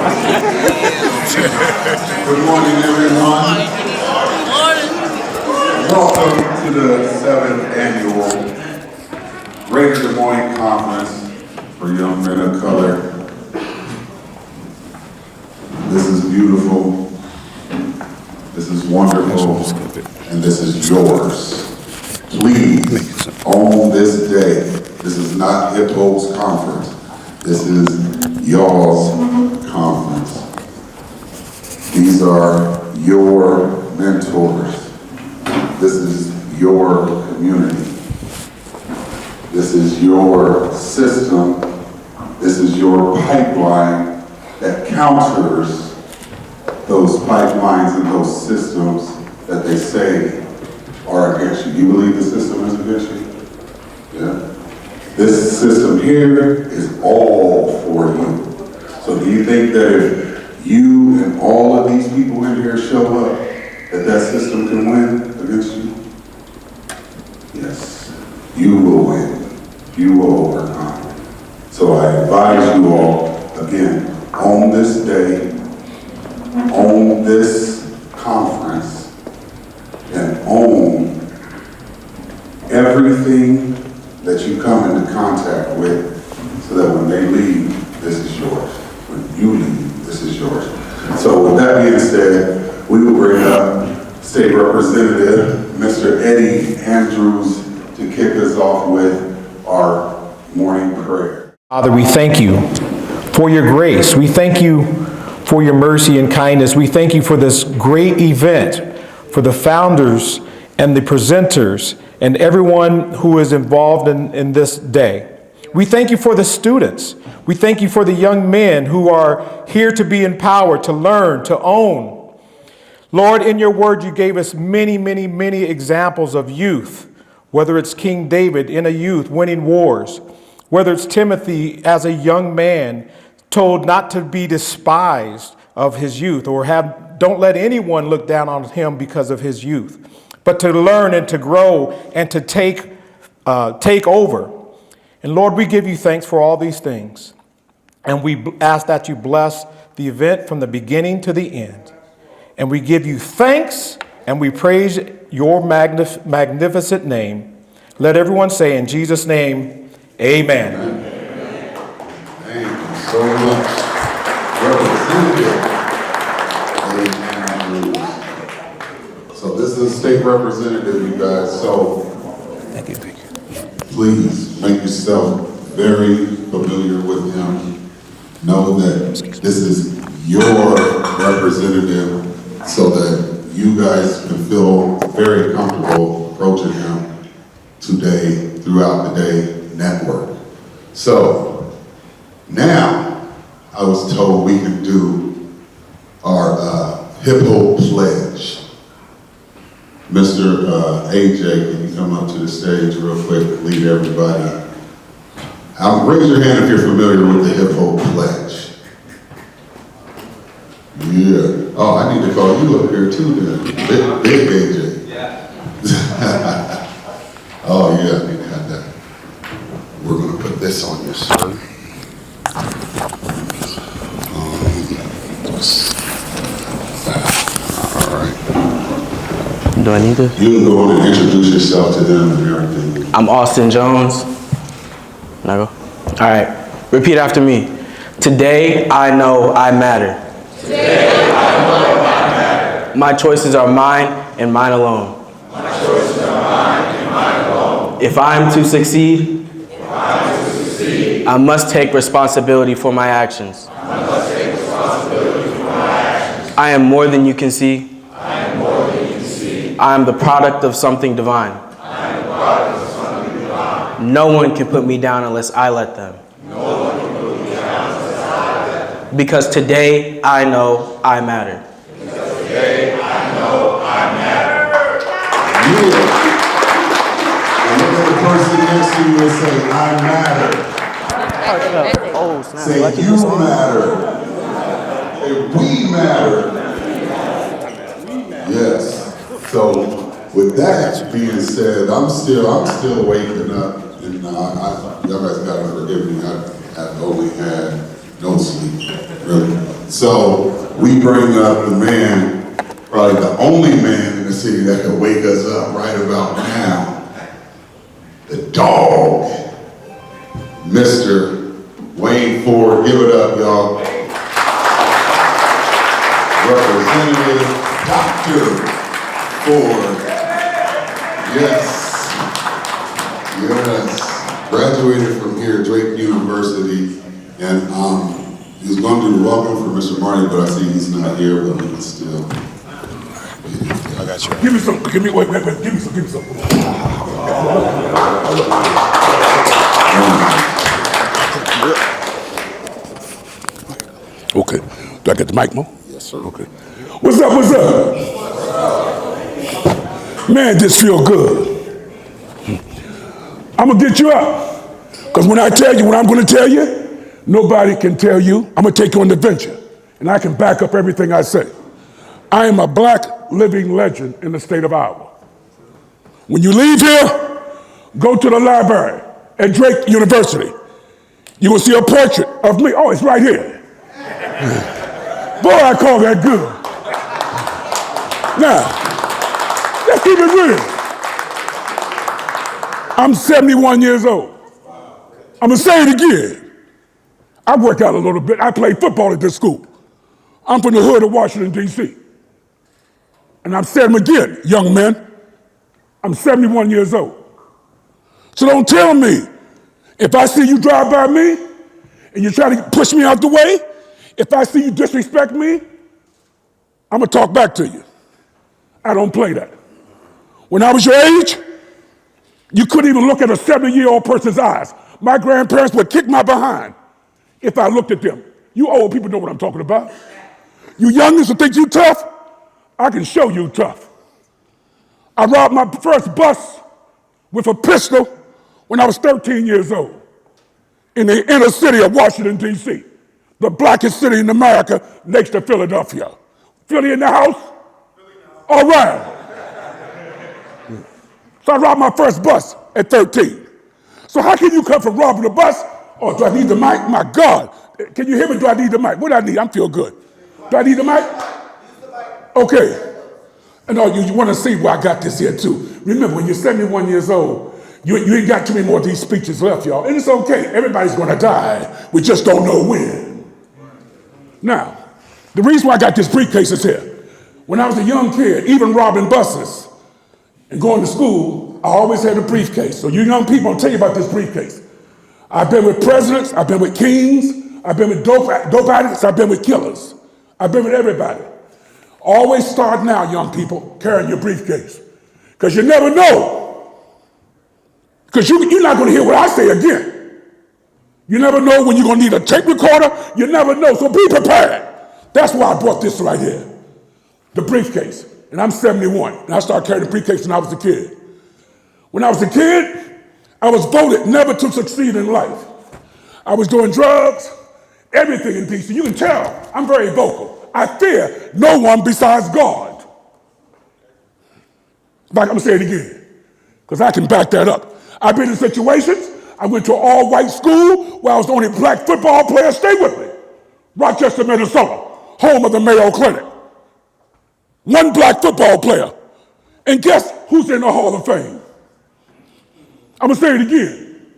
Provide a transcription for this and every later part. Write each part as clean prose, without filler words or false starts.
Good morning, everyone. Welcome to the 7th annual Greater Des Moines Conference for Young Men of Color. This is beautiful, this is wonderful, and this is yours. Please, on this day, this is not HIPPO's conference, this is y'all's conference. These are your mentors. This is your community. This is your system. This is your pipeline that counters those pipelines and those systems that they say are against you. You believe the system is against you? Yeah. This system here is all for you. So do you think that if you and all of these people in here show up, that system can win against you? Yes. You will win. You will overcome. So I advise you all, again, on this day, on this conference, and own everything that you come into contact with, so that when they leave, this is yours. When you leave, this is yours. So with that being said, we will bring up State Representative Mr. Eddie Andrews to kick us off with our morning prayer. Father, we thank you for your grace. We thank you for your mercy and kindness. We thank you for this great event, for the founders and the presenters and everyone who is involved in this day. We thank you for the students. We thank you for the young men who are here to be empowered, to learn, to own. Lord, in your word, you gave us many, many, many examples of youth, whether it's King David in a youth winning wars, whether it's Timothy as a young man told not to be despised of his youth, or don't let anyone look down on him because of his youth, but to learn and to grow and to take over. And Lord, we give you thanks for all these things. And we ask that you bless the event from the beginning to the end. And we give you thanks and we praise your magnificent name. Let everyone say in Jesus' name, amen. Amen. Thank you so much. Representative. So this is a state representative, you guys. So please make yourself very familiar with him. Know that this is your representative, so that you guys can feel very comfortable approaching him today, throughout the day, network. So now I was told we can do our HIPPO pledge. Mr. AJ, can you come up to the stage real quick, lead everybody? Raise your hand if you're familiar with the HIPPO pledge. Yeah. Oh, I need to call you up here too then. Big AJ. Yeah. Oh yeah, I need to have that. We're gonna put this on you, sir. All right. Do I need to? You can go on and introduce yourself to them and everything. I'm Austin Jones. Can I go? All right. Repeat after me. Today, I know I matter. Today, I know I matter. My choices are mine and mine alone. My choices are mine and mine alone. If I'm to succeed, I must take responsibility for my actions. I must take responsibility for my actions. I am more than you can see. I am more than you can see. I am the product of something divine. I am the product of something divine. No one can put me down unless I let them. No one can put me down unless I let them. Because today, I know I matter. Because today, I know I matter. Yeah. And look at the person next to you and say, I matter. Oh, snap. Say, you matter. Say, we matter. Yes. So with that being said, I'm still waking up, and y'all guys gotta forgive me. I've only had no sleep, really. So we bring up the man, probably the only man in the city that can wake us up right about now. The dog, Mr. Wayne Ford. Give it up, y'all. Representative Dr. Ford. Yes. Yes. Graduated from here, Drake University, and he was going to do the welcome for Mr. Marty, but I see he's not here, but we can still. I got you. Give me some, wait, give me some. Okay, do I get the mic, Mo? Yes, sir. Okay. What's up? Man, this feel good. I'm gonna get you up. Because when I tell you what I'm gonna tell you, nobody can tell you. I'm gonna take you on the adventure. And I can back up everything I say. I am a black living legend in the state of Iowa. When you leave here, go to the library at Drake University. You will see a portrait of me. Oh, it's right here. Boy, I call that good. Now, let's keep it real. I'm 71 years old. I'm gonna say it again. I work out a little bit. I play football at this school. I'm from the hood of Washington, D.C. And I've said them again, young men, I'm 71 years old. So don't tell me, if I see you drive by me and you try to push me out the way, if I see you disrespect me, I'm gonna talk back to you. I don't play that. When I was your age, you couldn't even look at a 70-year-old person's eyes. My grandparents would kick my behind if I looked at them. You old people know what I'm talking about. You youngins who think you tough, I can show you tough. I robbed my first bus with a pistol when I was 13 years old in the inner city of Washington, D.C., the blackest city in America next to Philadelphia. Philly in the house? All right. So I robbed my first bus at 13. So how can you come from robbing a bus? Oh, do I need the mic? My God. Can you hear me? Do I need the mic? What do I need? I feel good. Do I need the mic? Okay. And you want to see where I got this here too. Remember, when you're 71 years old, you ain't got too many more of these speeches left, y'all. And it's okay. Everybody's going to die. We just don't know when. Now, the reason why I got this briefcase is here. When I was a young kid, even robbing buses and going to school, I always had a briefcase. So you young people, I'll tell you about this briefcase. I've been with presidents, I've been with kings, I've been with dope addicts, I've been with killers. I've been with everybody. Always start now, young people, carrying your briefcase. Because you never know. Because you're not going to hear what I say again. You never know when you're going to need a tape recorder. You never know, so be prepared. That's why I brought this right here, the briefcase. And I'm 71, and I started carrying the briefcase when I was a kid. When I was a kid, I was voted never to succeed in life. I was doing drugs, everything in DC. You can tell, I'm very vocal. I fear no one besides God. I'm going to say it again, because I can back that up. I've been in situations, I went to an all-white school where I was the only black football player. Stay with me. Rochester, Minnesota, home of the Mayo Clinic. One black football player. And guess who's in the Hall of Fame? I'm going to say it again.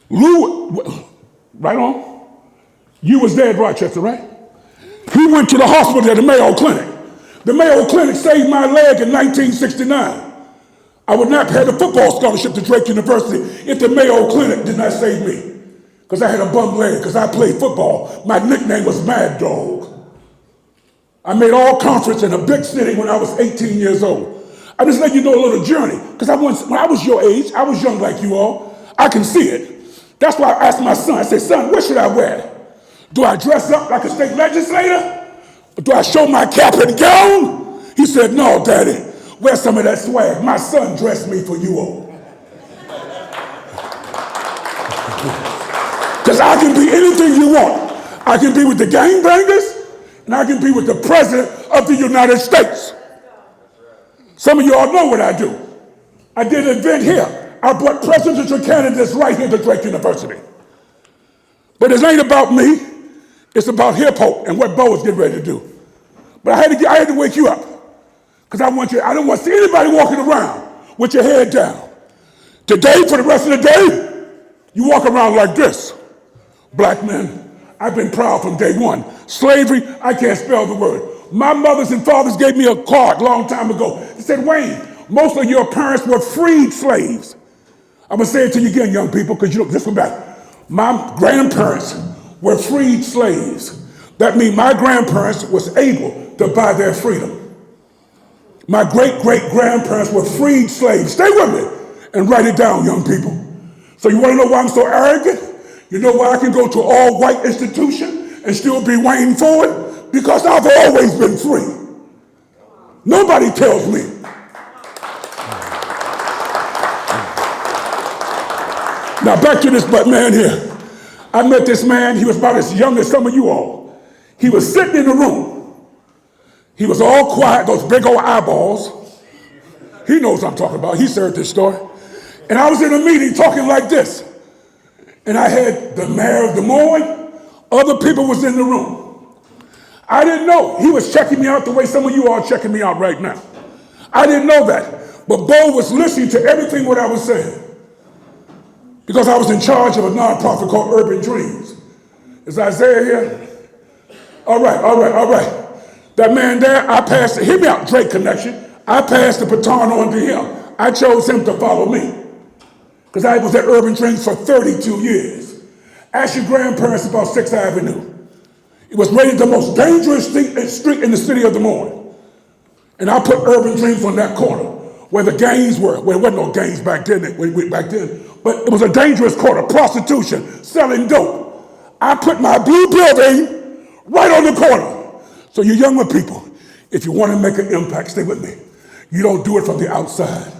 Lou, right on. You was there at Rochester, right? He went to the hospital at the Mayo Clinic. The Mayo Clinic saved my leg in 1969. I would not have had a football scholarship to Drake University if the Mayo Clinic did not save me. Because I had a bum leg, because I played football. My nickname was Mad Dog. I made all conference in a big city when I was 18 years old. I just let you know a little journey, because when I was your age, I was young like you all. I can see it. That's why I asked my son, I said, son, what should I wear? Do I dress up like a state legislator? Or do I show my cap and gown? He said, no, Daddy, wear some of that swag. My son dressed me for you all. Because I can be anything you want. I can be with the gangbangers, and I can be with the President of the United States. Some of you all know what I do. I did an event here. I brought presidential candidates right here to Drake University. But it ain't about me. It's about hip hop and what Bo is getting ready to do. But I had to wake you up. Because I don't want to see anybody walking around with your head down. Today, for the rest of the day, you walk around like this. Black men, I've been proud from day one. Slavery, I can't spell the word. My mothers and fathers gave me a card a long time ago. They said, Wayne, most of your parents were freed slaves. I'm going to say it to you again, young people, because you look this one back. My grandparents were freed slaves. That means my grandparents was able to buy their freedom. My great-great-grandparents were freed slaves. Stay with me and write it down, young people. So you want to know why I'm so arrogant? You know why I can go to an all-white institution and still be Wayne Ford? Because I've always been free. Nobody tells me. Now back to this man here. I met this man, he was about as young as some of you all. He was sitting in the room. He was all quiet, those big old eyeballs. He knows what I'm talking about. He heard this story. And I was in a meeting talking like this. And I had the mayor of Des Moines, other people was in the room. I didn't know. He was checking me out the way some of you are checking me out right now. I didn't know that. But Bo was listening to everything what I was saying. Because I was in charge of a nonprofit called Urban Dreams. Is Isaiah here? All right. That man there, I passed, hear me out, Drake connection. I passed the baton on to him. I chose him to follow me. Because I was at Urban Dreams for 32 years. Ask your grandparents about 6th Avenue. It was rated the most dangerous street in the city of Des Moines. And I put Urban Dreams on that corner where the gangs were. Well, there wasn't no gangs back then, but it was a dangerous corner, prostitution, selling dope. I put my blue building right on the corner. So you younger people, if you want to make an impact, stay with me. You don't do it from the outside.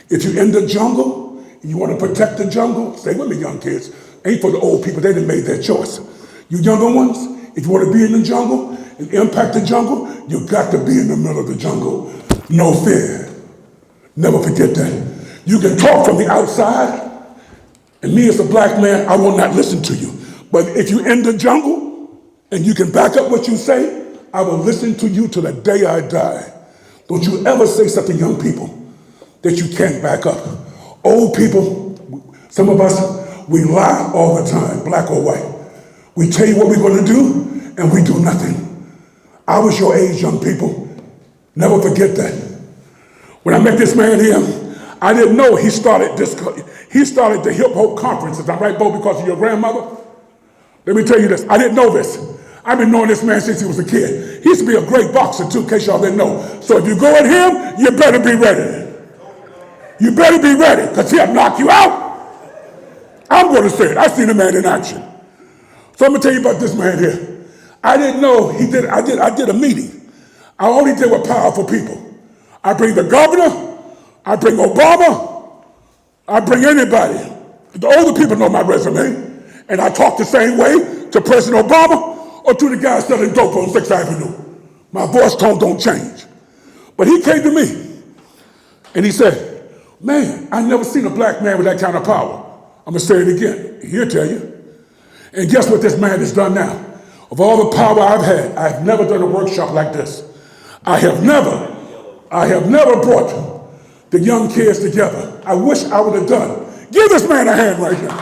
If you're in the jungle, and you want to protect the jungle, stay with me, young kids. Ain't for the old people, they done made their choice. You younger ones, if you want to be in the jungle and impact the jungle, you got to be in the middle of the jungle. No fear. Never forget that. You can talk from the outside, and me as a black man, I will not listen to you. But if you're in the jungle and you can back up what you say, I will listen to you till the day I die. Don't you ever say something, young people, that you can't back up. Old people, some of us, we lie all the time, black or white. We tell you what we're going to do, and we do nothing. I was your age, young people. Never forget that. When I met this man here, I didn't know he started the hip hop conference. Is that right, Bo, because of your grandmother? Let me tell you this, I didn't know this. I've been knowing this man since he was a kid. He used to be a great boxer too, in case y'all didn't know. So if you go at him, you better be ready. You better be ready, because he'll knock you out. I'm going to say it. I've seen a man in action. So I'm going to tell you about this man here. I didn't know I did a meeting. I only did with powerful people. I bring the governor, I bring Obama, I bring anybody. The older people know my resume, and I talk the same way to President Obama or to the guy selling dope on 6th Avenue. My voice tone don't change. But he came to me, and he said, man, I never seen a black man with that kind of power. I'm going to say it again. He'll tell you. And guess what this man has done now? Of all the power I've had, I've never done a workshop like this. I have never brought the young kids together. I wish I would have done. Give this man a hand right now.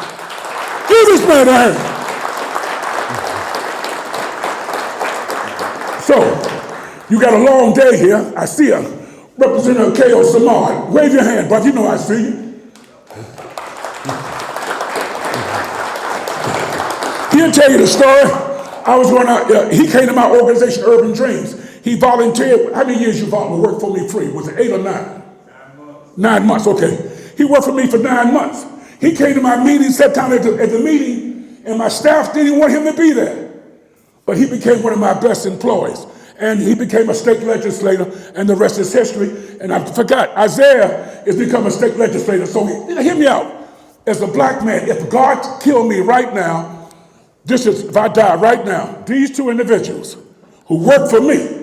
Give this man a hand. So, you got a long day here. I see a Representative K.O. Samad. Wave your hand, brother. You know I see you. He'll tell you the story. He came to my organization, Urban Dreams. He volunteered. How many years you worked for me free? Was it 8 or 9? 9 months. 9 months, okay. He worked for me for 9 months. He came to my meeting, sat down at the meeting, and my staff didn't want him to be there. But he became one of my best employees. And he became a state legislator, and the rest is history. And I forgot, Isaiah is becoming a state legislator. So hear me out. As a black man, if God killed me right now, if I die right now, these two individuals who work for me,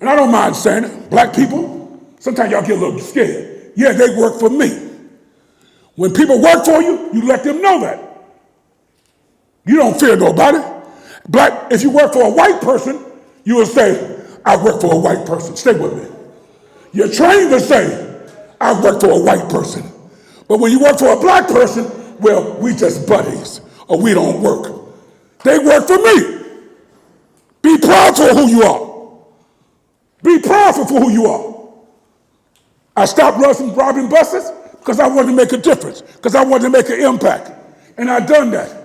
and I don't mind saying it, black people, sometimes y'all get a little scared. Yeah, they work for me. When people work for you, you let them know that. You don't fear nobody. Black, if you work for a white person, you will say, I work for a white person. Stay with me. You're trained to say, I work for a white person. But when you work for a black person, well, we just buddies, or we don't work. They work for me. Be proud for who you are. Be proud for who you are. I stopped robbing buses because I wanted to make a difference, because I wanted to make an impact. And I done that.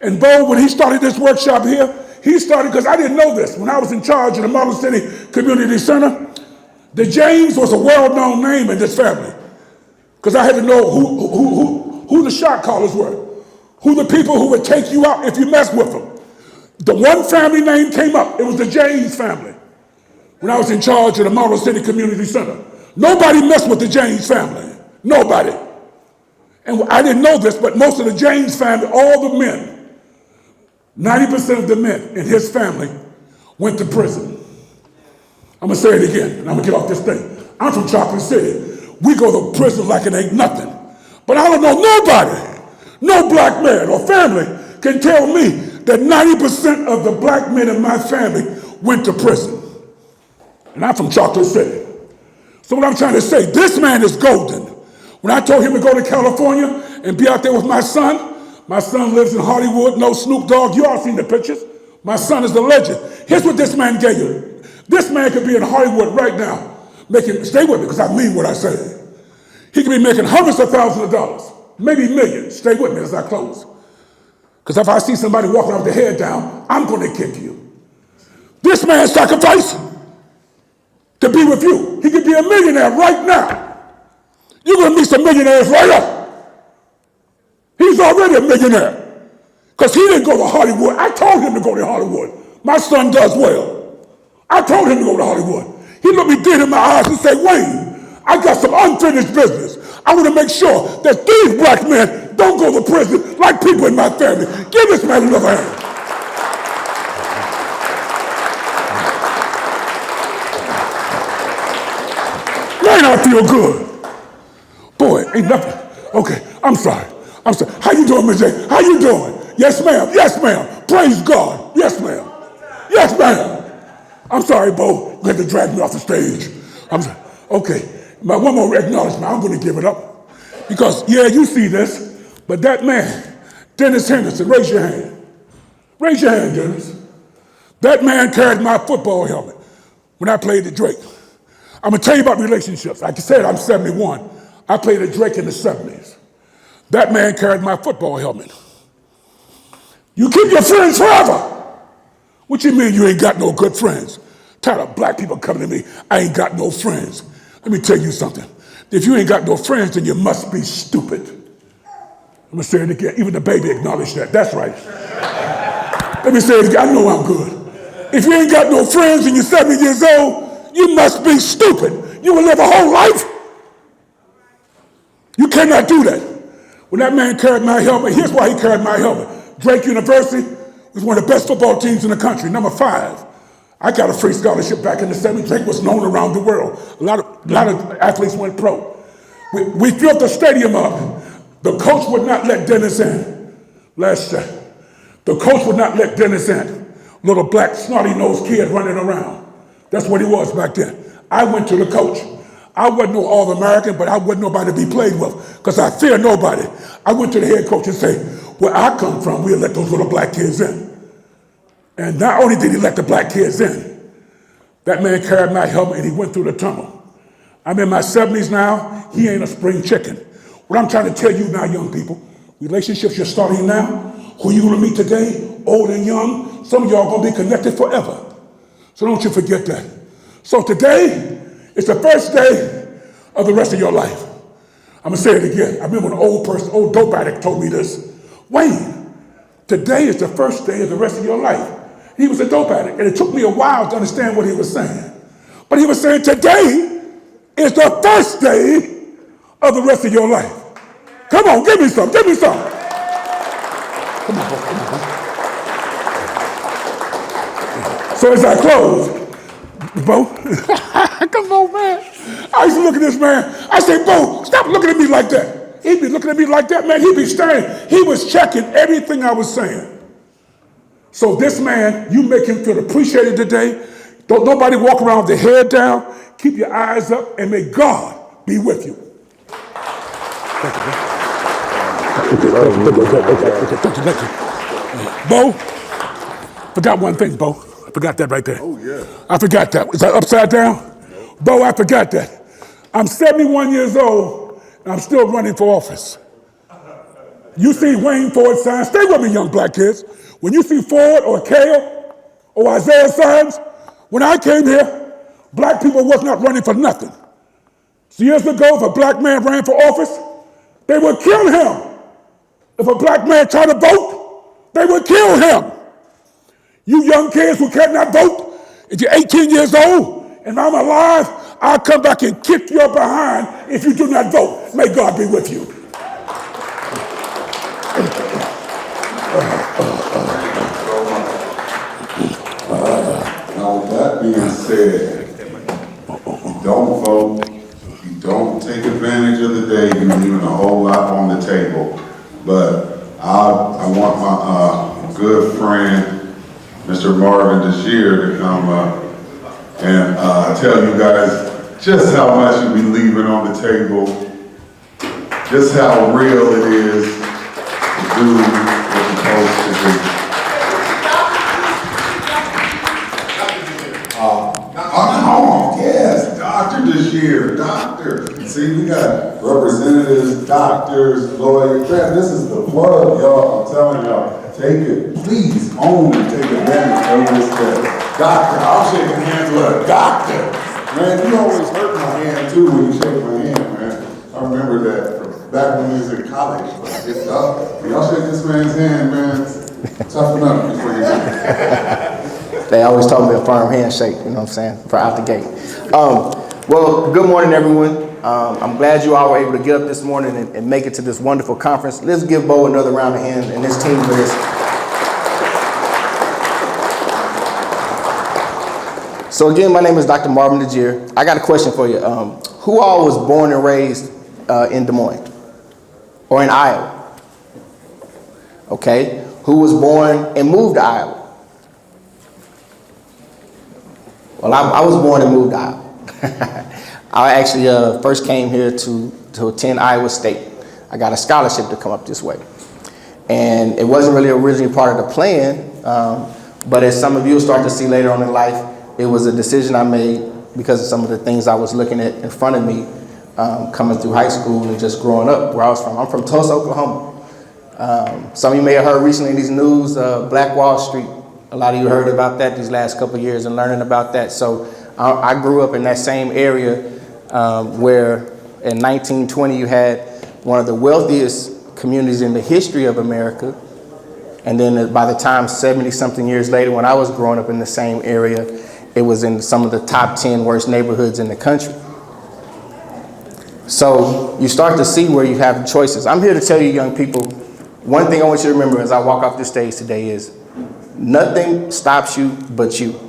And Bo, when he started this workshop here, he started, because I didn't know this, when I was in charge of the Model City Community Center, the James was a well-known name in this family. Because I had to know who the shot callers were, who the people who would take you out if you messed with them. The one family name came up. It was the James family. When I was in charge of the Model City Community Center, nobody messed with the James family. Nobody. And I didn't know this, but most of the James family, all the men, 90% of the men in his family went to prison. I'm going to say it again, and I'm going to get off this thing. I'm from Chocolate City. We go to prison like it ain't nothing. But I don't know nobody, no black man or family can tell me that 90% of the black men in my family went to prison. And I'm from Chocolate City. So what I'm trying to say, this man is golden. When I told him to go to California and be out there with my son lives in Hollywood, no Snoop Dogg, you all seen the pictures. My son is the legend. Here's what this man gave you. This man could be in Hollywood right now, stay with me because I mean what I say. He could be making hundreds of thousands of dollars, maybe millions. Stay with me as I close. Because if I see somebody walking with their head down, I'm going to kick you. This man sacrificed to be with you. He could be a millionaire right now. You're going to meet some millionaires right up. He's already a millionaire. Because he didn't go to Hollywood. I told him to go to Hollywood. My son does well. I told him to go to Hollywood. He looked me dead in my eyes and said, Wayne, I got some unfinished business. I want to make sure that these black men don't go to prison like people in my family. Give this man another hand. Man, I feel good. Boy, ain't nothing. Okay, I'm sorry. How you doing, Ms. J? How you doing? Yes, ma'am. Yes, ma'am. Praise God. Yes, ma'am. Yes, ma'am. I'm sorry, Bo. You had to drag me off the stage. I'm sorry. Okay. One more acknowledgement. I'm going to give it up. Because, yeah, you see this, but that man, Dennis Henderson, raise your hand. Raise your hand, Dennis. That man carried my football helmet when I played at Drake. I'm going to tell you about relationships. Like I said, I'm 71. I played at Drake in the 70s. That man carried my football helmet. You keep your friends forever. What you mean you ain't got no good friends? Tired of black people coming to me, I ain't got no friends. Let me tell you something. If you ain't got no friends, then you must be stupid. I'm gonna say it again. Even the baby acknowledged that. That's right. Let me say it again. I know I'm good. If you ain't got no friends and you're 70 years old, you must be stupid. You will live a whole life. You cannot do that. When that man carried my helmet, here's why he carried my helmet. Drake University was one of the best football teams in the country, number 5. I got a free scholarship back in the 70s. Drake was known around the world. A lot of athletes went pro. We filled the stadium up. The coach would not let Dennis in last year. The coach would not let Dennis in. Little black snotty-nosed kid running around. That's what he was back then. I went to the coach. I wasn't no All-American, but I wasn't nobody to be played with because I fear nobody. I went to the head coach and say, where I come from, we'll let those little black kids in. And not only did he let the black kids in, that man carried my helmet and he went through the tunnel. I'm in my 70s now. He ain't a spring chicken. What I'm trying to tell you now, young people, relationships you're starting now, who you going to meet today, old and young, some of y'all going to be connected forever. So don't you forget that. So today, it's the first day of the rest of your life. I'm going to say it again. I remember when an old dope addict told me this. Wayne, today is the first day of the rest of your life. He was a dope addict, and it took me a while to understand what he was saying. But he was saying today is the first day of the rest of your life. Come on, give me some, give me some. Come on, come on. So as I close, Bo, come on, man. I used to look at this man. I say, Bo, stop looking at me like that. He'd be looking at me like that, man. He'd be staring. He was checking everything I was saying. So this man, you make him feel appreciated today. Don't nobody walk around with their head down. Keep your eyes up, and may God be with you. Thank you. Bo, forgot one thing, Bo. I forgot that right there. Oh, yeah. I forgot that. Is that upside down? Bo, I forgot that. I'm 71 years old, and I'm still running for office. You see Wayne Ford signs, stay with me, young black kids. When you see Ford or Kale or Isaiah signs, when I came here, black people was not running for nothing. So years ago, if a black man ran for office, they would kill him. If a black man tried to vote, they would kill him. You young kids who cannot vote, if you're 18 years old and I'm alive, I'll come back and kick your behind if you do not vote. May God be with you. Now, with that being said, if you don't vote, if you don't take advantage of the day, you're leaving a whole lot on the table. But I want my good friend, Mr. Marvin Desir, to come and tell you guys just how much you'll be leaving on the table, just how real it is to do what you're supposed to do. Yes, Dr. Desir, doctor. See, we got representatives, doctors, lawyers. This is the plug, y'all. I'm telling y'all, take it. Please own and take advantage of this day. Doctor, I'll shake hands with a doctor. Man, you always hurt my hand too when you shake my hand, man. I remember that from back when we was in college. Y'all shake this man's hand, man. Toughen up before you do it. They always told me a firm handshake, you know what I'm saying, for out the gate. Well, good morning, everyone. I'm glad you all were able to get up this morning and make it to this wonderful conference. Let's give Bo another round of hands and his team for this. So again, my name is Dr. Marvin Desir. I got a question for you. Who all was born and raised in Des Moines or in Iowa? Okay. Who was born and moved to Iowa? Well, I was born and moved to Iowa. I actually first came here to attend Iowa State. I got a scholarship to come up this way. And it wasn't really originally part of the plan, but as some of you will start to see later on in life, it was a decision I made because of some of the things I was looking at in front of me coming through high school and just growing up where I was from. I'm from Tulsa, Oklahoma. Some of you may have heard recently in these news, Black Wall Street. A lot of you heard about that these last couple of years and learning about that. So I grew up in that same area where in 1920 you had one of the wealthiest communities in the history of America. And then by the time 70-something years later, when I was growing up in the same area, it was in some of the top 10 worst neighborhoods in the country. So you start to see where you have choices. I'm here to tell you, young people, one thing I want you to remember as I walk off the stage today is nothing stops you but you.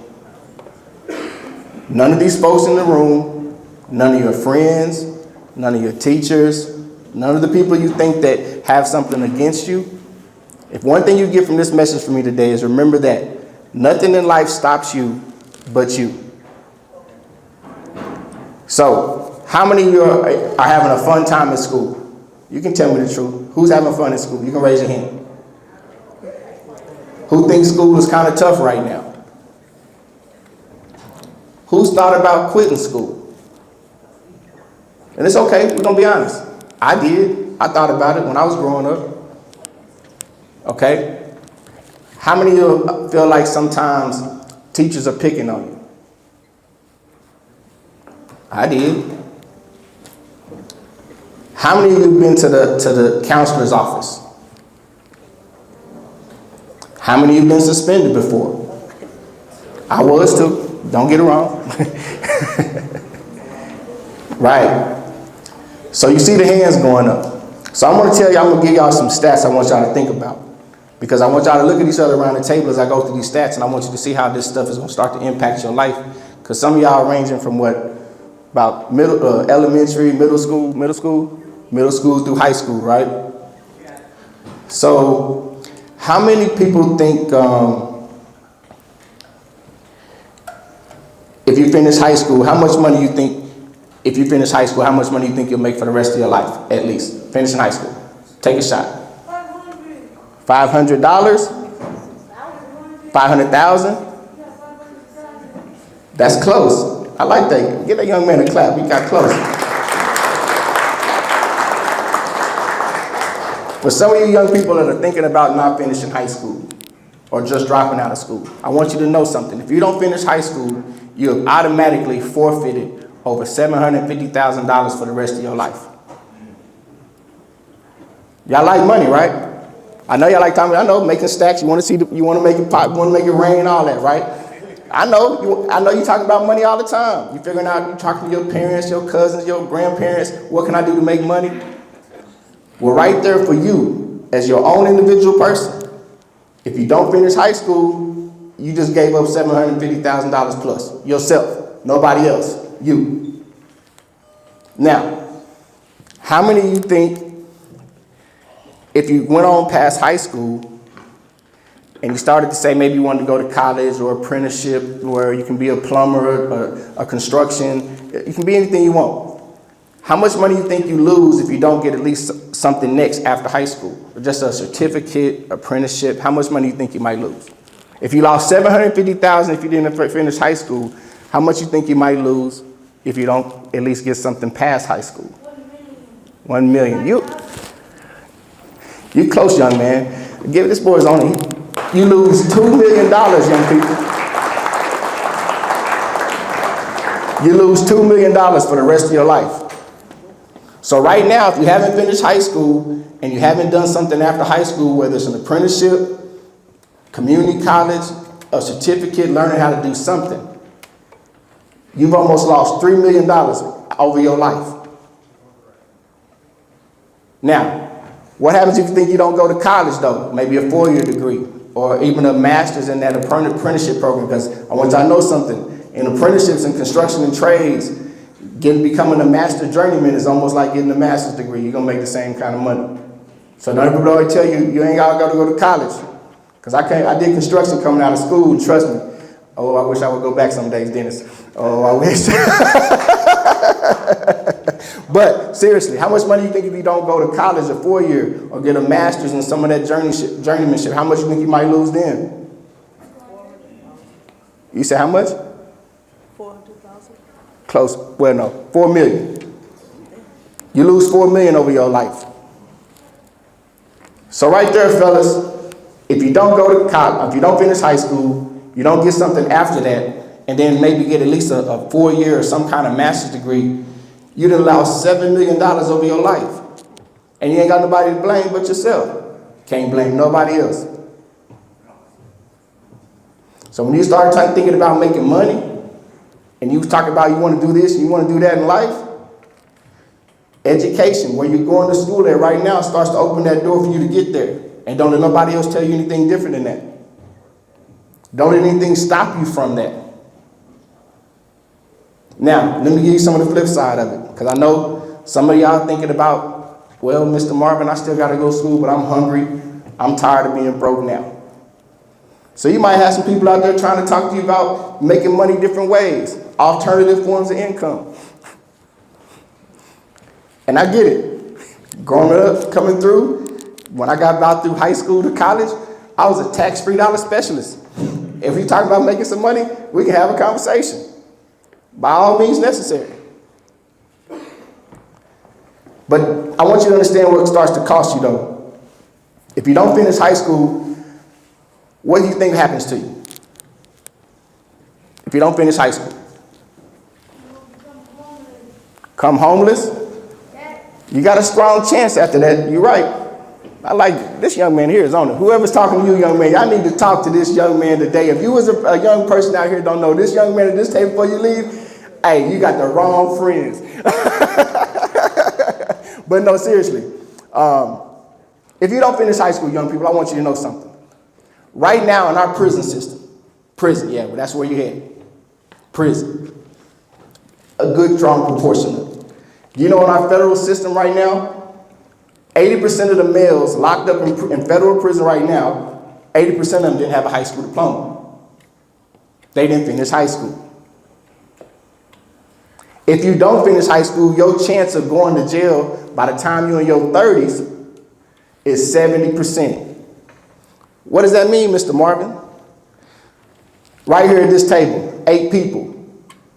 None of these folks in the room, none of your friends, none of your teachers, none of the people you think that have something against you. If one thing you get from this message from me today is remember that nothing in life stops you but you. So, how many of you are having a fun time in school? You can tell me the truth. Who's having fun in school? You can raise your hand. Who thinks school is kind of tough right now? Who's thought about quitting school? And it's okay, we're going to be honest. I did. I thought about it when I was growing up. Okay? How many of you feel like sometimes teachers are picking on you? I did. How many of you have been to the counselor's office? How many of you have been suspended before? I was too. Don't get it wrong. Right. So you see the hands going up. So I'm going to tell you, I'm going to give y'all some stats I want y'all to think about. Because I want y'all to look at each other around the table as I go through these stats, and I want you to see how this stuff is going to start to impact your life. Because some of y'all are ranging from about elementary, middle school through high school, right? So how many people think if you finish high school, how much money you think, if you finish high school, how much money you think you'll make for the rest of your life, at least, finishing high school? Take a shot. $500? 500,000? That's close. I like that. Give that young man a clap. We got close. For some of you young people that are thinking about not finishing high school or just dropping out of school, I want you to know something. If you don't finish high school, you have automatically forfeited over $750,000 for the rest of your life. Y'all like money, right? I know y'all like time. I know making stacks. You want to see. You want to make it pop. You want to make it rain. All that, right? I know. You talking about money all the time. You figuring out. You talking to your parents, your cousins, your grandparents. What can I do to make money? Well, right there for you as your own individual person. If you don't finish high school, you just gave up $750,000 plus yourself. Nobody else. You. Now, how many of you think, if you went on past high school and you started to say maybe you wanted to go to college or apprenticeship where you can be a plumber or a construction, you can be anything you want. How much money you think you lose if you don't get at least something next after high school? Just a certificate, apprenticeship, how much money you think you might lose? If you lost $750,000 if you didn't finish high school, how much you think you might lose if you don't at least get something past high school? 1 million. You close, young man. Give this boy's on it. You lose $2 million, young people. You lose $2 million for the rest of your life. So right now, if you haven't finished high school and you haven't done something after high school, whether it's an apprenticeship, community college, a certificate, learning how to do something, you've almost lost $3 million over your life. Now, what happens if you think you don't go to college, though? Maybe a 4-year degree or even a master's in that apprenticeship program, because I want y'all to know something. In apprenticeships and construction and trades, becoming a master journeyman is almost like getting a master's degree. You're going to make the same kind of money. So none of people always tell you, you ain't got to go to college. Because I did construction coming out of school, trust me. Oh, I wish I would go back some days, Dennis. Oh, I wish. But seriously, how much money do you think if you don't go to college a 4-year or get a master's in some of that journeymanship, how much do you think you might lose then? You say how much? 400,000. Close. Well, no, 4 million. You lose 4 million over your life. So right there, fellas, if you don't go to college, if you don't finish high school, you don't get something after that, and then maybe get at least a 4-year or some kind of master's degree, you done lost $7 million over your life. And you ain't got nobody to blame but yourself. Can't blame nobody else. So when you start thinking about making money, and you talk about you want to do this, you want to do that in life, education, where you're going to school at right now, starts to open that door for you to get there. And don't let nobody else tell you anything different than that. Don't let anything stop you from that. Now, let me give you some of the flip side of it, because I know some of y'all thinking about, well, Mr. Marvin, I still got to go to school, but I'm hungry. I'm tired of being broke now. So you might have some people out there trying to talk to you about making money different ways, alternative forms of income. And I get it. Growing up, coming through, when I got about through high school to college, I was a tax-free dollar specialist. If we talk about making some money, we can have a conversation. By all means necessary. But I want you to understand what it starts to cost you, though. If you don't finish high school, what do you think happens to you? If you don't finish high school? Come homeless? You got a strong chance after that. You're right. I like this young man here is on it. Whoever's talking to you, young man, y'all need to talk to this young man today. If you was a young person out here don't know this young man at this table before you leave, hey, you got the wrong friends. But no, seriously. If you don't finish high school, young people, I want you to know something. Right now in our prison system, yeah, well, that's where you're headed. Prison. A good, strong proportion of it. You know, in our federal system right now, 80% of the males locked up in federal prison right now, 80% of them didn't have a high school diploma. They didn't finish high school. If you don't finish high school, your chance of going to jail by the time you're in your 30s is 70%. What does that mean, Mr. Marvin? Right here at this table, 8 people.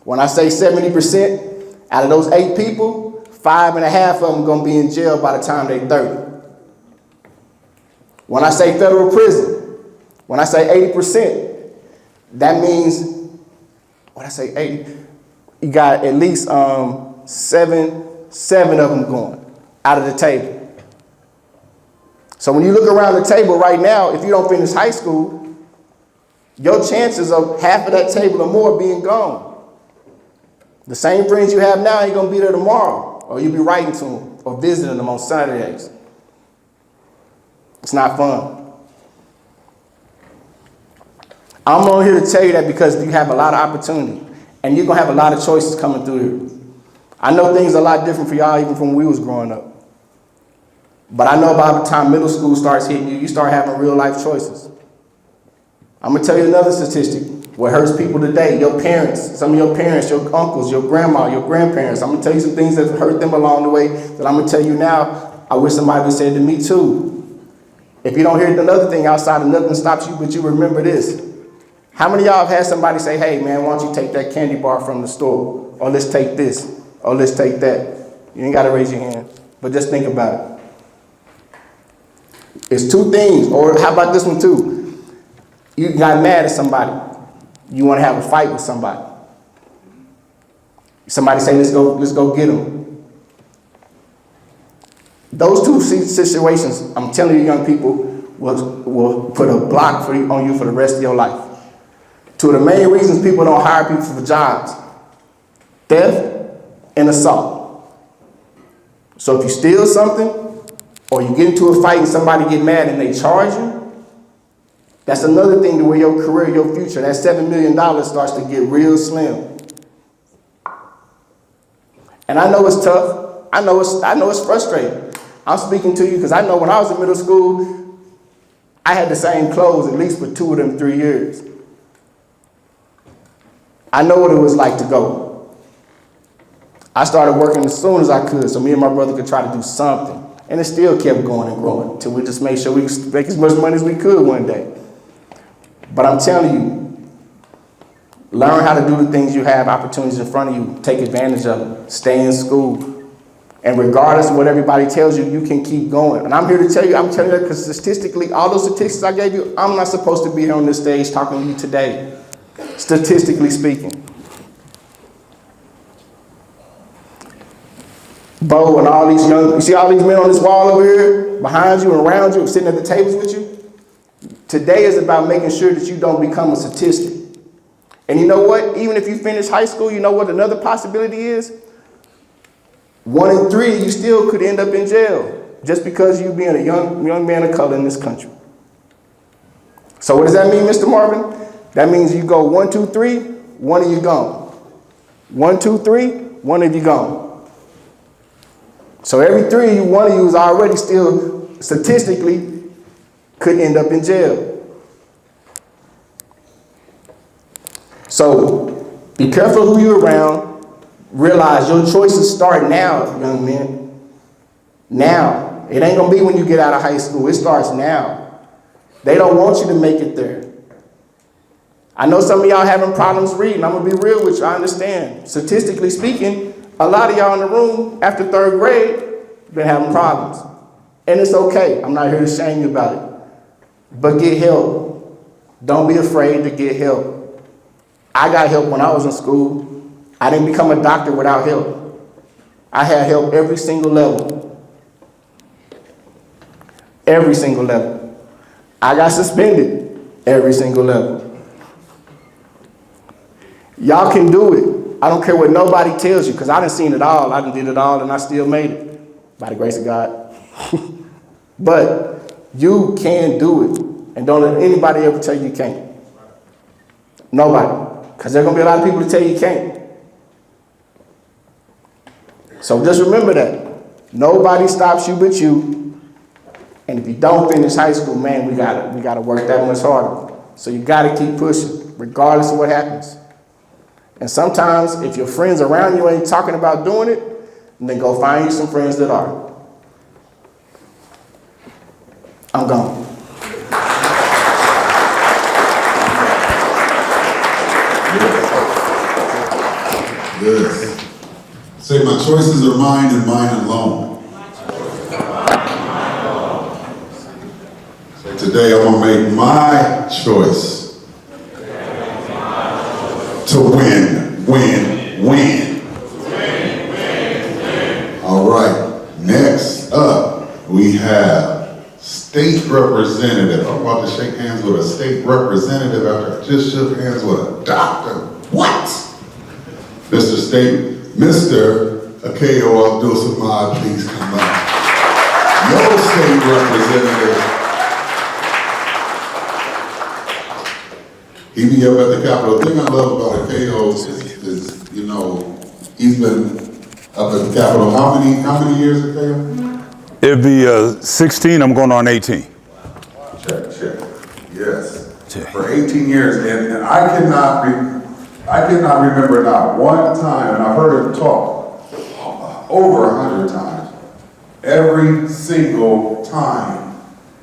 When I say 70%, out of those 8 people, 5.5 of them are going to be in jail by the time they're 30. When I say federal prison, when I say 80%, that means, when I say 80, you got at least seven of them going out of the table. So when you look around the table right now, if you don't finish high school, your chances of half of that table or more being gone. The same friends you have now ain't gonna be there tomorrow, or you'll be writing to them or visiting them on Saturdays. It's not fun. I'm on here to tell you that because you have a lot of opportunity and you're gonna have a lot of choices coming through here. I know things are a lot different for y'all even from when we was growing up. But I know by the time middle school starts hitting you, you start having real life choices. I'm gonna tell you another statistic. What hurts people today, your parents, some of your parents, your uncles, your grandma, your grandparents. I'm gonna tell you some things that hurt them along the way that I'm gonna tell you now. I wish somebody would say to me too. If you don't hear another thing outside of nothing stops you, but you remember this. How many of y'all have had somebody say, hey man, why don't you take that candy bar from the store? Or let's take this, or let's take that. You ain't gotta raise your hand, but just think about it. It's 2 things, or how about this one too? You got mad at somebody. You want to have a fight with somebody. Somebody say, let's go get them. Those 2 situations, I'm telling you young people, will put a block on you for the rest of your life. 2 of the main reasons people don't hire people for jobs: theft and assault. So if you steal something, or you get into a fight and somebody get mad and they charge you, that's another thing to where your career, your future, that $7 million starts to get real slim. And I know it's tough. I know it's frustrating. I'm speaking to you because I know when I was in middle school, I had the same clothes at least for 2 of them 3 years. I know what it was like to go. I started working as soon as I could so me and my brother could try to do something. And it still kept going and growing until we just made sure we could make as much money as we could one day. But I'm telling you, learn how to do the things you have, opportunities in front of you. Take advantage of them. Stay in school. And regardless of what everybody tells you, you can keep going. And I'm here to tell you, I'm telling you that because statistically, all those statistics I gave you, I'm not supposed to be here on this stage talking to you today. Statistically speaking. Bo and all these young, you see all these men on this wall over here, behind you and around you, sitting at the tables with you? Today is about making sure that you don't become a statistic. And you know what? Even if you finish high school, you know what another possibility is? 1 in 3, you still could end up in jail just because you being a young man of color in this country. So what does that mean, Mr. Marvin? That means you go 1, 2, 3, 1 of you gone. 1, 2, 3, 1 of you gone. So every 3, 1 of you is already still statistically could end up in jail. So be careful who you're around. Realize your choices start now, young men. Now. It ain't gonna be when you get out of high school. It starts now. They don't want you to make it there. I know some of y'all having problems reading. I'm gonna be real with you. I understand. Statistically speaking, a lot of y'all in the room after 3rd grade been having problems. And it's okay. I'm not here to shame you about it. But get help. Don't be afraid to get help. I got help when I was in school. I didn't become a doctor without help. I had help every single level. Every single level. I got suspended every single level. Y'all can do it. I don't care what nobody tells you, because I done seen it all. I done did it all and I still made it. By the grace of God. But you can do it. And don't let anybody ever tell you you can't. Nobody. Because there are going to be a lot of people to tell you you can't. So just remember that. Nobody stops you but you. And if you don't finish high school, man, we gotta work that much harder. So you got to keep pushing, regardless of what happens. And sometimes if your friends around you ain't talking about doing it, then go find you some friends that are. I'm gone. Yes. Say, my choices are mine and mine alone. Say, today I'm going to make my choice to win. All right. Next up, we have state representative. I'm about to shake hands with a state representative after I just shook hands with a doctor. What? Mr. Akayo Abdul-Samad, please come up. Your state representative. He be up at the Capitol. The thing I love about Akayo is, you know, he's been up at the Capitol. How many years, Akayo? It'll be 16, I'm going on 18. Check. Yes. Check. For 18 years, and I cannot remember not one time, and I've heard him talk over 100 times. Every single time,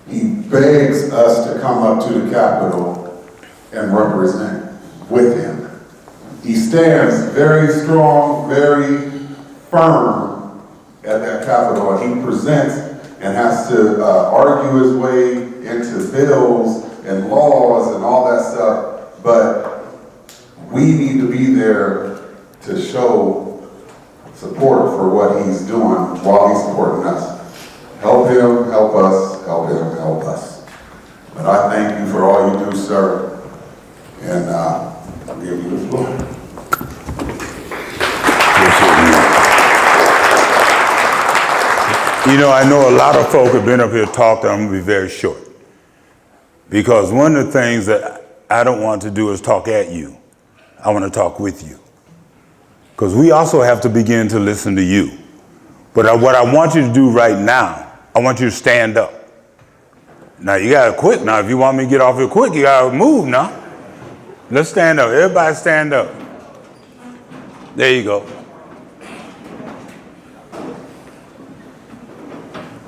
he begs us to come up to the Capitol and represent with him. He stands very strong, very firm at that Capitol, and he presents and has to argue his way into bills and laws and all that stuff, but we need to be there to show support for what he's doing while he's supporting us. Help him, help us, help him, help us. But I thank you for all you do, sir, and I'll give you the floor. You know, I know a lot of folk have been up here talking. I'm going to be very short. Because one of the things that I don't want to do is talk at you. I want to talk with you. Because we also have to begin to listen to you. But what I want you to do right now, I want you to stand up. Now, you got to quit now. If you want me to get off here quick, you got to move now. Let's stand up. Everybody stand up. There you go.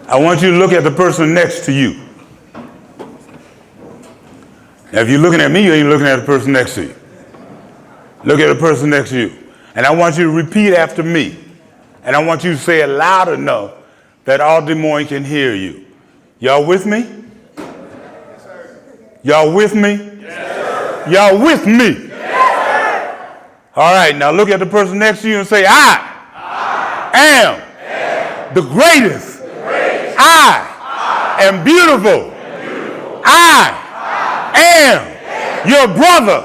I want you to look at the person next to you. Now, if you're looking at me, you ain't looking at the person next to you. Look at the person next to you. And I want you to repeat after me. And I want you to say it loud enough that all Des Moines can hear you. Y'all with me? Yes, sir. Y'all with me? Yes, sir. Y'all with me? Yes, sir. All right, now look at the person next to you and say, I am the greatest. I am beautiful. I am your brother.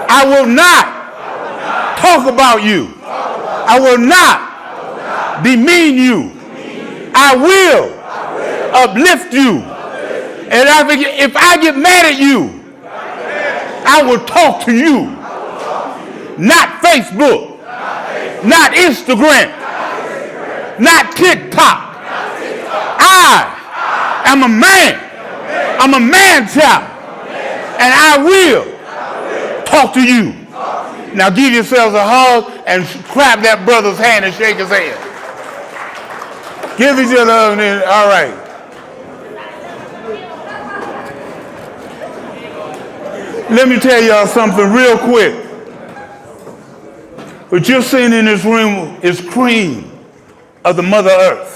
I will not talk about you. I will not demean you. I will uplift you. And if I get mad at you, I will talk to you. Not Facebook, not Instagram, not TikTok. I am a man. I'm a man child. And I will talk to you. Now give yourselves a hug and clap that brother's hand and shake his hand. Give each other a hug. All right. Let me tell y'all something real quick. What you're seeing in this room is cream of the Mother Earth.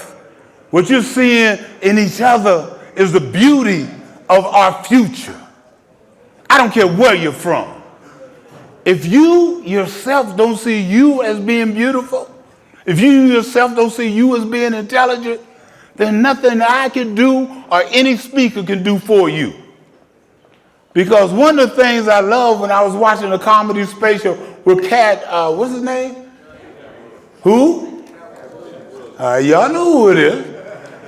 What you're seeing in each other is the beauty of our future. I don't care where you're from. If you yourself don't see you as being beautiful, if you yourself don't see you as being intelligent, then nothing I can do or any speaker can do for you. Because one of the things I love when I was watching a comedy special with Cat, what's his name? Who? Y'all know who it is.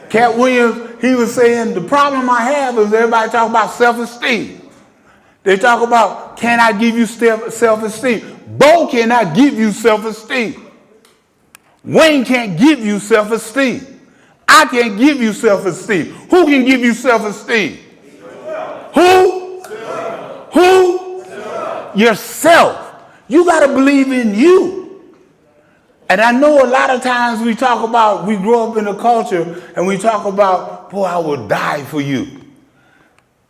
Cat Williams, he was saying, the problem I have is everybody talk about self-esteem. They talk about, can I give you self-esteem? Bo cannot give you self-esteem. Wayne can't give you self-esteem. I can't give you self-esteem. Who can give you self-esteem? Who? Who? Yourself. You got to believe in you. And I know a lot of times we grow up in a culture and we talk about, boy, I will die for you.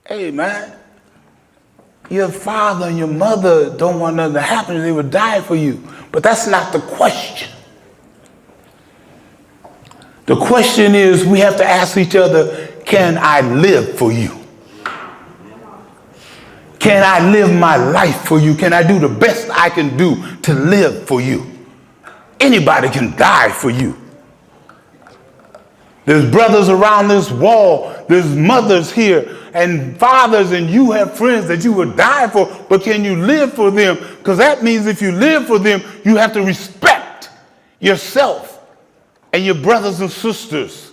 Hey, man, your father and your mother don't want nothing to happen. They would die for you. But that's not the question. The question is, we have to ask each other, can I live for you? Can I live my life for you? Can I do the best I can do to live for you? Anybody can die for you. There's brothers around this wall. There's mothers here and fathers, and you have friends that you would die for, but can you live for them? Because that means if you live for them, you have to respect yourself and your brothers and sisters.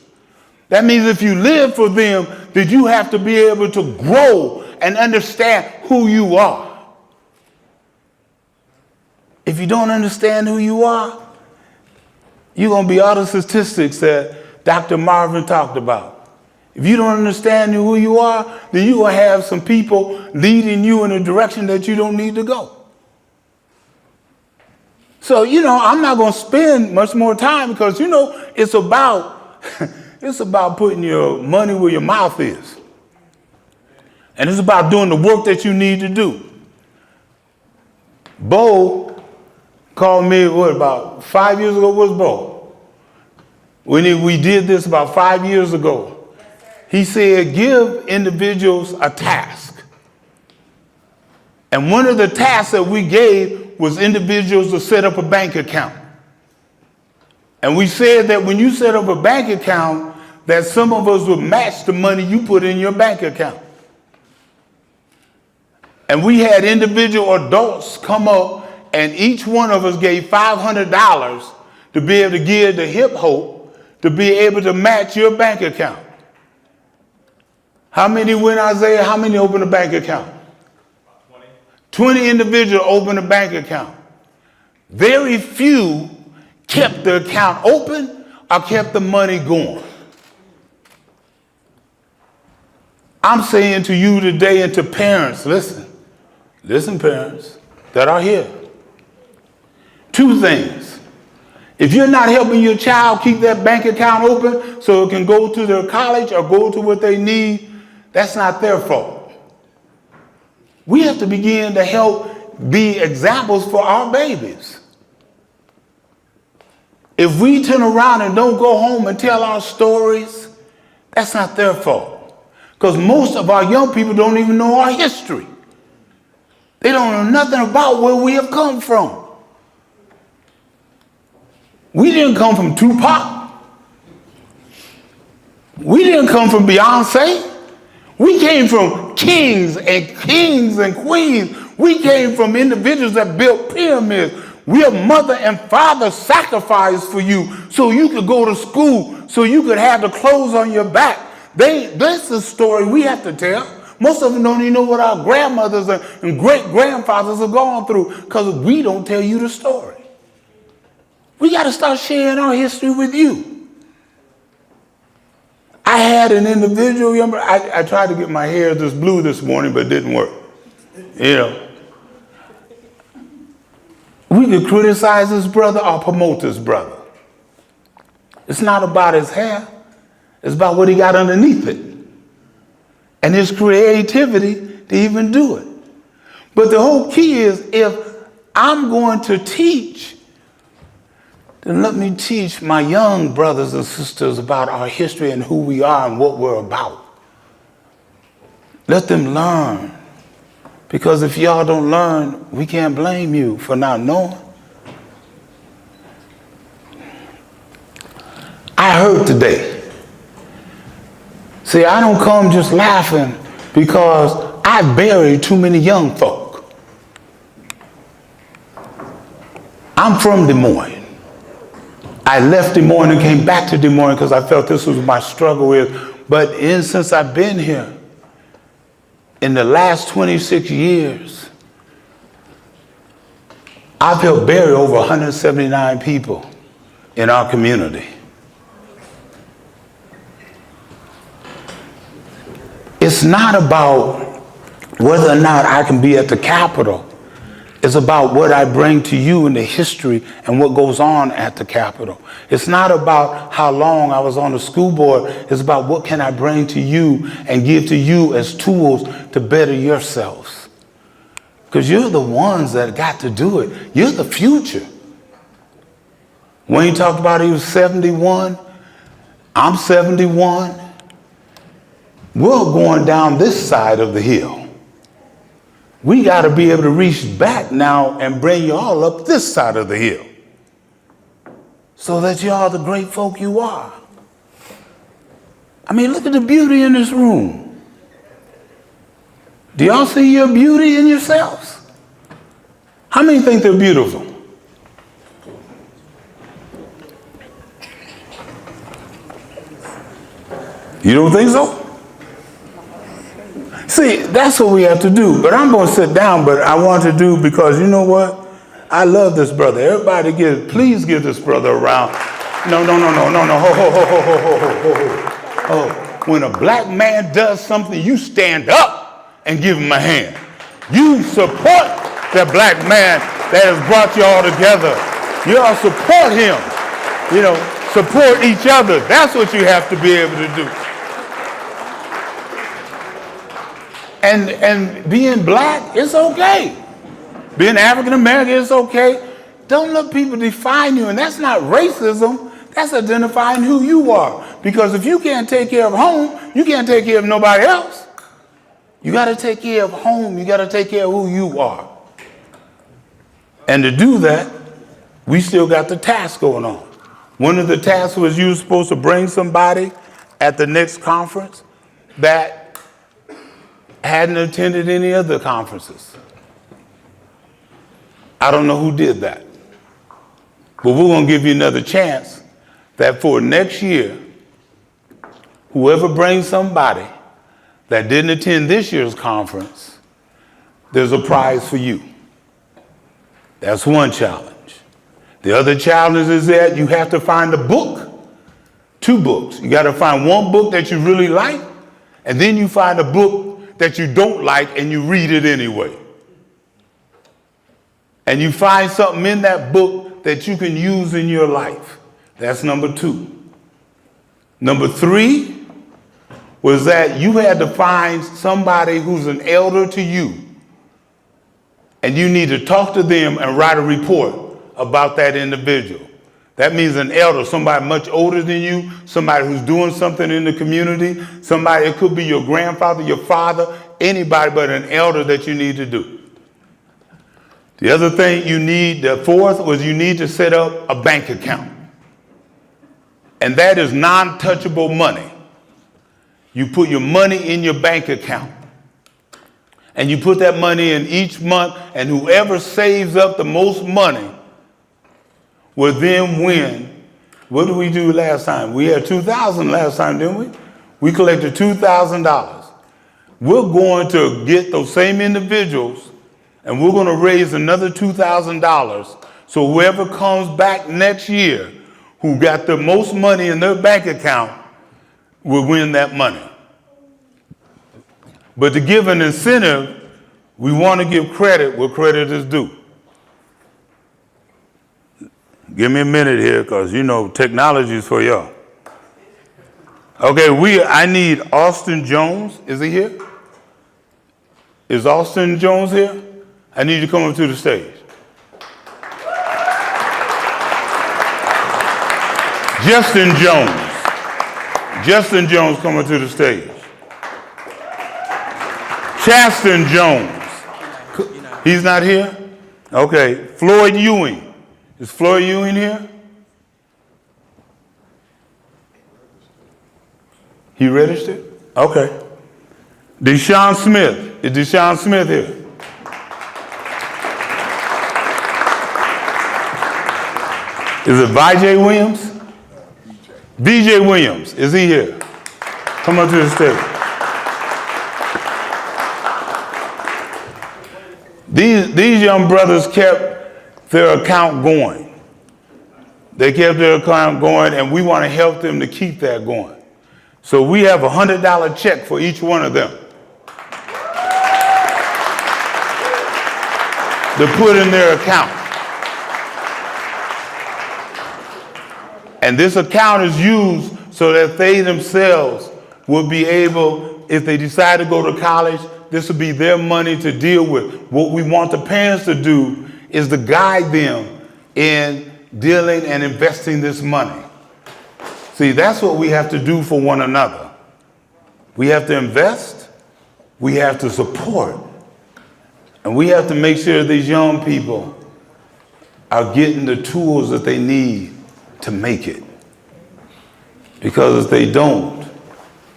That means if you live for them, that you have to be able to grow and understand who you are. If you don't understand who you are, you're going to be all the statistics that Dr. Marvin talked about. If you don't understand who you are, then you're going to have some people leading you in a direction that you don't need to go. So, I'm not going to spend much more time because, it's about putting your money where your mouth is. And it's about doing the work that you need to do. Bo called me, about 5 years ago? What's Bo? When we did this about 5 years ago, he said, give individuals a task. And one of the tasks that we gave was individuals to set up a bank account. And we said that when you set up a bank account, that some of us would match the money you put in your bank account. And we had individual adults come up, and each one of us gave $500 to be able to give the Hip Hope to be able to match your bank account. How many went, Isaiah? How many opened a bank account? 20 individuals opened a bank account. Very few kept the account open or kept the money going. I'm saying to you today and to parents, listen parents that are here. Two things. If you're not helping your child keep that bank account open so it can go to their college or go to what they need, that's not their fault. We have to begin to help be examples for our babies. If we turn around and don't go home and tell our stories, that's not their fault. Because most of our young people don't even know our history. They don't know nothing about where we have come from. We didn't come from Tupac. We didn't come from Beyonce. We came from kings and queens. We came from individuals that built pyramids. Your mother and father sacrificed for you so you could go to school, so you could have the clothes on your back. That's the story we have to tell. Most of them don't even know what our grandmothers and great-grandfathers have gone through because we don't tell you the story. We got to start sharing our history with you. I had an individual, I tried to get my hair this blue this morning, but it didn't work. We could criticize his brother or promote his brother. It's not about his hair. It's about what he got underneath it. And his creativity to even do it. But the whole key is, if I'm going to teach, then let me teach my young brothers and sisters about our history and who we are and what we're about. Let them learn. Because if y'all don't learn, we can't blame you for not knowing. I heard today. See, I don't come just laughing because I buried too many young folk. I'm from Des Moines. I left Des Moines and came back to Des Moines because I felt this was my struggle with. But since I've been here, in the last 26 years, I've helped bury over 179 people in our community. It's not about whether or not I can be at the Capitol It's about what I bring to you in the history and what goes on at the Capitol. It's not about how long I was on the school board. It's about what can I bring to you and give to you as tools to better yourselves. Because you're the ones that got to do it. You're the future. Wayne talked about he was 71. I'm 71. We're going down this side of the hill. We got to be able to reach back now and bring you all up this side of the hill so that you are the great folk you are. I mean, look at the beauty in this room. Do y'all see your beauty in yourselves? How many think they're beautiful? You don't think so? See, that's what we have to do. But I'm going to sit down, but I want to do because you know what? I love this brother. Everybody please give this brother a round. No. Ho, ho, ho, ho, ho, ho, ho, ho. Oh, when a black man does something, you stand up and give him a hand. You support that black man that has brought you all together. You all support him. You know, support each other. That's what you have to be able to do. And being black, it's okay. Being African American, it's okay. Don't let people define you. And that's not racism. That's identifying who you are. Because if you can't take care of home, you can't take care of nobody else. You got to take care of home. You got to take care of who you are. And to do that, we still got the task going on. One of the tasks was you were supposed to bring somebody at the next conference that hadn't attended any other conferences. I don't know who did that. But we're going to give you another chance that for next year, whoever brings somebody that didn't attend this year's conference, there's a prize for you. That's one challenge. The other challenge is that you have to find a book, 2 books. You got to find one book that you really like, and then you find a book that you don't like and you read it anyway. And you find something in that book that you can use in your life. That's number 2. Number 3 was that you had to find somebody who's an elder to you. And you need to talk to them and write a report about that individual. That means an elder, somebody much older than you, somebody who's doing something in the community, somebody, it could be your grandfather, your father, anybody but an elder that you need to do. The other thing you need, the 4th, was you need to set up a bank account. And that is non-touchable money. You put your money in your bank account. And you put that money in each month, and whoever saves up the most money will then win. What did we do last time? We had $2,000 last time, didn't we? We collected $2,000. We're going to get those same individuals and we're going to raise another $2,000. So whoever comes back next year who got the most money in their bank account will win that money. But to give an incentive, we want to give credit where credit is due. Give me a minute here, because you know technology is for y'all. Okay, I need Austin Jones. Is he here? Is Austin Jones here? I need you to come up to the stage. Justin Jones. Justin Jones coming to the stage. Chaston Jones. He's not here? Okay. Floyd Ewing. Is Floyd Ewing here? He registered? Okay. Deshaun Smith. Is Deshaun Smith here? Is it VJ Williams? VJ Williams. Is he here? Come up to the stage. These young brothers kept their account going. They kept their account going, and we want to help them to keep that going. So we have a $100 check for each one of them. to put in their account. And this account is used so that they themselves will be able, if they decide to go to college, this will be their money to deal with. What we want the parents to do is to guide them in dealing and investing this money. See, that's what we have to do for one another. We have to invest, we have to support, and we have to make sure these young people are getting the tools that they need to make it. Because if they don't,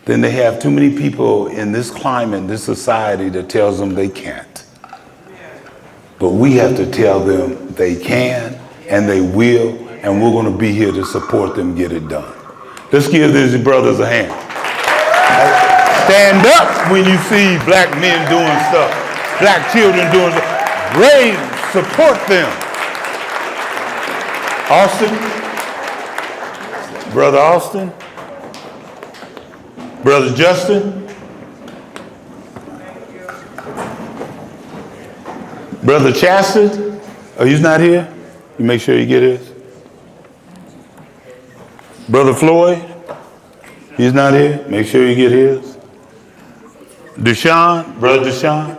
then they have too many people in this climate, this society that tells them they can't. But we have to tell them they can and they will, and we're going to be here to support them get it done. Let's give these brothers a hand. Stand up when you see black men doing stuff, black children doing stuff. Raise, support them. Austin, Brother Austin, Brother Justin, Brother Chastity, oh, he's not here? You make sure you get his. Brother Floyd, he's not here? Make sure you get his. Deshaun, Brother Deshaun.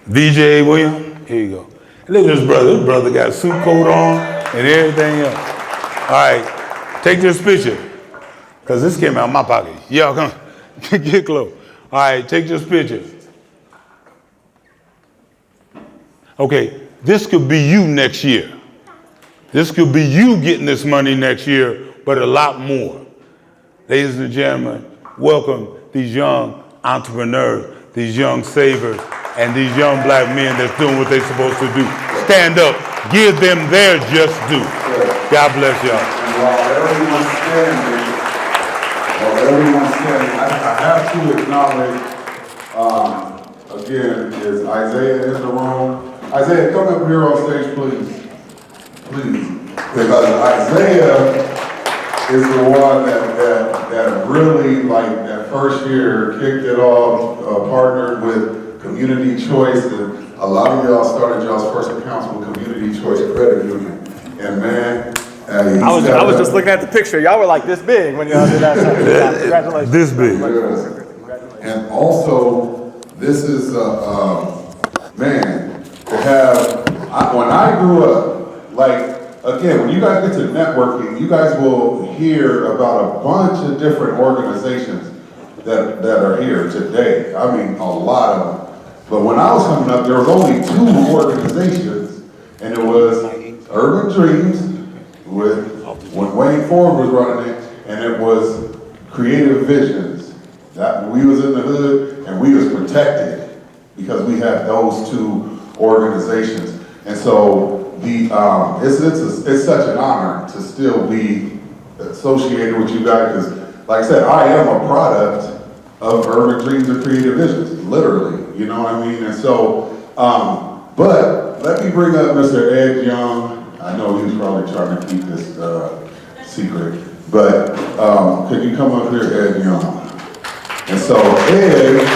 VJ William, here you go. Look at this brother. This brother got a suit coat on and everything else. All right, take this picture, because this came out of my pocket. Y'all come, get close. All right, take this picture. Okay, this could be you next year. This could be you getting this money next year, but a lot more. Ladies and gentlemen, welcome these young entrepreneurs, these young savers, and these young black men that's doing what they're supposed to do. Stand up, give them their just due. God bless y'all. While everyone's standing, I have to acknowledge, again, is Isaiah in the room. Isaiah, come up here on stage, please. Please. Because Isaiah is the one that really, like, that first year kicked it off, partnered with Community Choice, and a lot of y'all started y'all's first accounts with Community Choice Credit Union. And man, I was just looking at the picture. Y'all were like this big when y'all did that. Congratulations. This big. And also, this is, man, to have, when I grew up, like, again, when you guys get to networking, you guys will hear about a bunch of different organizations that are here today. I mean, a lot of them. But when I was coming up, there was only 2 organizations, and it was Urban Dreams, when Wayne Ford was running it, and it was Creative Visions. That we was in the hood, and we was protected because we had those 2 organizations. And so it's such an honor to still be associated with you guys, because like I said, I am a product of Urban Dreams and Creative Visions, literally, you know what I mean? And so, but let me bring up Mr. Ed Young. I know he's probably trying to keep this secret, but could you come up here, Ed Young? And so Ed,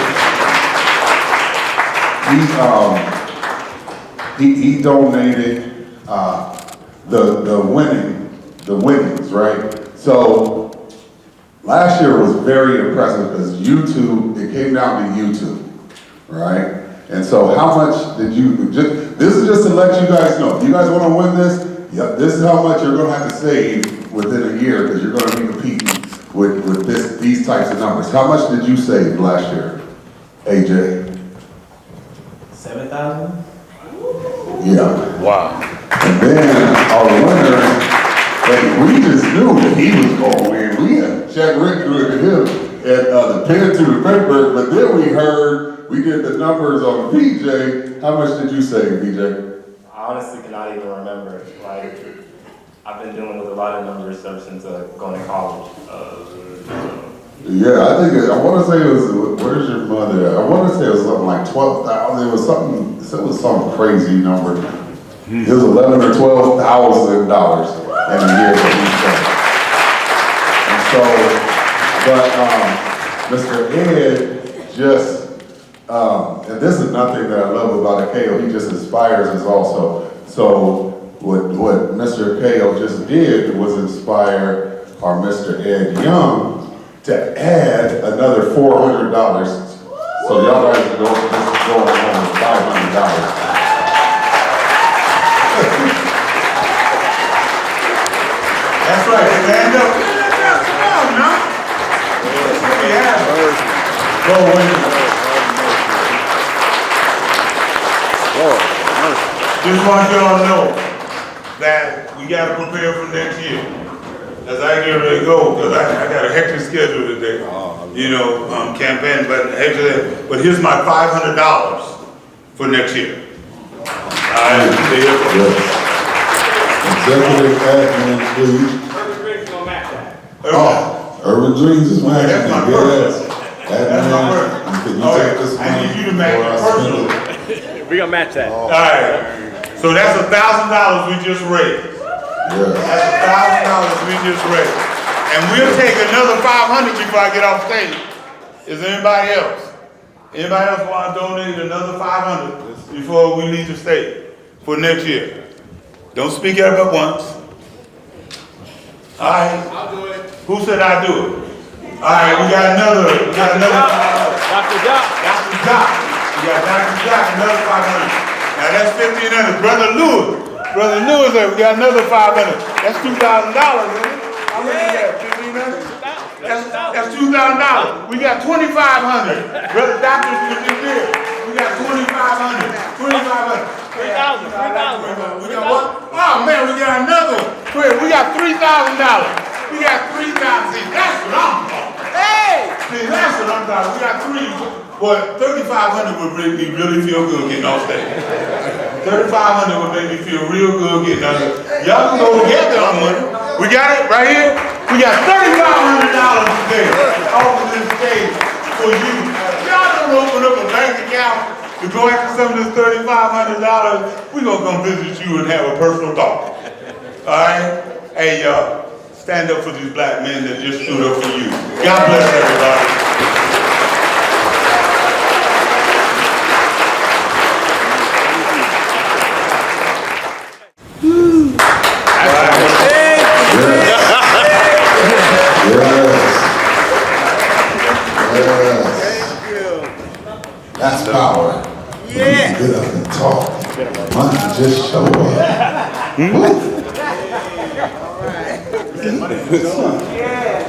he donated the winnings, right? So last year was very impressive because YouTube, it came down to YouTube, right? And so how much did you, this is just to let you guys know, if you guys want to win this, yep, this is how much you're going to have to save within a year, because you're going to be competing with these types of numbers. How much did you save last year, AJ? 7,000. Yeah. Wow. And then our winner, like, we just knew that he was going to win. We had check written with him at the pen to the paper, but then we did the numbers on BJ. How much did you save, BJ? I honestly cannot even remember. Like, I've been dealing with a lot of numbers ever since going to college. Yeah, I want to say it was, where's your mother? I want to say it was something like 12,000. It was some crazy number. It was $11,000 or $12,000 in a year that we spent. And so, but Mr. Ed just And this is nothing that I love about Akeo, he just inspires us also. So what Mr. Akeo just did was inspire our Mr. Ed Young to add another $400. So y'all guys are going home with $500. That's right, stand up. Come on now. Go away. Just want y'all to know that we got to prepare for next year. As I get ready to go, because I got a hectic schedule today. Campaign, but hectic. But here's my $500 for next year. Executive admin, please. Urban Griggs gonna match that. Urban Dreams is matching. That's my Yes. That's my word. Can you take this I need you to money match before I it spend personally. it? We're gonna match that. All right. So that's $1,000 we just raised. Yes. That's $1,000 we just raised. And we'll take another $500 before I get off stage. Is there anybody else? Anybody else want to donate another $500 before we leave the stage for next year? Don't speak up at once. All right. I'll do it. Who said I'd do it? All right, we got another. Dr. Jock. Dr. Jock. We got Dr. Jock, another 500. Now that's 1,500. Brother Lewis, we got another 500. That's $2,000, isn't it? How much is that? 1,500? That's $2,000. We got 2,500. Brother Doctor, we got 2,500. 2,500. 3,000. We got what? Oh man, we got another one. We got $3,000. We got 3,000. See, that's what I'm talking. Hey! See, that's what I'm talking. We got three. But 3,500 would make me really feel good getting off stage. 3,500 would make me feel real good getting off stage. Y'all can go together on money. We got it right here. We got $3,500 today off of this stage for you. Y'all don't open up a bank account to go after some of this $3,500. We're gonna come visit you and have a personal talk. All right? Hey, stand up for these black men that just stood up for you. God bless everybody. That's power. Yeah. Get up and talk. Money just show up.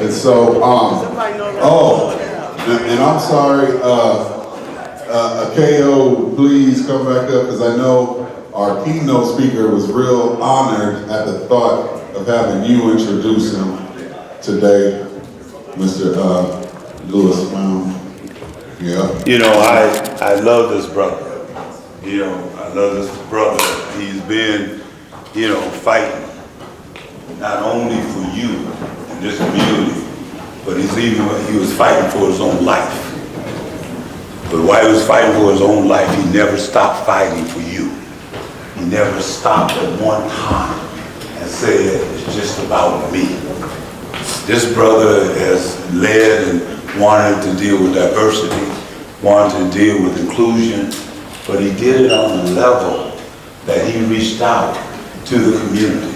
And so, and I'm sorry, Akeo, please come back up, because I know our keynote speaker was real honored at the thought of having you introduce him today, Mr. Lewis Brown. Yeah. You know, I love this brother. I love this brother. He's been, fighting not only for you and this community, but he was fighting for his own life. But while he was fighting for his own life, he never stopped fighting for you. He never stopped at one time and said, it's just about me. This brother has led and wanted to deal with diversity, wanted to deal with inclusion, but he did it on a level that he reached out to the community.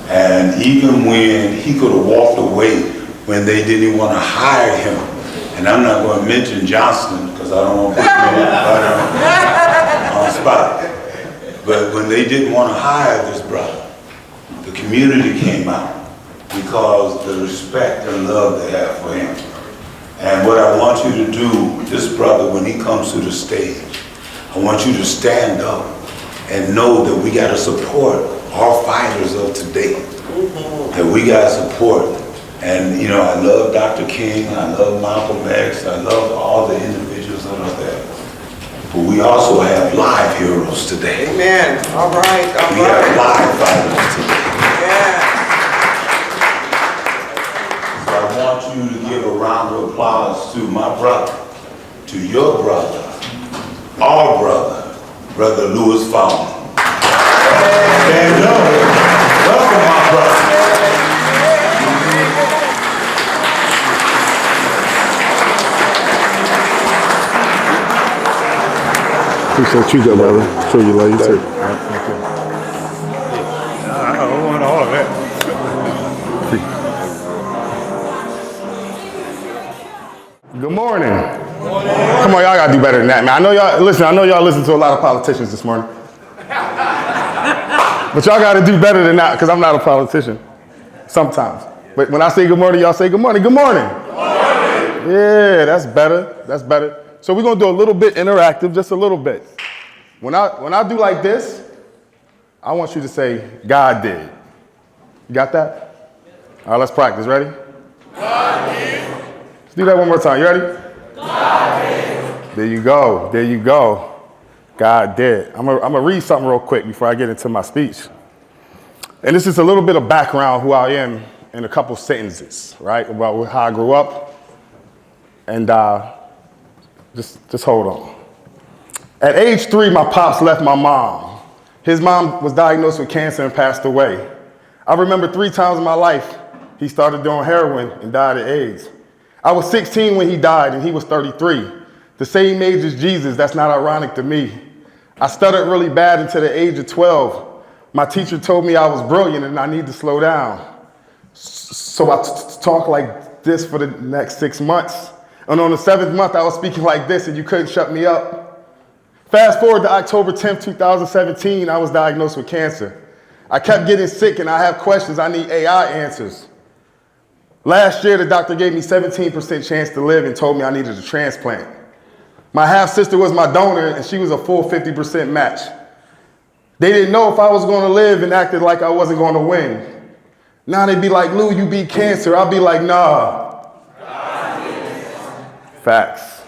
And even when he could have walked away when they didn't even want to hire him, and I'm not going to mention Johnston because I don't want to put him on the spot, but when they didn't want to hire this brother, the community came out because the respect and love they have for him. And what I want you to do, this brother, when he comes to the stage, I want you to stand up and know that we got to support our fighters of today. That we got to support. And I love Dr. King, I love Malcolm X, I love all the individuals that are there. But we also have live heroes today. Amen. All right. We have live fighters today. Yeah. So I want you to give a round of applause to my brother, to your brother, our brother, Brother Lewis Fowler. Stand up. Welcome, my brother. Appreciate you, good brother. Sure you love you too. I don't want all of that. Good morning. Come on, y'all gotta do better than that, man. I know y'all listen to a lot of politicians this morning. But y'all gotta do better than that, because I'm not a politician. Sometimes. But when I say good morning, y'all say good morning. Good morning. Good morning. Yeah, that's better. That's better. So we're gonna do a little bit interactive, just a little bit. When I do like this, I want you to say, God did. You got that? All right, let's practice. Ready? God did. Let's do that one more time. You ready? God did. There you go. There you go. God did. I'm gonna read something real quick before I get into my speech. And this is a little bit of background who I am in a couple sentences, right? About how I grew up. And just hold on. At age 3, my pops left my mom. His mom was diagnosed with cancer and passed away. I remember 3 times in my life, he started doing heroin and died of AIDS. I was 16 when he died and he was 33. The same age as Jesus, that's not ironic to me. I stuttered really bad until the age of 12. My teacher told me I was brilliant and I need to slow down. So I talked like this for the next 6 months. And on the 7th month, I was speaking like this and you couldn't shut me up. Fast forward to October 10th, 2017, I was diagnosed with cancer. I kept getting sick and I have questions. I need AI answers. Last year, the doctor gave me 17% chance to live and told me I needed a transplant. My half-sister was my donor and she was a full 50% match. They didn't know if I was going to live and acted like I wasn't going to win. Now they'd be like, Lou, you beat cancer. I'll be like, nah. Facts.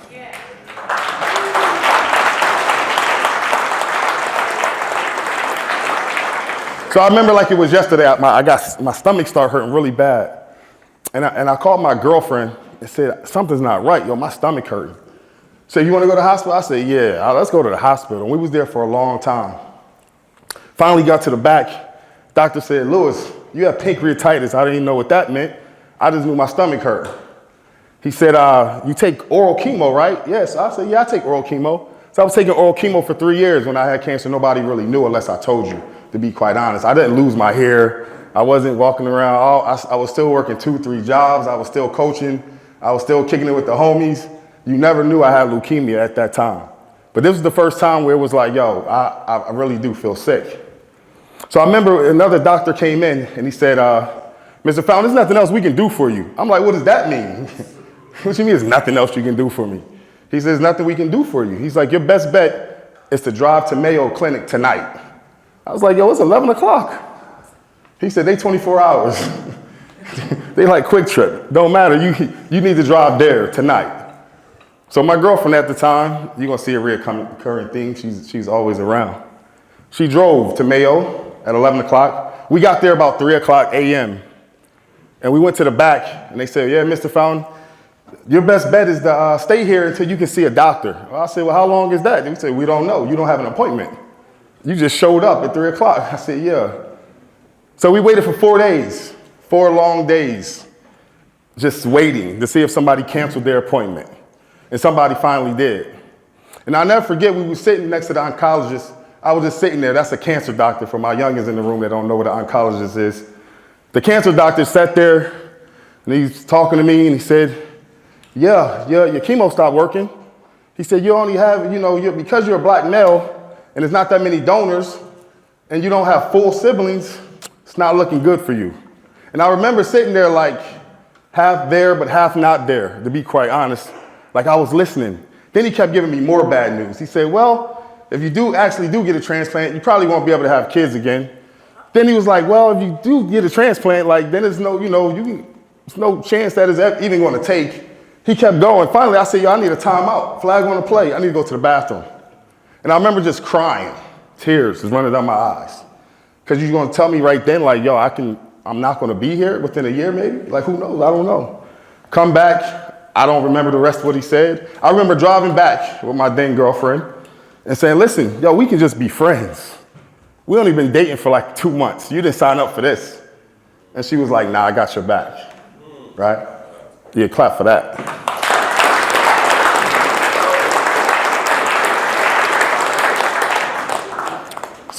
So I remember like it was yesterday, my stomach started hurting really bad. And I called my girlfriend and said, something's not right, yo, my stomach hurting. So you want to go to the hospital? I said, yeah, let's go to the hospital. And we was there for a long time. Finally got to the back. Doctor said, Lewis, you have pancreatitis. I didn't even know what that meant. I just knew my stomach hurt. He said, you take oral chemo, right? Yes. I said, yeah, I take oral chemo. So I was taking oral chemo for 3 years. When I had cancer, nobody really knew unless I told you, to be quite honest. I didn't lose my hair. I wasn't walking around. I was still working 2-3 jobs. I was still coaching. I was still kicking it with the homies. You never knew I had leukemia at that time. But this was the first time where it was like, yo, I really do feel sick. So I remember another doctor came in and he said, Mr. Fountain, there's nothing else we can do for you. I'm like, what does that mean? What you mean there's nothing else you can do for me? He says, there's nothing we can do for you. He's like, your best bet is to drive to Mayo Clinic tonight. I was like, yo, it's 11 o'clock. He said, they 24 hours. They like Quick Trip. Don't matter, you need to drive there tonight. So my girlfriend at the time, you're gonna see a recurring theme, she's always around. She drove to Mayo at 11 o'clock. We got there about 3 o'clock a.m. And we went to the back and they said, yeah, Mr. Fountain, your best bet is to stay here until you can see a doctor. Well, I said, well, how long is that? They said, we don't know. You don't have an appointment. You just showed up at 3 o'clock. I said, yeah. So we waited for 4 days, 4 long days, just waiting to see if somebody canceled their appointment. And somebody finally did. And I'll never forget, we were sitting next to the oncologist. I was just sitting there. That's a cancer doctor for my youngins in the room that don't know what an oncologist is. The cancer doctor sat there and he's talking to me and he said, yeah, your chemo stopped working. He said, you only have, because you're a black male and there's not that many donors and you don't have full siblings, it's not looking good for you. And I remember sitting there like half there, but half not there, to be quite honest. Like I was listening. Then he kept giving me more bad news. He said, well, if you do get a transplant, you probably won't be able to have kids again. Then he was like, well, if you do get a transplant, like then there's no, there's no chance that it's even going to take. He kept going. Finally, I said, yo, I need a timeout. Flag on the play. I need to go to the bathroom. And I remember just crying. Tears was running down my eyes. Because you're going to tell me right then, like, yo, I'm not going to be here within a year maybe? Like, who knows? I don't know. Come back. I don't remember the rest of what he said. I remember driving back with my then girlfriend and saying, listen, yo, we can just be friends. We only been dating for like 2 months. You didn't sign up for this. And she was like, nah, I got your back. Right? Yeah, clap for that.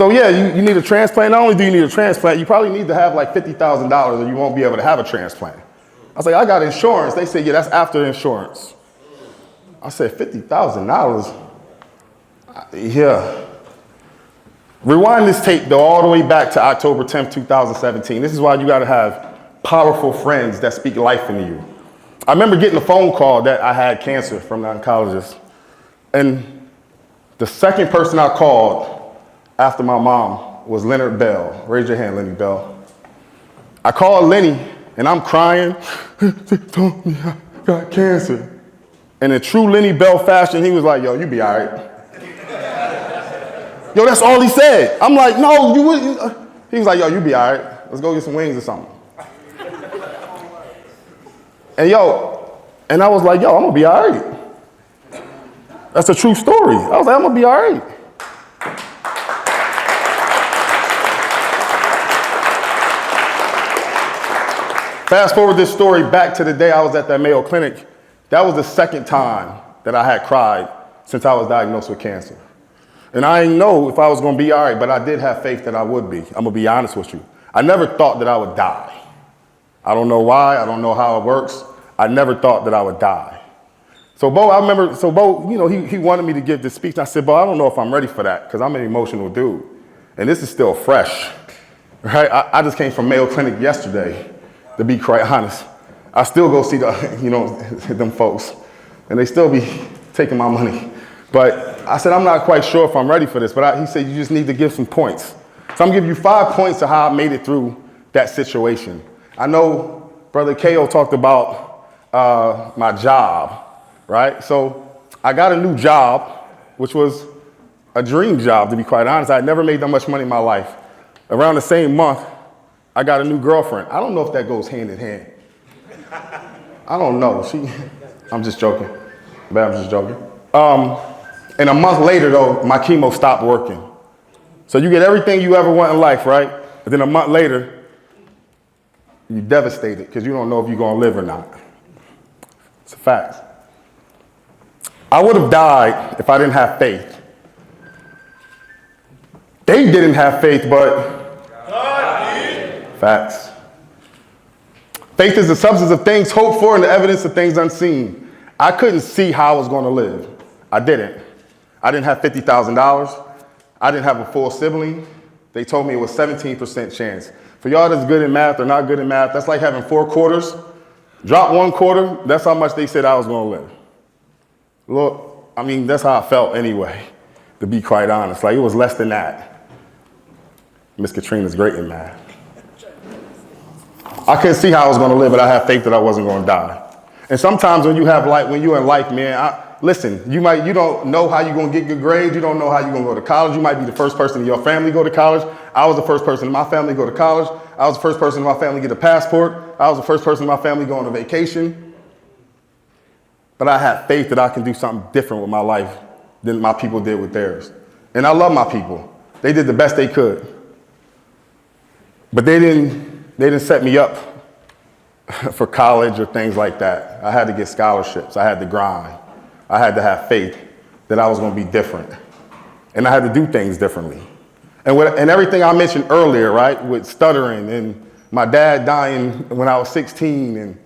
So yeah, you need a transplant. Not only do you need a transplant, you probably need to have like $50,000 or you won't be able to have a transplant. I was like, I got insurance. They said, yeah, that's after insurance. I said, $50,000? Yeah. Rewind this tape though all the way back to October 10th, 2017. This is why you gotta have powerful friends that speak life into you. I remember getting a phone call that I had cancer from the oncologist. And the second person I called after my mom was Leonard Bell. Raise your hand, Lenny Bell. I called Lenny and I'm crying. They told me I got cancer. And in true Lenny Bell fashion, he was like, yo, you be all right. Yo, that's all he said. I'm like, no, you wouldn't. He was like, yo, you be all right. Let's go get some wings or something. And I was like, yo, I'm gonna be all right. That's a true story. I was like, I'm gonna be all right. Fast forward this story back to the day I was at that Mayo Clinic. That was the second time that I had cried since I was diagnosed with cancer. And I didn't know if I was gonna be all right, but I did have faith that I would be. I'm gonna be honest with you. I never thought that I would die. I don't know why, I don't know how it works. I never thought that I would die. So Bo, you know, he wanted me to give this speech. And I said, Bo, I don't know if I'm ready for that because I'm an emotional dude. And this is still fresh, right? I just came from Mayo Clinic yesterday, to be quite honest. I still go see them folks and they still be taking my money. But I said, I'm not quite sure if I'm ready for this, but he said, you just need to give some points. So I'm gonna give you 5 points of how I made it through that situation. I know Brother Ko talked about my job, right? So I got a new job, which was a dream job, to be quite honest. I had never made that much money in my life. Around the same month, I got a new girlfriend. I don't know if that goes hand in hand. I don't know. I'm just joking. But I'm just joking. And a month later, though, my chemo stopped working. So you get everything you ever want in life, right? But then a month later, you're devastated because you don't know if you're going to live or not. It's a fact. I would have died if I didn't have faith. They didn't have faith, but facts. Faith is the substance of things hoped for and the evidence of things unseen. I couldn't see how I was going to live. I didn't. I didn't have $50,000. I didn't have a full sibling. They told me it was 17% chance. For y'all that's good in math or not good in math, that's like having 4 quarters. Drop 1 quarter, that's how much they said I was going to live. Look, I mean, that's how I felt anyway, to be quite honest. Like, it was less than that. Miss Katrina's great in math. I couldn't see how I was going to live, but I had faith that I wasn't going to die. And sometimes when you're in life, man, listen, you don't know how you're going to get good grades. You don't know how you're going to go to college. You might be the first person in your family to go to college. I was the first person in my family to go to college. I was the first person in my family to get a passport. I was the first person in my family going on vacation. But I had faith that I can do something different with my life than my people did with theirs. And I love my people. They did the best they could. But they didn't set me up for college or things like that. I had to get scholarships. I had to grind. I had to have faith that I was going to be different. And I had to do things differently. And everything I mentioned earlier, right, with stuttering and my dad dying when I was 16 and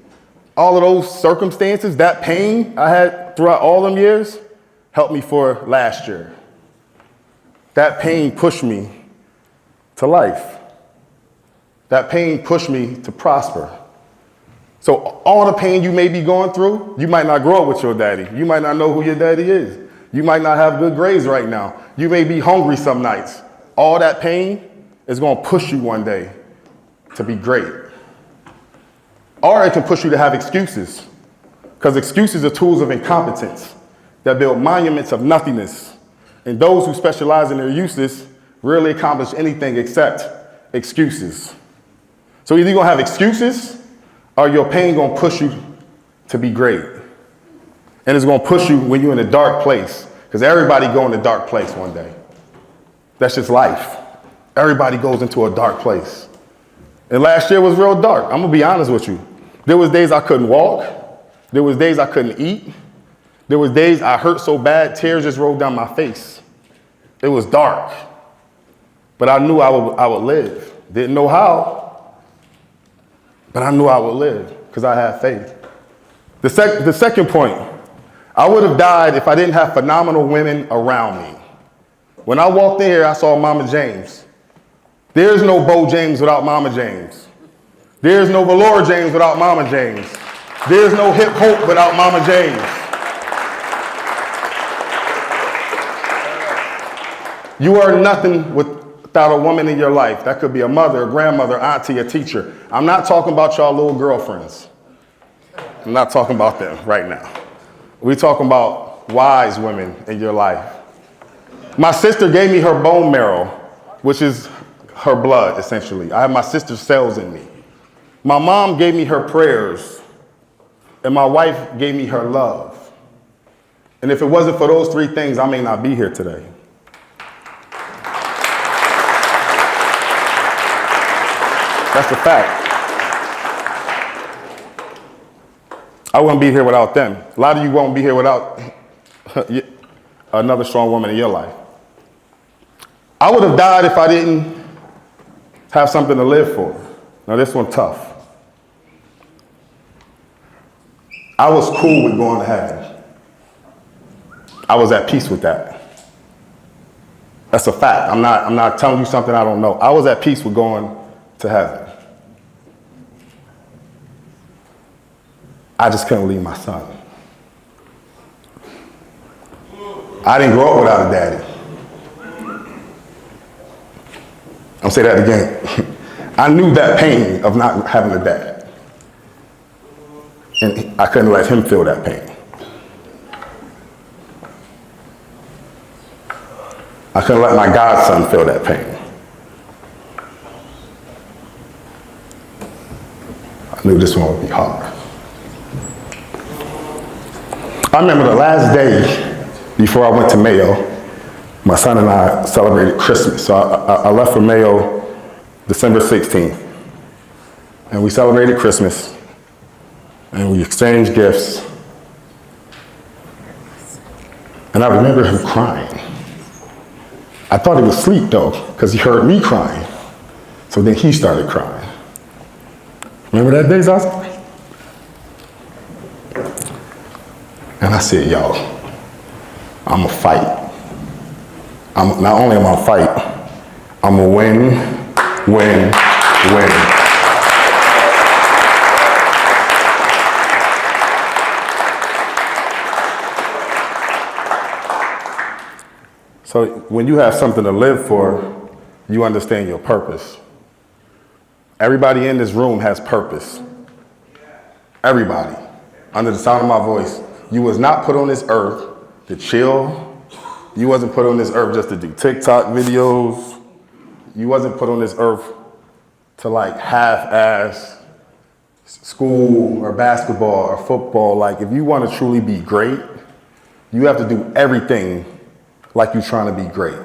all of those circumstances, that pain I had throughout all them years helped me for last year. That pain pushed me to life. That pain pushed me to prosper. So all the pain you may be going through, you might not grow up with your daddy. You might not know who your daddy is. You might not have good grades right now. You may be hungry some nights. All that pain is going to push you one day to be great. Or it can push you to have excuses, because excuses are tools of incompetence that build monuments of nothingness. And those who specialize in their uses rarely accomplish anything except excuses. So either you're going to have excuses or your pain going to push you to be great. And it's going to push you when you're in a dark place, because everybody go in a dark place one day. That's just life. Everybody goes into a dark place. And last year was real dark. I'm going to be honest with you. There was days I couldn't walk. There was days I couldn't eat. There was days I hurt so bad, tears just rolled down my face. It was dark. But I knew I would live. Didn't know how, but I knew I would live because I had faith. The second point, I would have died if I didn't have phenomenal women around me. When I walked in here, I saw Mama James. There's no Bo James without Mama James. There's no Valora James without Mama James. There's no Hip Hope without Mama James. You are nothing without a woman in your life. That could be a mother, a grandmother, auntie, a teacher. I'm not talking about y'all little girlfriends. I'm not talking about them right now. We're talking about wise women in your life. My sister gave me her bone marrow, which is her blood, essentially. I have my sister's cells in me. My mom gave me her prayers, and my wife gave me her love. And if it wasn't for those three things, I may not be here today. That's a fact. I wouldn't be here without them. A lot of you won't be here without another strong woman in your life. I would have died if I didn't have something to live for. Now this one's tough. I was cool with going to heaven. I was at peace with that. That's a fact. I'm not telling you something I don't know. I was at peace with going to heaven. I just couldn't leave my son. I didn't grow up without a daddy. I'll say that again. I knew that pain of not having a dad. And I couldn't let him feel that pain. I couldn't let my godson feel that pain. I knew this one would be hard. I remember the last day before I went to Mayo, my son and I celebrated Christmas. So I left for Mayo December 16th. And we celebrated Christmas. And we exchanged gifts. And I remember him crying. I thought he was asleep though, because he heard me crying. So then he started crying. Remember that day, Zaza? And I said, yo, I'm gonna fight. Not only am I gonna fight, I'm gonna win. So when you have something to live for, you understand your purpose. Everybody in this room has purpose. Everybody, under the sound of my voice. You was not put on this earth to chill. You wasn't put on this earth just to do TikTok videos. You wasn't put on this earth to like half-ass school or basketball or football. Like if you want to truly be great, you have to do everything like you're trying to be great.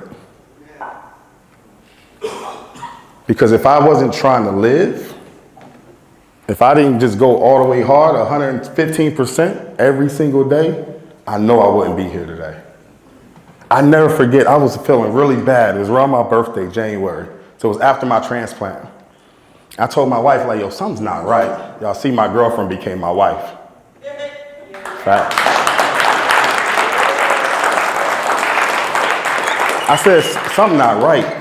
Because if I wasn't trying to live, if I didn't just go all the way hard, 115% every single day, I know I wouldn't be here today. I never forget, I was feeling really bad. It was around my birthday, January. So it was after my transplant. I told my wife, like, yo, something's not right. Y'all see, my girlfriend became my wife. Fact. I said, something not right.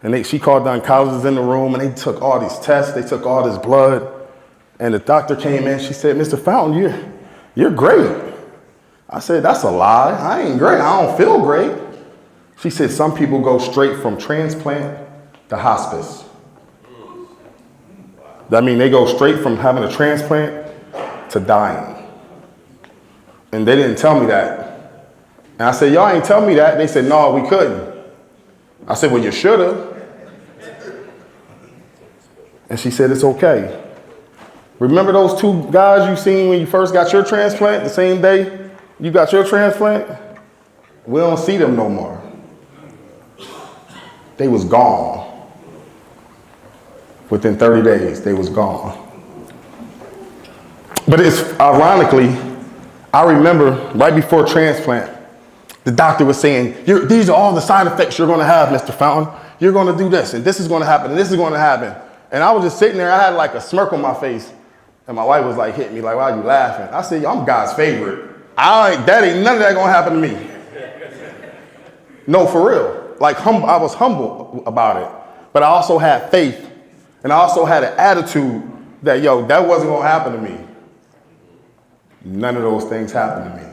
And she called the oncologists in the room and they took all these tests, they took all this blood. And the doctor came in, she said, Mr. Fountain, you're great. I said, that's a lie. I ain't great, I don't feel great. She said, some people go straight from transplant to hospice. That means they go straight from having a transplant to dying. And they didn't tell me that. And I said, y'all ain't tell me that. They said, no, we couldn't. I said, well, you should have. And she said, it's okay. Remember those two guys you seen when you first got your transplant, the same day you got your transplant? We don't see them no more. They was gone. Within 30 days, they was gone. But it's ironically, I remember right before transplant, the doctor was saying, these are all the side effects you're gonna have, Mr. Fountain. you're gonna do this, and this is gonna happen, and this is gonna happen. And I was just sitting there, I had like a smirk on my face, and my wife was like hitting me, like, why are you laughing? I said, I'm God's favorite. That ain't none of that gonna happen to me. No, for real. Like, I was humble about it, but I also had faith, and I also had an attitude that, yo, that wasn't gonna happen to me. None of those things happened to me.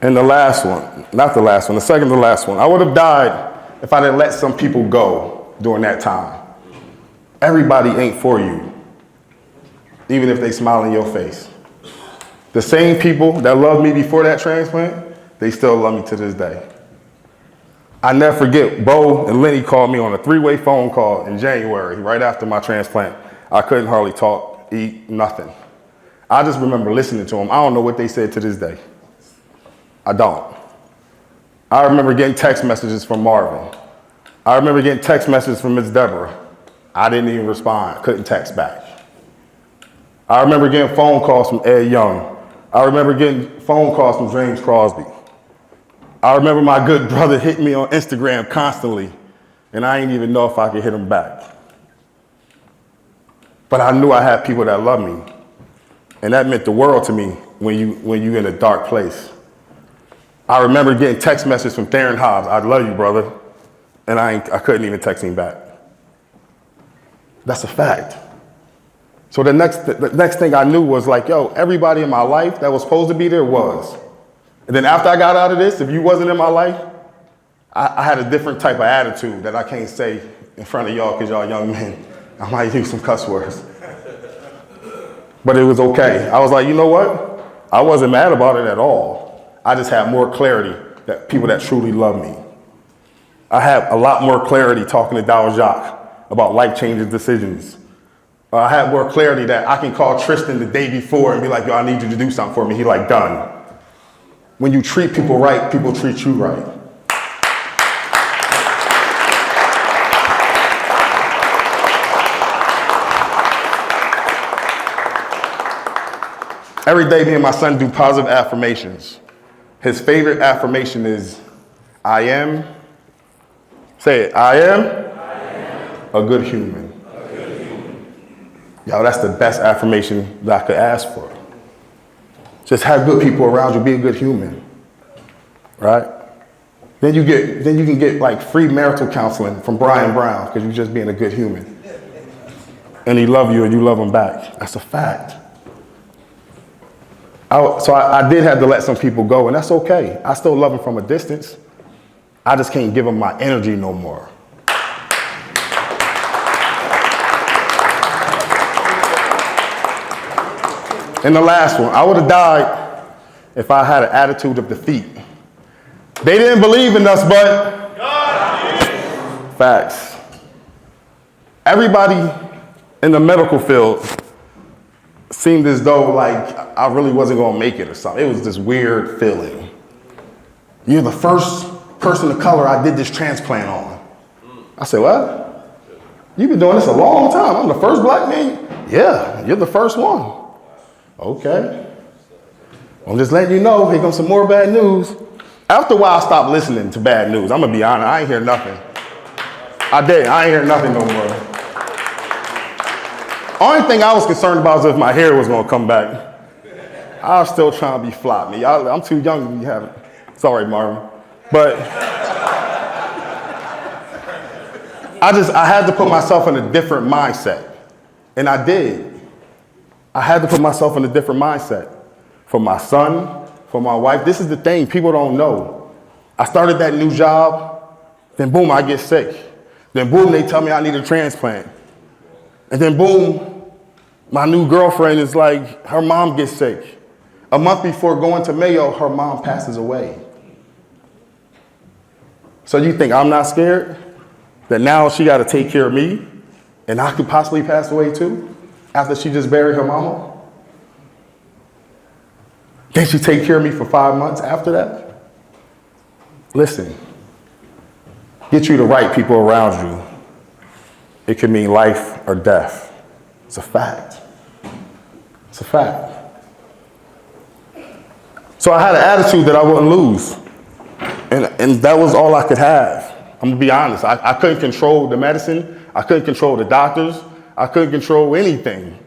And the last one, not the last one, the second to last one, I would have died if I didn't let some people go during that time. Everybody ain't for you, even if they smile in your face. The same people that loved me before that transplant, they still love me to this day. I never forget, Bo and Lenny called me on a 3-way phone call in January, right after my transplant. I couldn't hardly talk, eat, nothing. I just remember listening to them. I don't know what they said to this day. I don't. I remember getting text messages from Marvin. I remember getting text messages from Ms. Deborah. I didn't even respond, couldn't text back. I remember getting phone calls from Ed Young. I remember getting phone calls from James Crosby. I remember my good brother hitting me on Instagram constantly, and I didn't even know if I could hit him back. But I knew I had people that loved me, and that meant the world to me when you're in a dark place. I remember getting text messages from Theron Hobbs, I love you, brother, and I couldn't even text him back. That's a fact. So the next thing I knew was like, yo, everybody in my life that was supposed to be there was. And then after I got out of this, if you wasn't in my life, I had a different type of attitude that I can't say in front of y'all because y'all young men. I might use some cuss words. But it was okay. I was like, you know what? I wasn't mad about it at all. I just had more clarity that people that truly love me. I have a lot more clarity talking to Dow Jacques about life-changing decisions. I had more clarity that I can call Tristan the day before and be like, yo, I need you to do something for me. He like, done. When you treat people right, people treat you right. Every day, me and my son do positive affirmations. His favorite affirmation is, I am, say it, I am a good human. Yo, that's the best affirmation that I could ask for. Just have good people around you, be a good human, right? Then you can get like free marital counseling from Brian Brown because you're just being a good human. And he love you and you love him back. That's a fact. So I did have to let some people go, and that's okay. I still love them from a distance. I just can't give them my energy no more. And the last one, I would have died if I had an attitude of defeat. They didn't believe in us, but facts. Everybody in the medical field seemed as though like I really wasn't gonna make it or something. It was this weird feeling. You're the first person of color I did this transplant on. I said, what? You've been doing this a long time. I'm the first black man? Yeah, you're the first one. Okay. I'm just letting you know, here comes some more bad news. After a while, I stopped listening to bad news. I'm gonna be honest, I ain't hear nothing. I ain't hear nothing no more. Only thing I was concerned about was if my hair was gonna come back. I was still trying to be fly. I'm too young to be having. Sorry, Marvin. But I had to put myself in a different mindset. And I did. I had to put myself in a different mindset. For my son, for my wife. This is the thing, people don't know. I started that new job, then boom, I get sick. Then boom, they tell me I need a transplant. And then boom, my new girlfriend is like, her mom gets sick. A month before going to Mayo, her mom passes away. So you think I'm not scared? That now she got to take care of me and I could possibly pass away too after she just buried her mama? Then she take care of me for 5 months after that? Listen, get you the right people around you. It could mean life or death. It's a fact. It's a fact. So I had an attitude that I wouldn't lose. And that was all I could have. I'm gonna be honest. I couldn't control the medicine. I couldn't control the doctors. I couldn't control anything.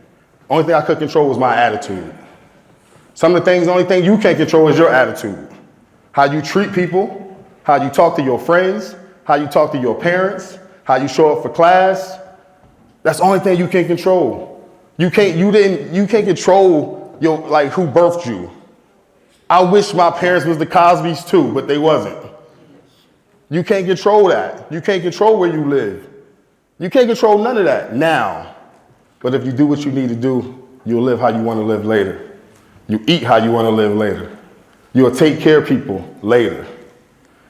Only thing I could control was my attitude. Some of the things, the only thing you can't control is your attitude. How you treat people, how you talk to your friends, how you talk to your parents, how you show up for class. That's the only thing you can control. You can't control who birthed you. I wish my parents was the Cosbys too, but they wasn't. You can't control that. You can't control where you live. You can't control none of that now. But if you do what you need to do, you'll live how you want to live later. You eat how you want to live later. You'll take care of people later.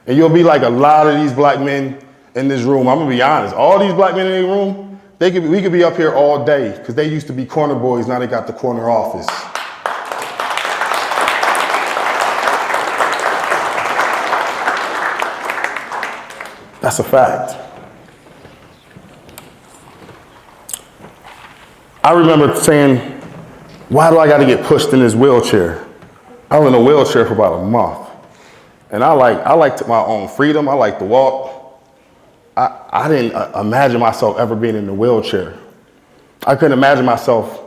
And you'll be like a lot of these black men in this room. I'm gonna be honest. All these black men in the room, we could be up here all day because they used to be corner boys. Now they got the corner office. That's a fact. I remember saying, why do I got to get pushed in this wheelchair? I was in a wheelchair for about a month. And I liked my own freedom. I liked to walk. I didn't imagine myself ever being in a wheelchair. I couldn't imagine myself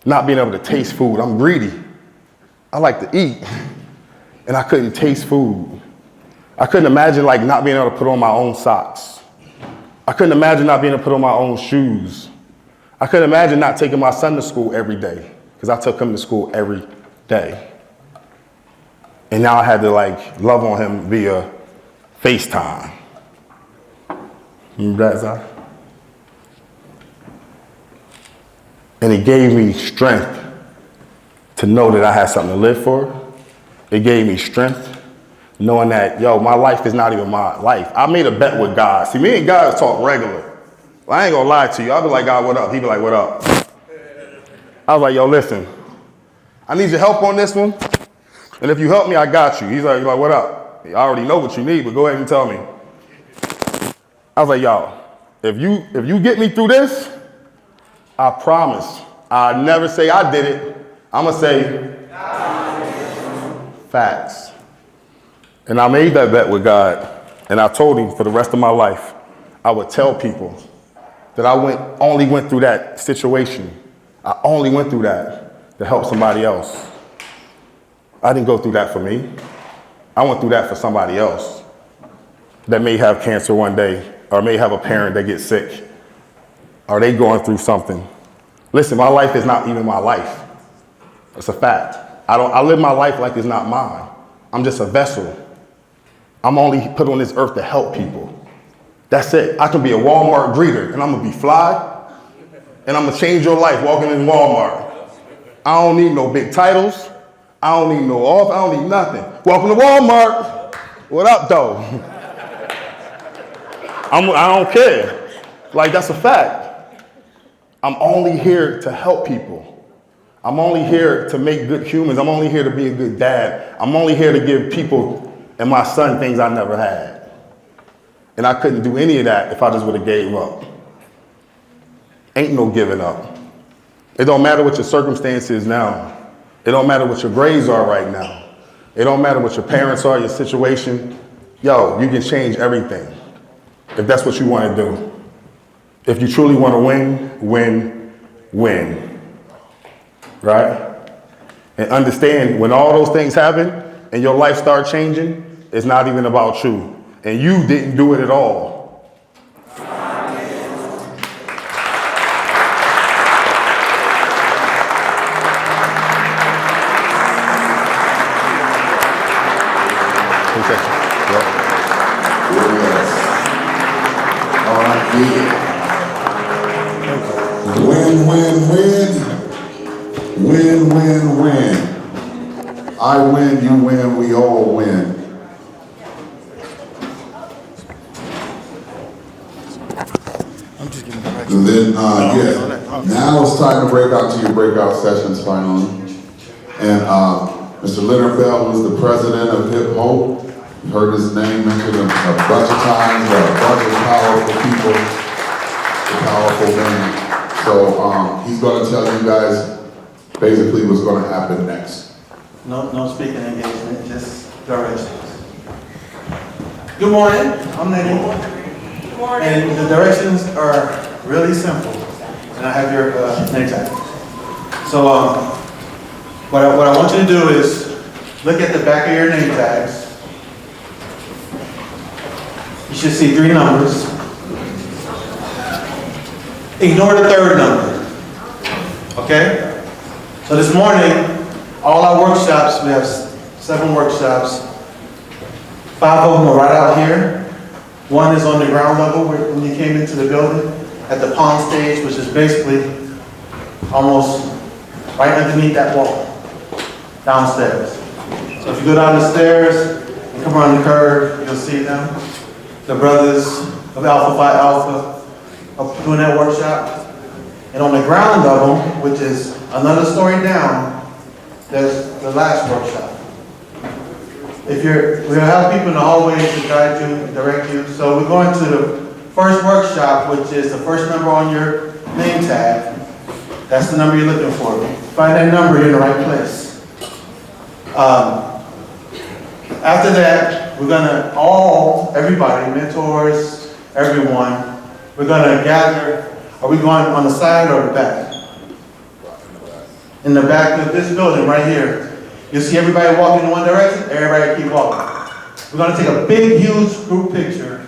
not being able to taste food. I'm greedy. I like to eat. And I couldn't taste food. I couldn't imagine not being able to put on my own socks. I couldn't imagine not being able to put on my own shoes. I couldn't imagine not taking my son to school every day because I took him to school every day. And now I had to love on him via FaceTime. Remember that, Zai? And it gave me strength to know that I had something to live for. It gave me strength knowing that, my life is not even my life. I made a bet with God. See, me and God talk regular. I ain't gonna lie to you. I'll be like, God, what up? He'd be like, what up? I was like, listen, I need your help on this one. And if you help me, I got you. He's like, what up? I already know what you need, but go ahead and tell me. I was like, if you get me through this, I promise, I never say I did it. I'm gonna say facts. And I made that bet with God, and I told him for the rest of my life, I would tell people that I only went through that situation. I only went through that to help somebody else. I didn't go through that for me. I went through that for somebody else that may have cancer one day, or may have a parent that gets sick, or they going through something. Listen, my life is not even my life. It's a fact. I live my life like it's not mine. I'm just a vessel. I'm only put on this earth to help people. That's it. I can be a Walmart greeter and I'm gonna be fly and I'm gonna change your life walking in Walmart. I don't need no big titles. I don't need no off. I don't need nothing. Welcome to Walmart. What up, though? I don't care. That's a fact. I'm only here to help people. I'm only here to make good humans. I'm only here to be a good dad. I'm only here to give people and my son things I never had. And I couldn't do any of that if I just would have gave up. Ain't no giving up. It don't matter what your circumstance is now. It don't matter what your grades are right now. It don't matter what your parents are, your situation. You can change everything if that's what you want to do. If you truly want to win. Right? And understand when all those things happen and your life start changing, it's not even about you. And you didn't do it at all. All right, win. I win, you win, we all win. And then, now it's time to break out to your breakout sessions finally. And Mr. Leonard Bell, who's the president of Hip Hope, you've heard his name mentioned a bunch of times, a bunch of powerful people, a powerful man. So he's going to tell you guys basically what's going to happen next. No speaking engagement, just directions. Good morning, I'm Nate. Good morning. And the directions are really simple. And I have your name tag. So what I want you to do is look at the back of your name tags. You should see 3 numbers. Ignore the 3rd number. Okay? So this morning, all our workshops, we have 7 workshops. 5 of them are right out here. 1 is on the ground level when you came into the building at the pond stage, which is basically almost right underneath that wall, downstairs. So if you go down the stairs and come around the curve, you'll see them. The brothers of Alpha Phi Alpha are doing that workshop. And on the ground level, which is another story down, there's the last workshop. We'll have people in the hallways to guide you, direct you. So we're going to the first workshop, which is the first number on your name tag. That's the number you're looking for. Find that number, you're in the right place. After that, we're gonna everybody, mentors, everyone, we're gonna gather. Are we going on the side or the back? In the back of this building right here. You'll see everybody walking in one direction, everybody keep walking. We're gonna take a big, huge group picture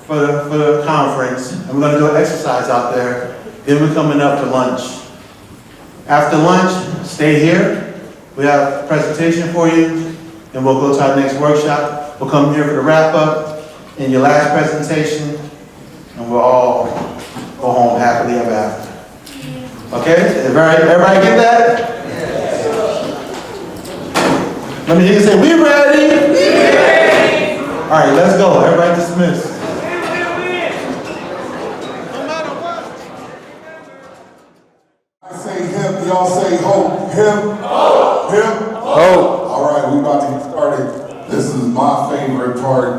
for the conference, and we're gonna do an exercise out there. Then we're coming up to lunch. After lunch, stay here. We have a presentation for you, and we'll go to our next workshop. We'll come here for the wrap up and your last presentation, and we'll all go home happily ever after. Okay? Everybody get that? Let me hear you say, we ready? We ready. All right, let's go. Everybody dismissed. I say hip, y'all say hope. Hip, hope. Hip, hope. All right, we about to get started. This is my favorite part.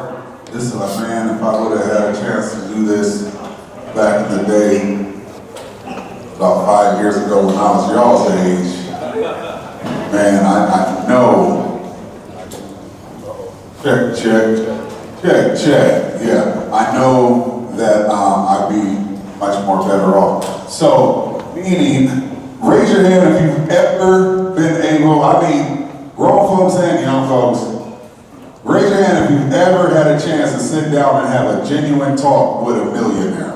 This is a man, if I would have had a chance to do this back in the day, about 5 years ago when I was y'all's age, man, I know. Check. Yeah, I know that I'd be much more better off. So, meaning, raise your hand if you've ever been able, grown folks and young folks, raise your hand if you've ever had a chance to sit down and have a genuine talk with a millionaire.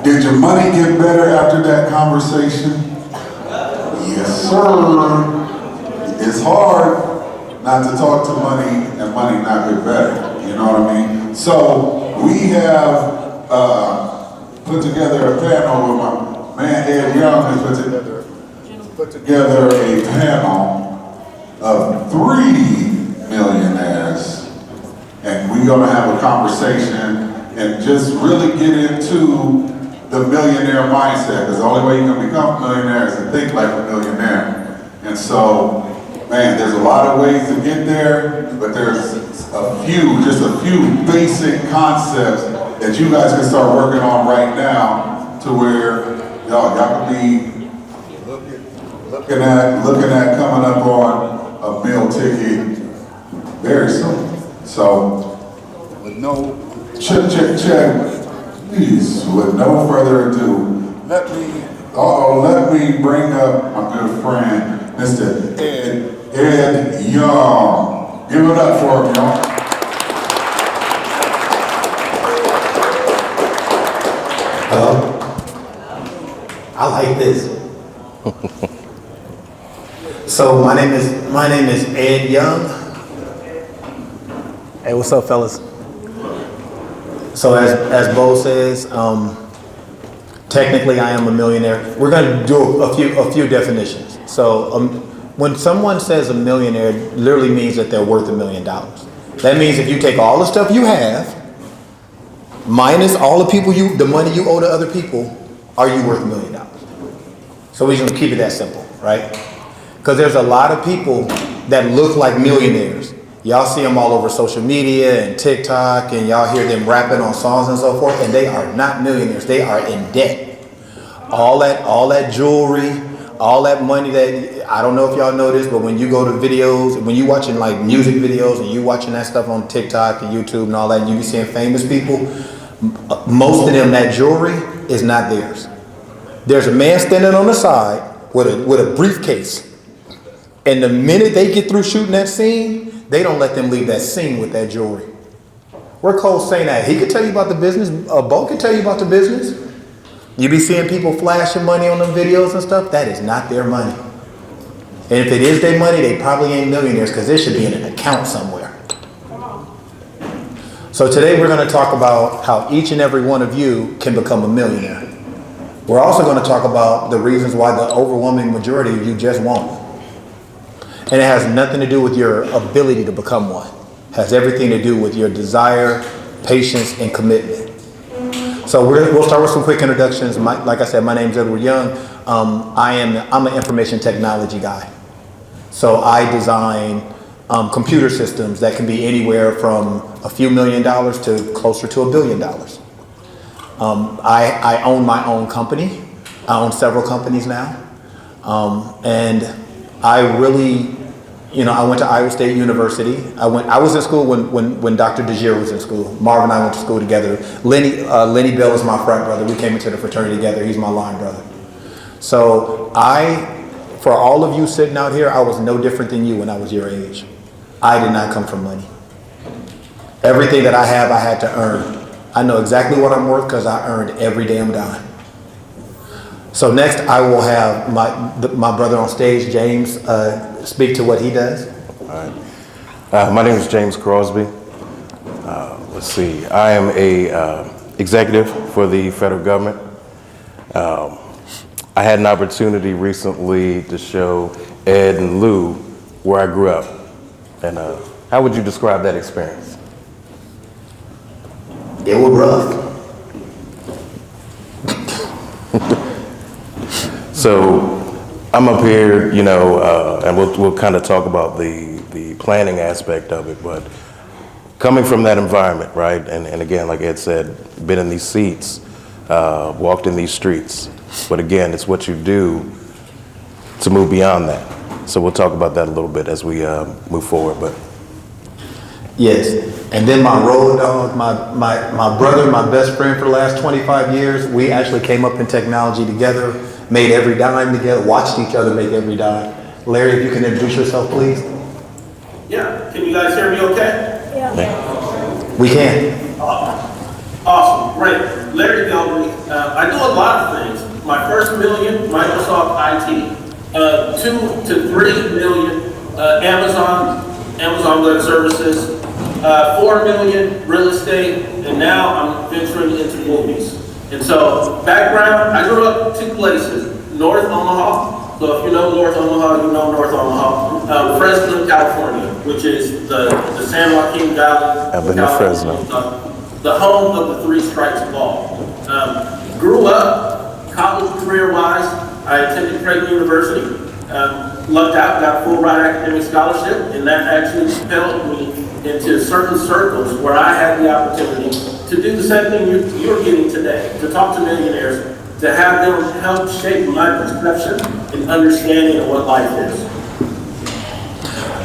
Did your money get better after that conversation? Yes, sir. It's hard not to talk to money and money not get better. You know what I mean? So we have put together a panel with my man Ed Young has put together a panel of 3 millionaires, and we're gonna have a conversation and just really get into the millionaire mindset, because the only way you can become a millionaire is to think like a millionaire. And so, man, there's a lot of ways to get there, but there's just a few basic concepts that you guys can start working on right now to where y'all can be looking at coming up on a meal ticket very soon. So, with no check. Please, with no further ado, let me bring up my good friend, Mr. Ed Young. Give it up for him, y'all. Hello. I like this. So my name is Ed Young. Hey, what's up, fellas? So as Bo says, technically I am a millionaire. We're going to do a few definitions. So when someone says a millionaire, it literally means that they're worth $1 million. That means if you take all the stuff you have, minus all the money you owe to other people, are you worth $1 million? So we just keep it that simple, right? Because there's a lot of people that look like millionaires Y'all see them all over social media and TikTok, and y'all hear them rapping on songs and so forth, and they are not millionaires. They are in debt. All that jewelry, all that money that, I don't know if y'all know this, but when you go to videos, when you watching like music videos and you watching that stuff on TikTok and YouTube and all that, and you be seeing famous people, most of them, that jewelry is not theirs. There's a man standing on the side with a briefcase. And the minute they get through shooting that scene, they don't let them leave that scene with that jewelry. Where Cole's saying that, he could tell you about the business, Bo could tell you about the business. You be seeing people flashing money on them videos and stuff, that is not their money. And if it is their money, they probably ain't millionaires because it should be in an account somewhere. So today we're going to talk about how each and every one of you can become a millionaire. We're also going to talk about the reasons why the overwhelming majority of you just won't. And it has nothing to do with your ability to become one. It has everything to do with your desire, patience, and commitment. So we'll start with some quick introductions. Like I said, my name's Edward Young. I'm an information technology guy. So I design computer systems that can be anywhere from a few $1 million to closer to $1 billion. I own my own company. I own several companies now. And I really, I went to Iowa State University. I was in school when Dr. DeGier was in school. Marv and I went to school together. Lenny Bell is my frat brother. We came into the fraternity together. He's my line brother. So for all of you sitting out here, I was no different than you when I was your age. I did not come from money. Everything that I have, I had to earn. I know exactly what I'm worth because I earned every damn dime. So next, I will have my brother on stage, James, speak to what he does. All right. My name is James Crosby. Let's see. I am a executive for the federal government. I had an opportunity recently to show Ed and Lou where I grew up. And how would you describe that experience? It was rough. So I'm up here, and we'll kind of talk about the planning aspect of it, but coming from that environment, right? And again, like Ed said, been in these seats, walked in these streets, but again, it's what you do to move beyond that. So we'll talk about that a little bit as we move forward, but. Yes, and then my road dog, my brother, my best friend for the last 25 years, we actually came up in technology together, made every dime together, watched each other make every dime. Larry, if you can introduce yourself, please. Yeah, can you guys hear me okay? Yeah. We can. Awesome, great. Larry Gelby, I do a lot of things. My first $1 million, Microsoft IT. 2 to 3 million, Amazon Web Services. 4 million, real estate, and now I'm venturing into movies. And so, background, I grew up 2 places, North Omaha. So if you know North Omaha, you know North Omaha. Fresno, California, which is the San Joaquin Valley. I've been to Fresno. The home of the 3 strikes ball. Grew up, college career-wise, I attended Creighton University. Lucked out, got a full ride academic scholarship, and that actually propelled me into certain circles where I had the opportunity to do the same thing you're getting today, to talk to millionaires, to have them help shape my perception and understanding of what life is.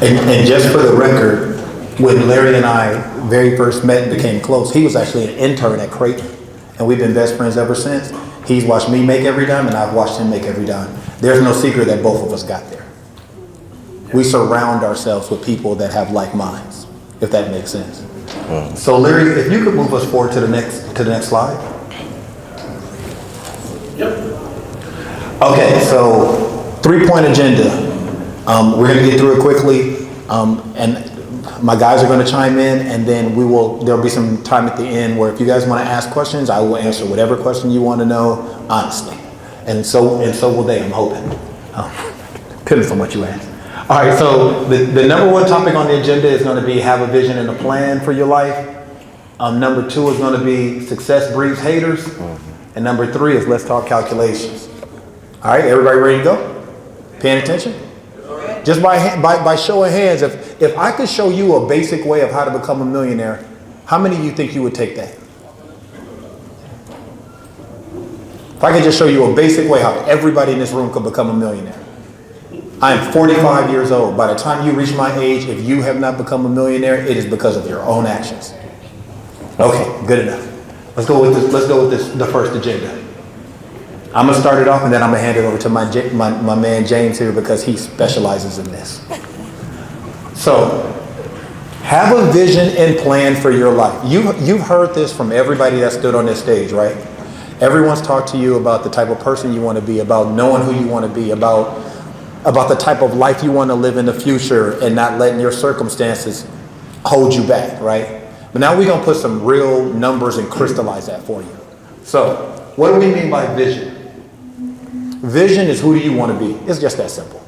And just for the record, when Larry and I very first met and became close, he was actually an intern at Creighton, and we've been best friends ever since. He's watched me make every dime, and I've watched him make every dime. There's no secret that both of us got there. We surround ourselves with people that have like minds, if that makes sense. So Larry, if you could move us forward to the next slide. Yep. Okay, so 3-point agenda. We're going to get through it quickly, and my guys are going to chime in, and then there'll be some time at the end where if you guys want to ask questions, I will answer whatever question you want to know honestly, and so will they. I'm hoping. Depends on what you ask. All right, so the number 1 topic on the agenda is going to be have a vision and a plan for your life. Number 2 is going to be success breeds haters. And number 3 is let's talk calculations. All right, everybody ready to go? Paying attention? Just by show of hands, if I could show you a basic way of how to become a millionaire, how many of you think you would take that? If I could just show you a basic way how everybody in this room could become a millionaire. I am 45 years old. By the time you reach my age, if you have not become a millionaire, it is because of your own actions. Okay, good enough. Let's go with this, the first agenda. I'm gonna start it off and then I'm gonna hand it over to my man James here because he specializes in this. So, have a vision and plan for your life. You've heard this from everybody that stood on this stage, right? Everyone's talked to you about the type of person you want to be, about knowing who you want to be, about the type of life you want to live in the future and not letting your circumstances hold you back, right? But now we're going to put some real numbers and crystallize that for you. So, what do we mean by vision? Vision is who do you want to be? It's just that simple.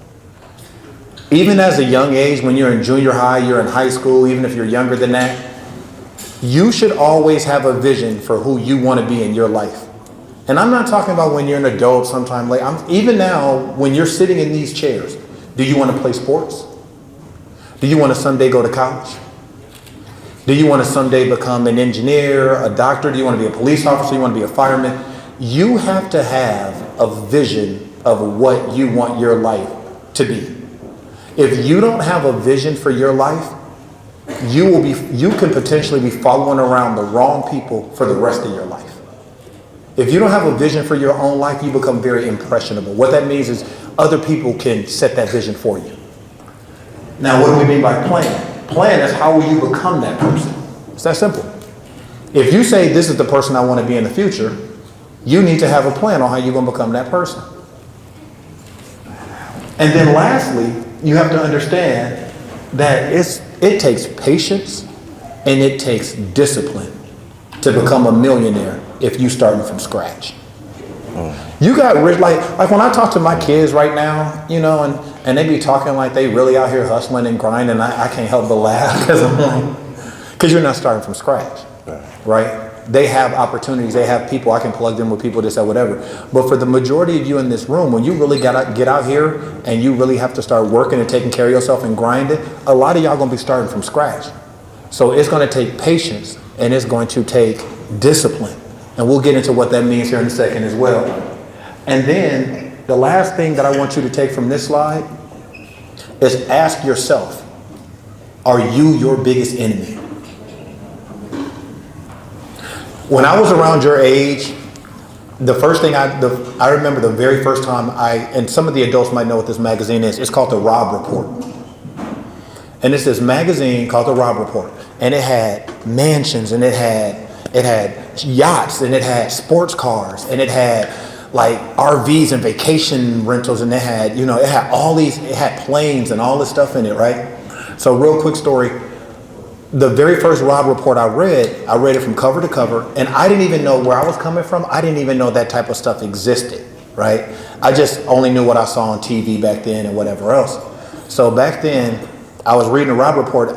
Even as a young age, when you're in junior high, you're in high school, even if you're younger than that, you should always have a vision for who you want to be in your life. And I'm not talking about when you're an adult sometime late. Even now, when you're sitting in these chairs, do you want to play sports? Do you want to someday go to college? Do you want to someday become an engineer, a doctor? Do you want to be a police officer? Do you want to be a fireman? You have to have a vision of what you want your life to be. If you don't have a vision for your life, you can potentially be following around the wrong people for the rest of your life. If you don't have a vision for your own life, you become very impressionable. What that means is other people can set that vision for you. Now, what do we mean by plan? Plan is how will you become that person. It's that simple. If you say this is the person I want to be in the future, you need to have a plan on how you're going to become that person. And then lastly, you have to understand that it takes patience and it takes discipline to become a millionaire if you starting from scratch. You got rich, like when I talk to my kids right now, you know, and they be talking like they really out here hustling and grinding, I can't help but laugh because I'm like, because you're not starting from scratch, right? They have opportunities, they have people, I can plug them with people, this, that, whatever. But for the majority of you in this room, when you really get out here and you really have to start working and taking care of yourself and grinding, a lot of y'all gonna be starting from scratch. So it's gonna take patience and it's going to take discipline. And we'll get into what that means here in a second as well. And then the last thing that I want you to take from this slide is ask yourself, are you your biggest enemy? When I was around your age, the first thing I remember the very first time and some of the adults might know what this magazine is, it's called the Robb Report. And it's this magazine called the Robb Report. And it had mansions and it had yachts and it had sports cars and it had like RVs and vacation rentals and it had it had planes and all this stuff in it, right? So real quick story, the very first Robb Report I read it from cover to cover and I didn't even know where I was coming from. I didn't even know that type of stuff existed, right? I just only knew what I saw on TV back then and whatever else. So back then, I was reading a Robb Report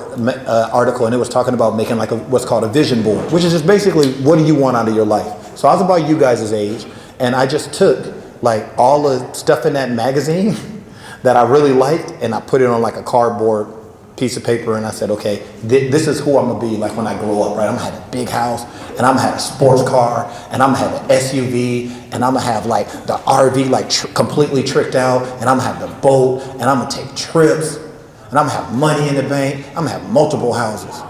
article and it was talking about making like what's called a vision board, which is just basically what do you want out of your life. So I was about you guys' age and I just took like all the stuff in that magazine that I really liked and I put it on like a cardboard piece of paper and I said, okay, this is who I'm gonna be like when I grow up, right? I'm gonna have a big house and I'm gonna have a sports car and I'm gonna have an SUV and I'm gonna have like the RV like completely tricked out and I'm gonna have the boat and I'm gonna take trips. And I'm gonna have money in the bank. I'm gonna have multiple houses.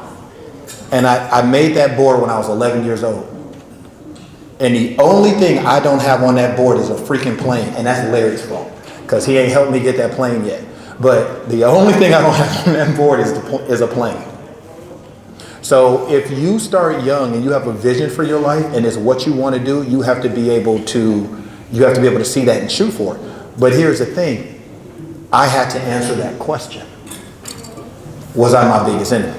And I made that board when I was 11 years old. And the only thing I don't have on that board is a freaking plane. And that's Larry's fault, because he ain't helped me get that plane yet. But the only thing I don't have on that board is a plane. So if you start young and you have a vision for your life and it's what you want to do, you have to be able to see that and shoot for it. But here's the thing. I had to answer that question. Was I my biggest enemy?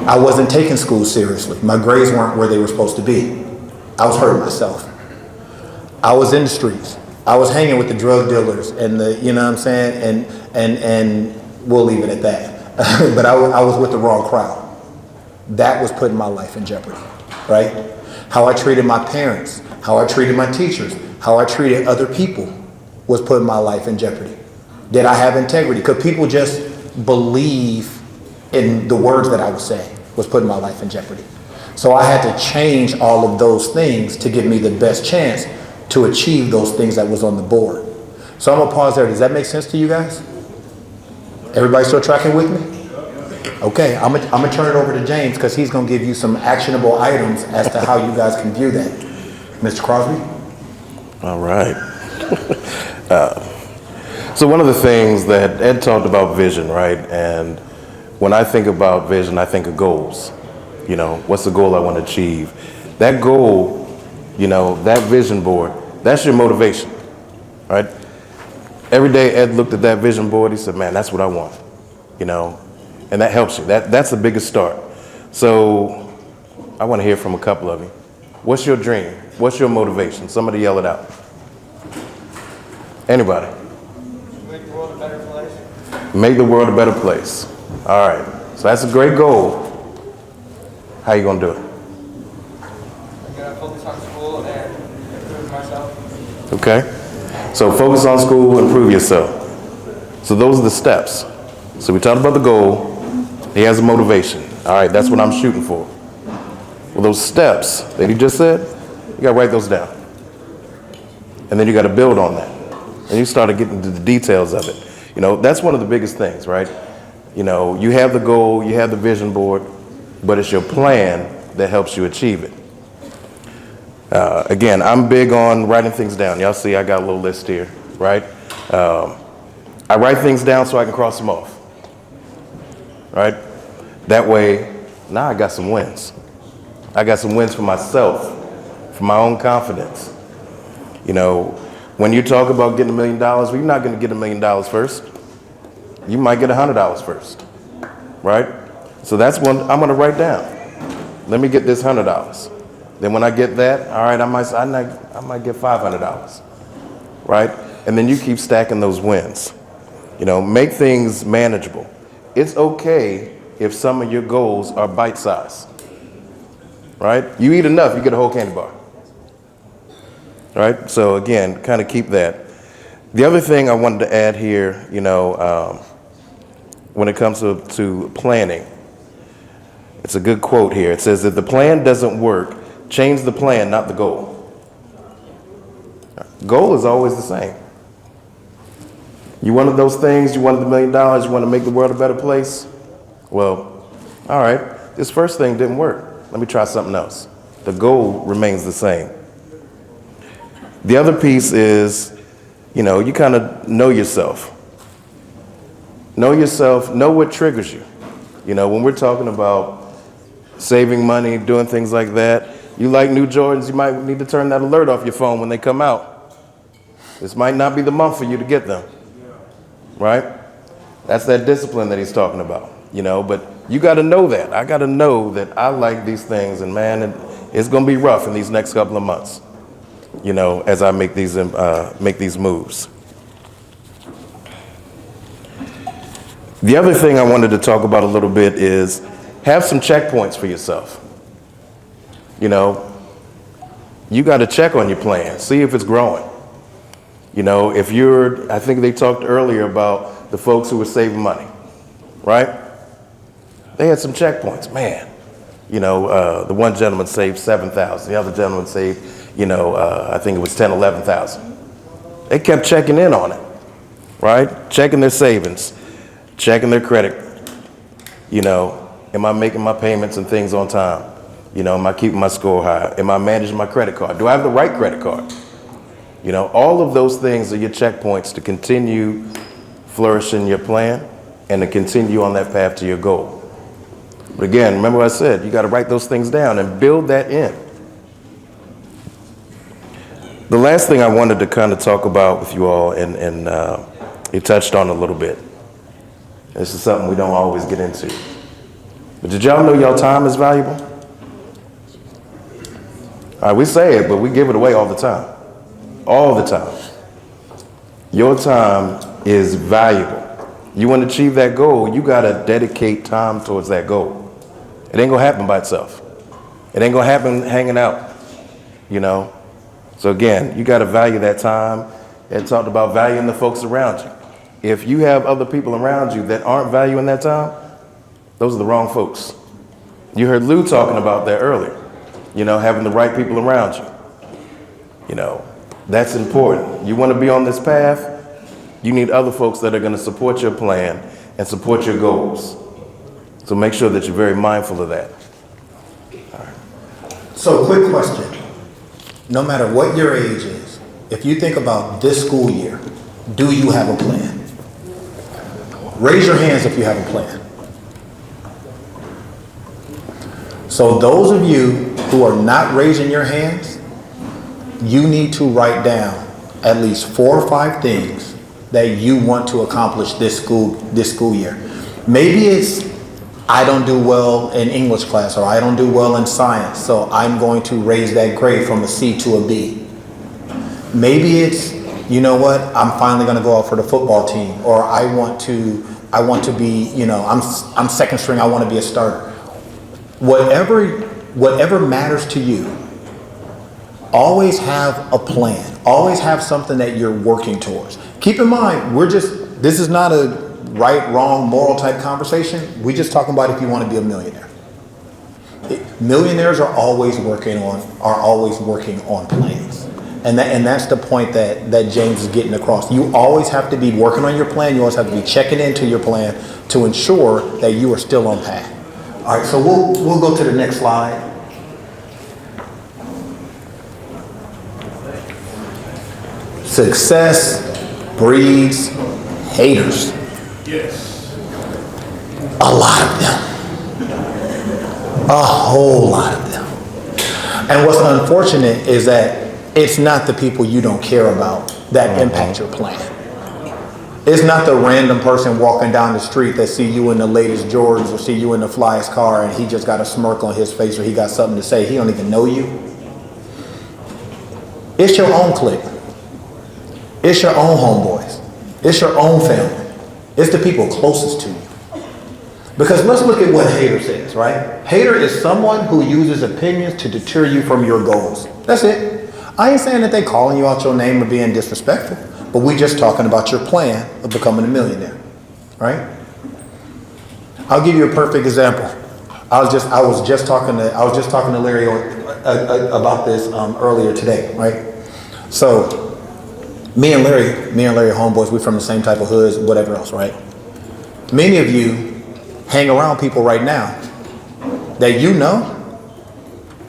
I wasn't taking school seriously. My grades weren't where they were supposed to be. I was hurting myself. I was in the streets. I was hanging with the drug dealers and you know what I'm saying? And we'll leave it at that. But I was with the wrong crowd. That was putting my life in jeopardy, right? How I treated my parents, how I treated my teachers, how I treated other people was putting my life in jeopardy. Did I have integrity? Could people just believe in the words that I was saying was putting my life in jeopardy? So I had to change all of those things to give me the best chance to achieve those things that was on the board. So I'm gonna pause there. Does that make sense to you guys? Everybody still tracking with me? Okay, I'm gonna turn it over to James because he's gonna give you some actionable items as to how you guys can view that. Mr. Crosby? All right. So one of the things that Ed talked about vision, right? And when I think about vision, I think of goals. You know, what's the goal I want to achieve? That goal, you know, that vision board, that's your motivation, right? Every day Ed looked at that vision board, he said, man, that's what I want, you know, and that helps you. That's the biggest start. So I want to hear from a couple of you. What's your dream? What's your motivation? Somebody yell it out. Anybody? Make the world a better place. Make the world a better place. All right. So that's a great goal. How you gonna do it? I'm gonna focus on school and improve myself. Okay. So focus on school, improve yourself. So those are the steps. So we talked about the goal. He has a motivation. All right, that's what I'm shooting for. Well, those steps that he just said, you gotta write those down. And then you gotta build on that. And you started getting into the details of it. You know, that's one of the biggest things, right? You know, you have the goal, you have the vision board, but it's your plan that helps you achieve it. Again, I'm big on writing things down. Y'all see I got a little list here, right? I write things down so I can cross them off, right? That way, now I got some wins. I got some wins for myself, for my own confidence. You know, when you talk about getting $1 million, well, you're not gonna get $1 million first. You might get $100 first, right? So that's one I'm gonna write down. Let me get this $100. Then when I get that, all right, I might get $500, right? And then you keep stacking those wins. You know, make things manageable. It's okay if some of your goals are bite-sized, right? You eat enough, you get a whole candy bar, right? So again, kind of keep that. The other thing I wanted to add here, you know, when it comes to planning, it's a good quote here. It says, if the plan doesn't work, change the plan, not the goal. Goal is always the same. You wanted those things, you wanted the $1 million, you want to make the world a better place? Well, all right, this first thing didn't work. Let me try something else. The goal remains the same. The other piece is, you know, you kind of know yourself. Know yourself, know what triggers you. You know, when we're talking about saving money, doing things like that, you like new Jordans, you might need to turn that alert off your phone when they come out. This might not be the month for you to get them, right? That's that discipline that he's talking about, you know, but you got to know that. I got to know that I like these things, and man, it's going to be rough in these next couple of months, you know, as I make these moves. The other thing I wanted to talk about a little bit is have some checkpoints for yourself. You know, you got to check on your plan, see if it's growing. You know, if you're, I think they talked earlier about the folks who were saving money, right? They had some checkpoints, man. You know, the one gentleman saved $7,000, the other gentleman saved, you know, I think it was $10,000, $11,000. They kept checking in on it, right? Checking their savings, checking their credit. You know, am I making my payments and things on time? You know, am I keeping my score high? Am I managing my credit card? Do I have the right credit card? You know, all of those things are your checkpoints to continue flourishing your plan and to continue on that path to your goal. But again, remember what I said, you got to write those things down and build that in. The last thing I wanted to kind of talk about with you all, and you touched on a little bit. This is something we don't always get into. But did y'all know y'all time is valuable? All right, we say it, but we give it away all the time. All the time. Your time is valuable. You want to achieve that goal, you got to dedicate time towards that goal. It ain't going to happen by itself. It ain't going to happen hanging out, you know? So again, you got to value that time. Ed talked about valuing the folks around you. If you have other people around you that aren't valuing that time, those are the wrong folks. You heard Lou talking about that earlier. You know, having the right people around you. You know, that's important. You want to be on this path, you need other folks that are going to support your plan and support your goals. So make sure that you're very mindful of that. So quick question. No matter what your age is, if you think about this school year, do you have a plan? Raise your hands if you have a plan. So those of you who are not raising your hands, you need to write down at least 4 or 5 things that you want to accomplish this school year. Maybe it's, I don't do well in English class, or I don't do well in science, so I'm going to raise that grade from a C to a B. Maybe it's, you know what, I'm finally going to go out for the football team, or I want to be, you know, I'm second string, I want to be a starter. Whatever matters to you, always have a plan. Always have something that you're working towards. Keep in mind, this is not a right, wrong, moral type conversation. We're just talking about if you want to be a millionaire. Millionaires are always working on plans. And that's the point that James is getting across. You always have to be working on your plan. You always have to be checking into your plan to ensure that you are still on path. All right, so we'll go to the next slide. Success breeds haters. Yes. A lot of them. A whole lot of them. And what's unfortunate is that it's not the people you don't care about that impact your plan. It's not the random person walking down the street that see you in the latest Jordans or see you in the flyest car and he just got a smirk on his face or he got something to say. He don't even know you. It's your own clique. It's your own homeboys. It's your own family. It's the people closest to you. Because let's look at what hater says, right? Hater is someone who uses opinions to deter you from your goals. That's it. I ain't saying that they calling you out your name or being disrespectful, but we just talking about your plan of becoming a millionaire, right? I'll give you a perfect example. I was just talking to Larry about this earlier today, right? So me and Larry are homeboys. We're from the same type of hoods, whatever else, right? Many of you hang around people right now that you know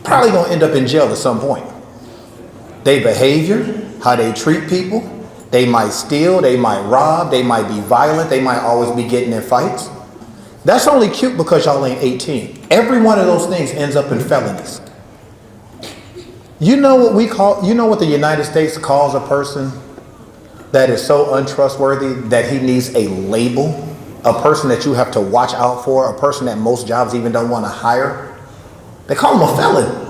probably gonna end up in jail at some point. Their behavior, how they treat people, they might steal, they might rob, they might be violent, they might always be getting in fights. That's only cute because y'all ain't 18. Every one of those things ends up in felonies. You know what the United States calls a person that is so untrustworthy that he needs a label, a person that you have to watch out for, a person that most jobs even don't want to hire? They call him a felon.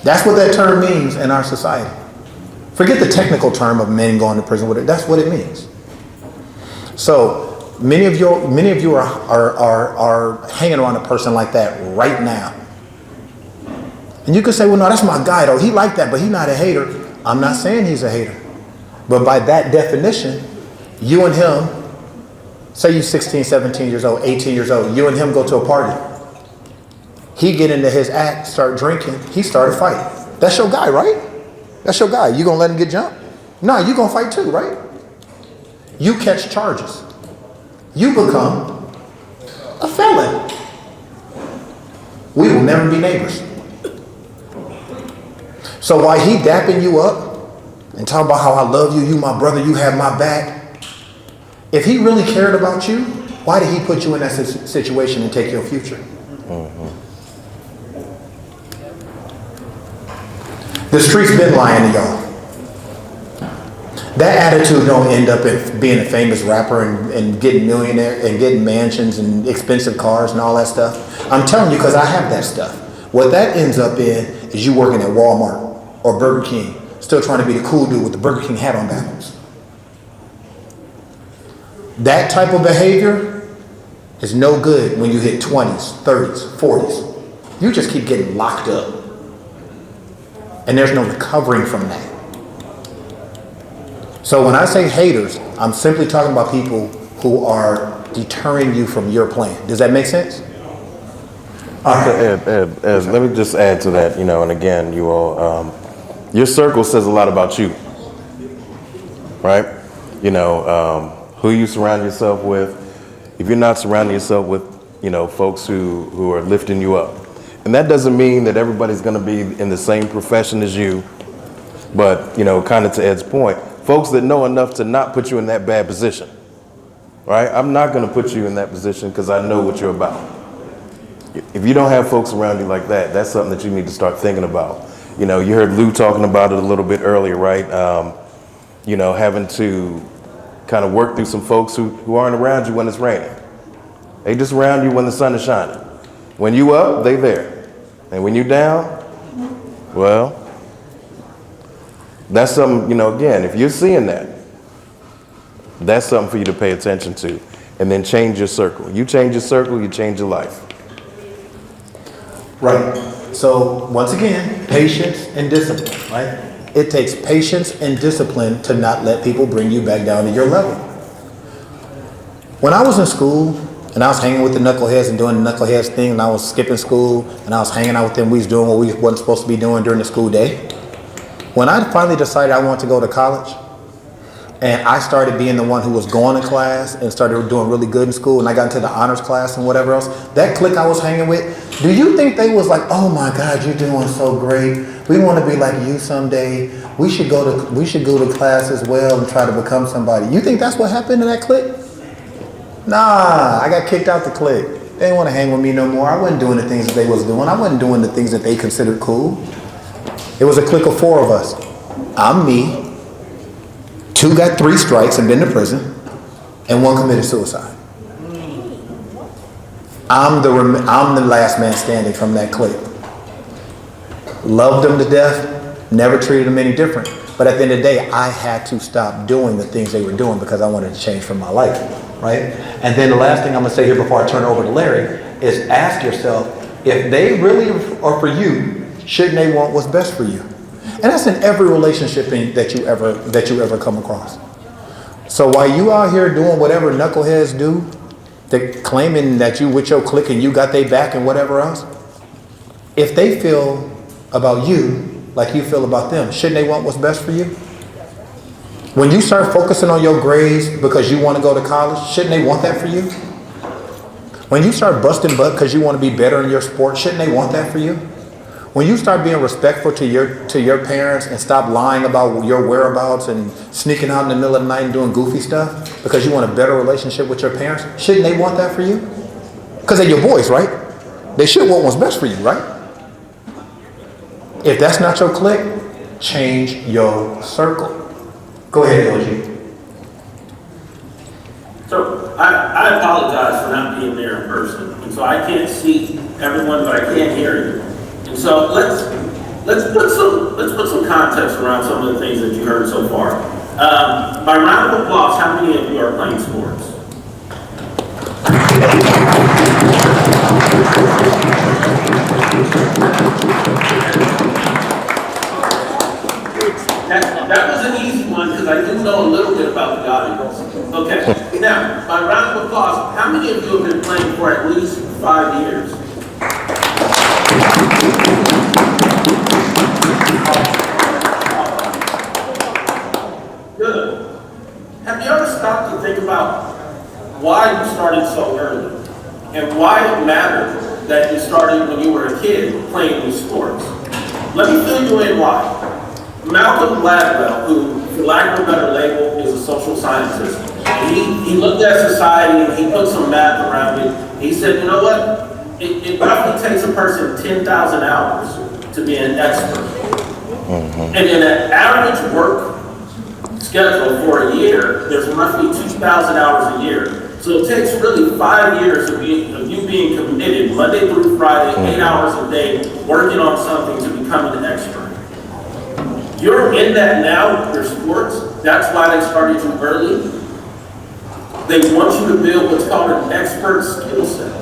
That's what that term means in our society. Forget the technical term of men going to prison with it. That's what it means. So many of you are hanging around a person like that right now. And you could say, well, no, that's my guy though. He like that, but he's not a hater. I'm not saying he's a hater. But by that definition, you and him, say you're 16, 17 years old, 18 years old, you and him go to a party. He get into his act, start drinking, he started fighting. That's your guy, right? That's your guy. You gonna let him get jumped? No, you gonna fight too, right? You catch charges. You become a felon. We will never be neighbors. So while he dapping you up and talking about how I love you, you my brother, you have my back, if he really cared about you, why did he put you in that situation and take your future? The streets been lying to y'all. That attitude don't end up in being a famous rapper and getting millionaire and getting mansions and expensive cars and all that stuff. I'm telling you because I have that stuff. What that ends up in is you working at Walmart or Burger King, still trying to be the cool dude with the Burger King hat on backwards. That type of behavior is no good when you hit 20s, 30s, 40s. You just keep getting locked up. And there's no recovering from that. So when I say haters, I'm simply talking about people who are deterring you from your plan. Does that make sense? Ed, let me just add to that, and again, you all, your circle says a lot about you, right? Who you surround yourself with. If you're not surrounding yourself with, folks who are lifting you up. And that doesn't mean that everybody's gonna be in the same profession as you, but, kind of to Ed's point, folks that know enough to not put you in that bad position, right? I'm not gonna put you in that position because I know what you're about. If you don't have folks around you like that, that's something that you need to start thinking about. You heard Lou talking about it a little bit earlier, right? Having to kind of work through some folks who aren't around you when it's raining. They just around you when the sun is shining. When you up, they there. And when you down, well, that's something, again, if you're seeing that, that's something for you to pay attention to. And then change your circle. You change your circle, you change your life. Right. So once again, patience and discipline, right? It takes patience and discipline to not let people bring you back down to your level. When I was in school and I was hanging with the knuckleheads and doing the knuckleheads thing, and I was skipping school and I was hanging out with them, we was doing what we wasn't supposed to be doing during the school day. When I finally decided I wanted to go to college, and I started being the one who was going to class and started doing really good in school, and I got into the honors class and whatever else, that clique I was hanging with, do you think they was like, oh my God, you're doing so great. We want to be like you someday. We should go to class as well and try to become somebody. You think that's what happened in that clique? Nah, I got kicked out the clique. They didn't want to hang with me no more. I wasn't doing the things that they was doing. I wasn't doing the things that they considered cool. It was a clique of 4 of us. I'm me. 2 got 3 strikes and been to prison, and 1 committed suicide. I'm the last man standing from that clique. Loved them to death, never treated them any different. But at the end of the day, I had to stop doing the things they were doing because I wanted to change from my life, right? And then the last thing I'm gonna say here before I turn it over to Larry is ask yourself, if they really are for you, shouldn't they want what's best for you? And that's in every relationship that you ever come across. So while you out here doing whatever knuckleheads do, they're claiming that you with your clique and you got their back and whatever else, if they feel about you like you feel about them, shouldn't they want what's best for you? When you start focusing on your grades because you want to go to college, shouldn't they want that for you? When you start busting butt because you want to be better in your sport, shouldn't they want that for you? When you start being respectful to your parents and stop lying about your whereabouts and sneaking out in the middle of the night and doing goofy stuff because you want a better relationship with your parents, shouldn't they want that for you? Because they're your boys, right? They should want what's best for you, right? If that's not your clique, change your circle. Go ahead, LG. So I apologize for not being there in person, and so I can't see everyone, but I can't hear you. And so let's put some context around some of the things that you heard so far. By round of applause, how many of you are playing sports? That was an easy one because I do know a little bit about the audience. Okay, now, by round of applause, how many of you have been playing for at least 5 years? Good. Have you ever stopped to think about why you started so early and why it mattered that you started when you were a kid playing these sports? Let me fill you in why. Malcolm Gladwell, who, for lack of a better label, is a social scientist, he looked at society and he put some math around it. He said, you know what? It roughly takes a person 10,000 hours to be an expert. And in an average work schedule for a year, there's roughly 2,000 hours a year. So it takes really 5 years of you being committed Monday through Friday, 8 hours a day, working on something to become an expert. You're in that now with your sports. That's why they started you early. They want you to build what's called an expert skill set.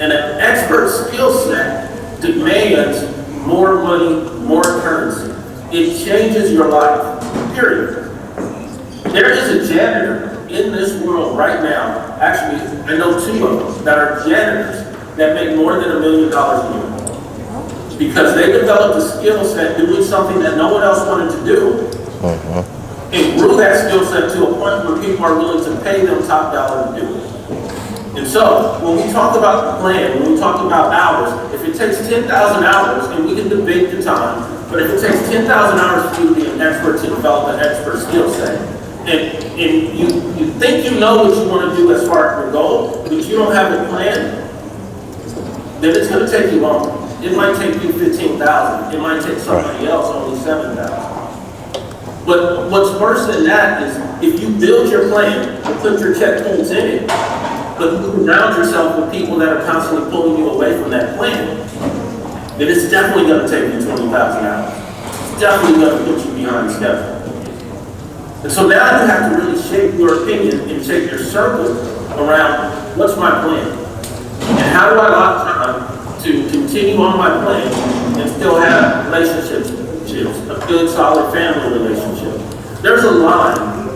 And an expert skill set demands more money, more currency. It changes your life, period. There is a janitor in this world right now, actually, I know 2 of them that are janitors that make more than $1 million a year. Because they developed a skill set doing something that no one else wanted to do, and grew that skill set to a point where people are willing to pay them top dollar to do it. And so, when we talk about the plan, when we talk about hours, if it takes 10,000 hours, and we can debate the time, but if it takes 10,000 hours for you to be an expert, to develop an expert skill set, and you think you know what you want to do as far as your goal, but you don't have a plan, then it's going to take you longer. It might take you 15,000. It might take somebody else only 7,000. But what's worse than that is if you build your plan and put your checkpoints in it, but you surround yourself with people that are constantly pulling you away from that plan, then it's definitely going to take you 20,000 hours. It's definitely going to put you behind schedule. And so now you have to really shape your opinion and shape your circle around what's my plan? And how do I lock time to continue on my plan and still have relationships, a good, solid family relationship? There's a line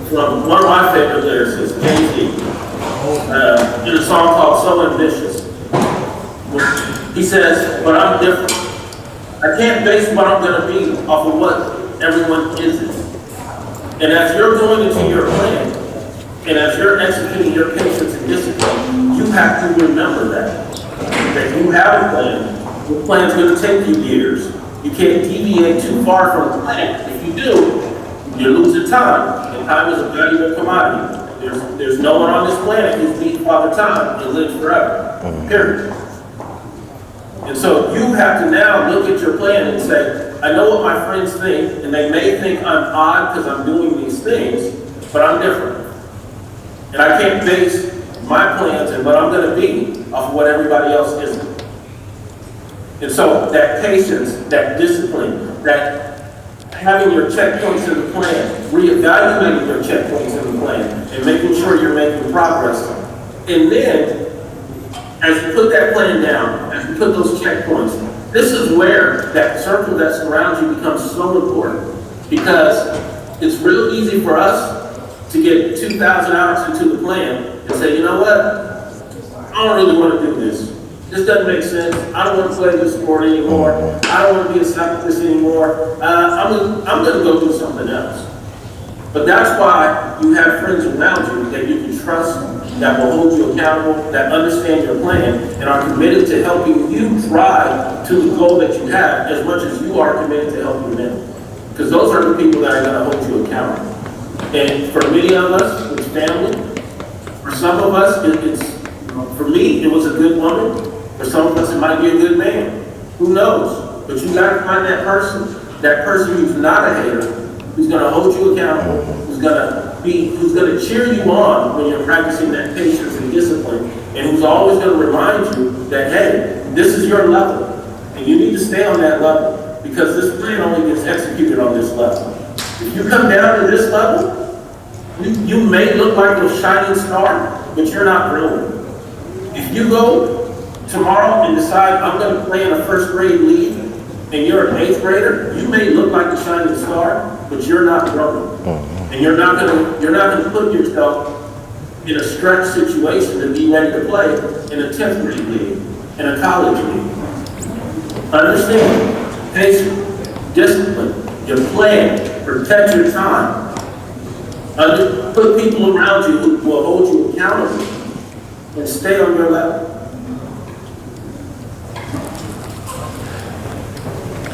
from one of my favorite lyricists, Jay-Z, in a song called So Ambitious. He says, but I'm different. I can't base what I'm going to be off of what everyone isn't. And as you're going into your plan, and as you're executing your patience and discipline, you have to remember that you have a plan. The plan's going to take you years. You can't deviate too far from the plan. If you do, you're losing time. And time is a valuable commodity. There's no one on this planet who's beat Father Time and lives forever. Period. And so you have to now look at your plan and say, I know what my friends think, and they may think I'm odd because I'm doing these things, but I'm different. And I can't base my plans and what I'm going to be off of what everybody else isn't. And so that patience, that discipline, that having your checkpoints in the plan, reevaluating your checkpoints in the plan, and making sure you're making progress. And then, as you put that plan down, as you put those checkpoints, this is where that circle that surrounds you becomes so important. Because it's real easy for us to get 2,000 hours into the plan and say, you know what, I don't really want to do this. This doesn't make sense. I don't want to play this sport anymore. I don't want to be a scientist anymore. I'm going to go do something else. But that's why you have friends around you that you can trust, that will hold you accountable, that understand your plan, and are committed to helping you drive to the goal that you have as much as you are committed to helping them. Because those are the people that are going to hold you accountable. And for many of us, it's family. For some of us, for me, it was a good woman. For some of us, it might be a good man. Who knows? But you got to find that person who's not a hater, who's going to hold you accountable, who's going to cheer you on when you're practicing that patience and discipline, and who's always going to remind you that, hey, this is your level, and you need to stay on that level, because this plan only gets executed on this level. If you come down to this level, you may look like a shining star, but you're not brilliant. If you go tomorrow and decide I'm going to play in a first grade league, and you're an 8th grader, you may look like a shining star, but you're not brilliant. And you're not going to put yourself in a stretch situation to be ready to play in a 10th grade league, in a college league. Understand, patience, discipline, your plan, protect your time. Put people around you who will hold you accountable and stay on your level.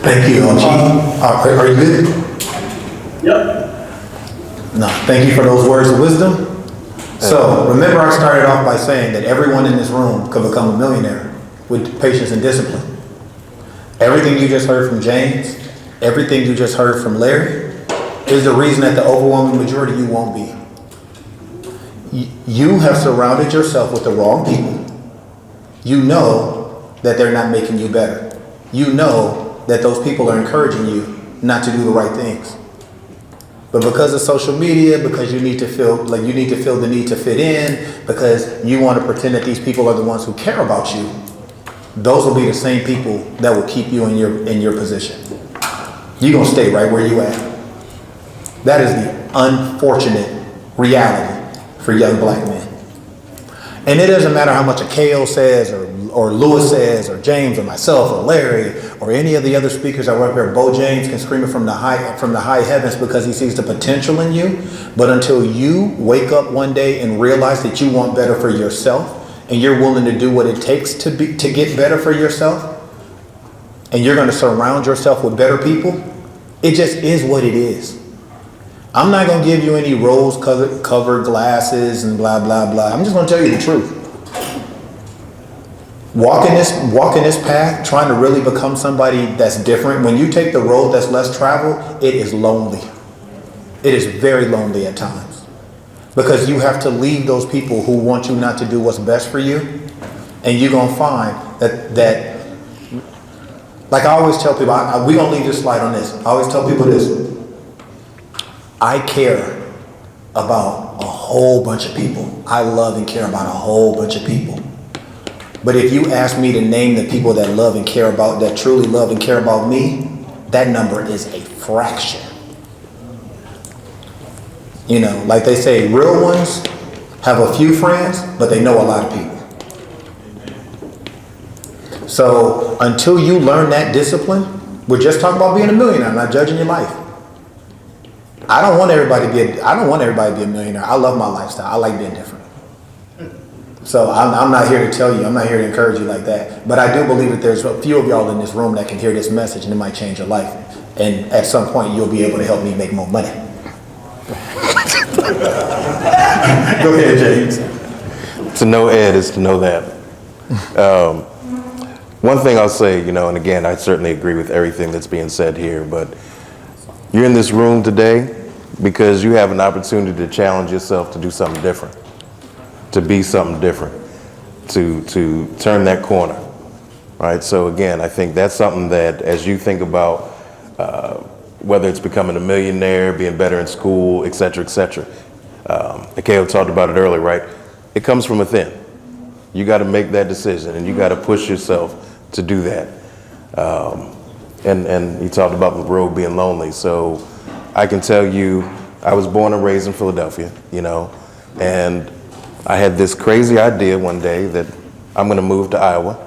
Thank you, Chief. Are you good? Yep. No, thank you for those words of wisdom. So, remember I started off by saying that everyone in this room could become a millionaire with patience and discipline. Everything you just heard from James, everything you just heard from Larry, is the reason that the overwhelming majority you won't be. You have surrounded yourself with the wrong people. You know that they're not making you better. You know that those people are encouraging you not to do the right things. But because of social media, because you need to feel the need to fit in, because you want to pretend that these people are the ones who care about you, those will be the same people that will keep you in your position. You're gonna stay right where you at. That is the unfortunate reality for young black men. And it doesn't matter how much a KO says or Lewis says or James or myself or Larry or any of the other speakers that were up here. Bo James can scream it from the high heavens because he sees the potential in you. But until you wake up one day and realize that you want better for yourself and you're willing to do what it takes to get better for yourself, and you're going to surround yourself with better people, it just is what it is. I'm not going to give you any rose-covered glasses and blah, blah, blah. I'm just going to tell you the truth. Walking this path, trying to really become somebody that's different, when you take the road that's less traveled, it is lonely. It is very lonely at times. Because you have to leave those people who want you not to do what's best for you. And you're going to find that like I always tell people, we're going to leave this slide on this. I always tell people this. I care about a whole bunch of people. I love and care about a whole bunch of people. But if you ask me to name the people that love and care about, that truly love and care about me, that number is a fraction. You know, like they say, real ones have a few friends, but they know a lot of people. So until you learn that discipline, we're just talking about being a millionaire. I'm not judging your life. I don't want everybody to be a millionaire. I love my lifestyle. I like being different. So I'm not here to tell you, I'm not here to encourage you like that. But I do believe that there's a few of y'all in this room that can hear this message and it might change your life. And at some point you'll be able to help me make more money. Go ahead, James. To know Ed is to know that. One thing I'll say, you know, and again, I certainly agree with everything that's being said here, but you're in this room today because you have an opportunity to challenge yourself to do something different, to be something different, to turn that corner, right? So again, I think that's something that as you think about whether it's becoming a millionaire, being better in school, et cetera, et cetera. Akeo talked about it earlier, right? It comes from within. You got to make that decision and you got to push yourself to do that. And you talked about the road being lonely. So I can tell you, I was born and raised in Philadelphia, you know, and I had this crazy idea one day that I'm going to move to Iowa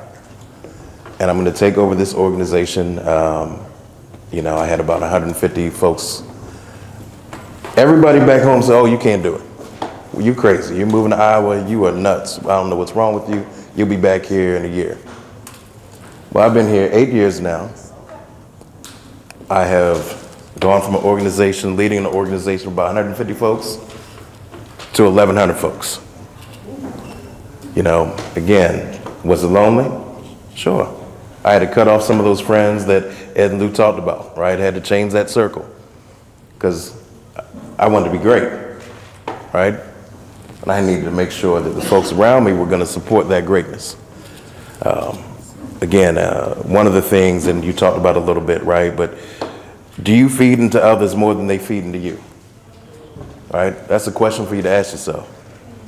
and I'm going to take over this organization. You know, I had about 150 folks. Everybody back home said, oh, you can't do it. Well, you crazy. You're moving to Iowa. You are nuts. I don't know what's wrong with you. You'll be back here in a year. Well, I've been here 8 years now. I have gone from an organization, leading an organization of about 150 folks to 1,100 folks. You know, again, was it lonely? Sure. I had to cut off some of those friends that Ed and Lou talked about, right? I had to change that circle because I wanted to be great, right? And I needed to make sure that the folks around me were going to support that greatness. Again, one of the things, and you talked about a little bit, right? But do you feed into others more than they feed into you? Right? That's a question for you to ask yourself.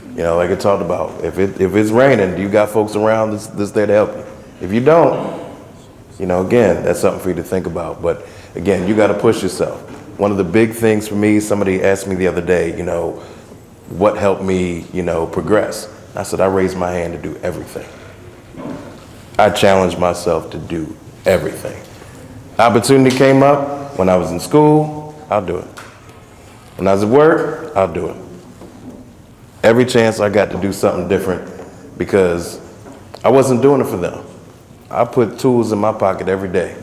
You know, like I talked about, if it's raining, do you got folks around that's there to help you? If you don't, you know, again, that's something for you to think about. But again, you got to push yourself. One of the big things for me, somebody asked me the other day, you know, what helped me, you know, progress? I said, I raised my hand to do everything. I challenged myself to do everything. Opportunity came up when I was in school, I'll do it. When I was at work, I'll do it. Every chance I got to do something different because I wasn't doing it for them. I put tools in my pocket every day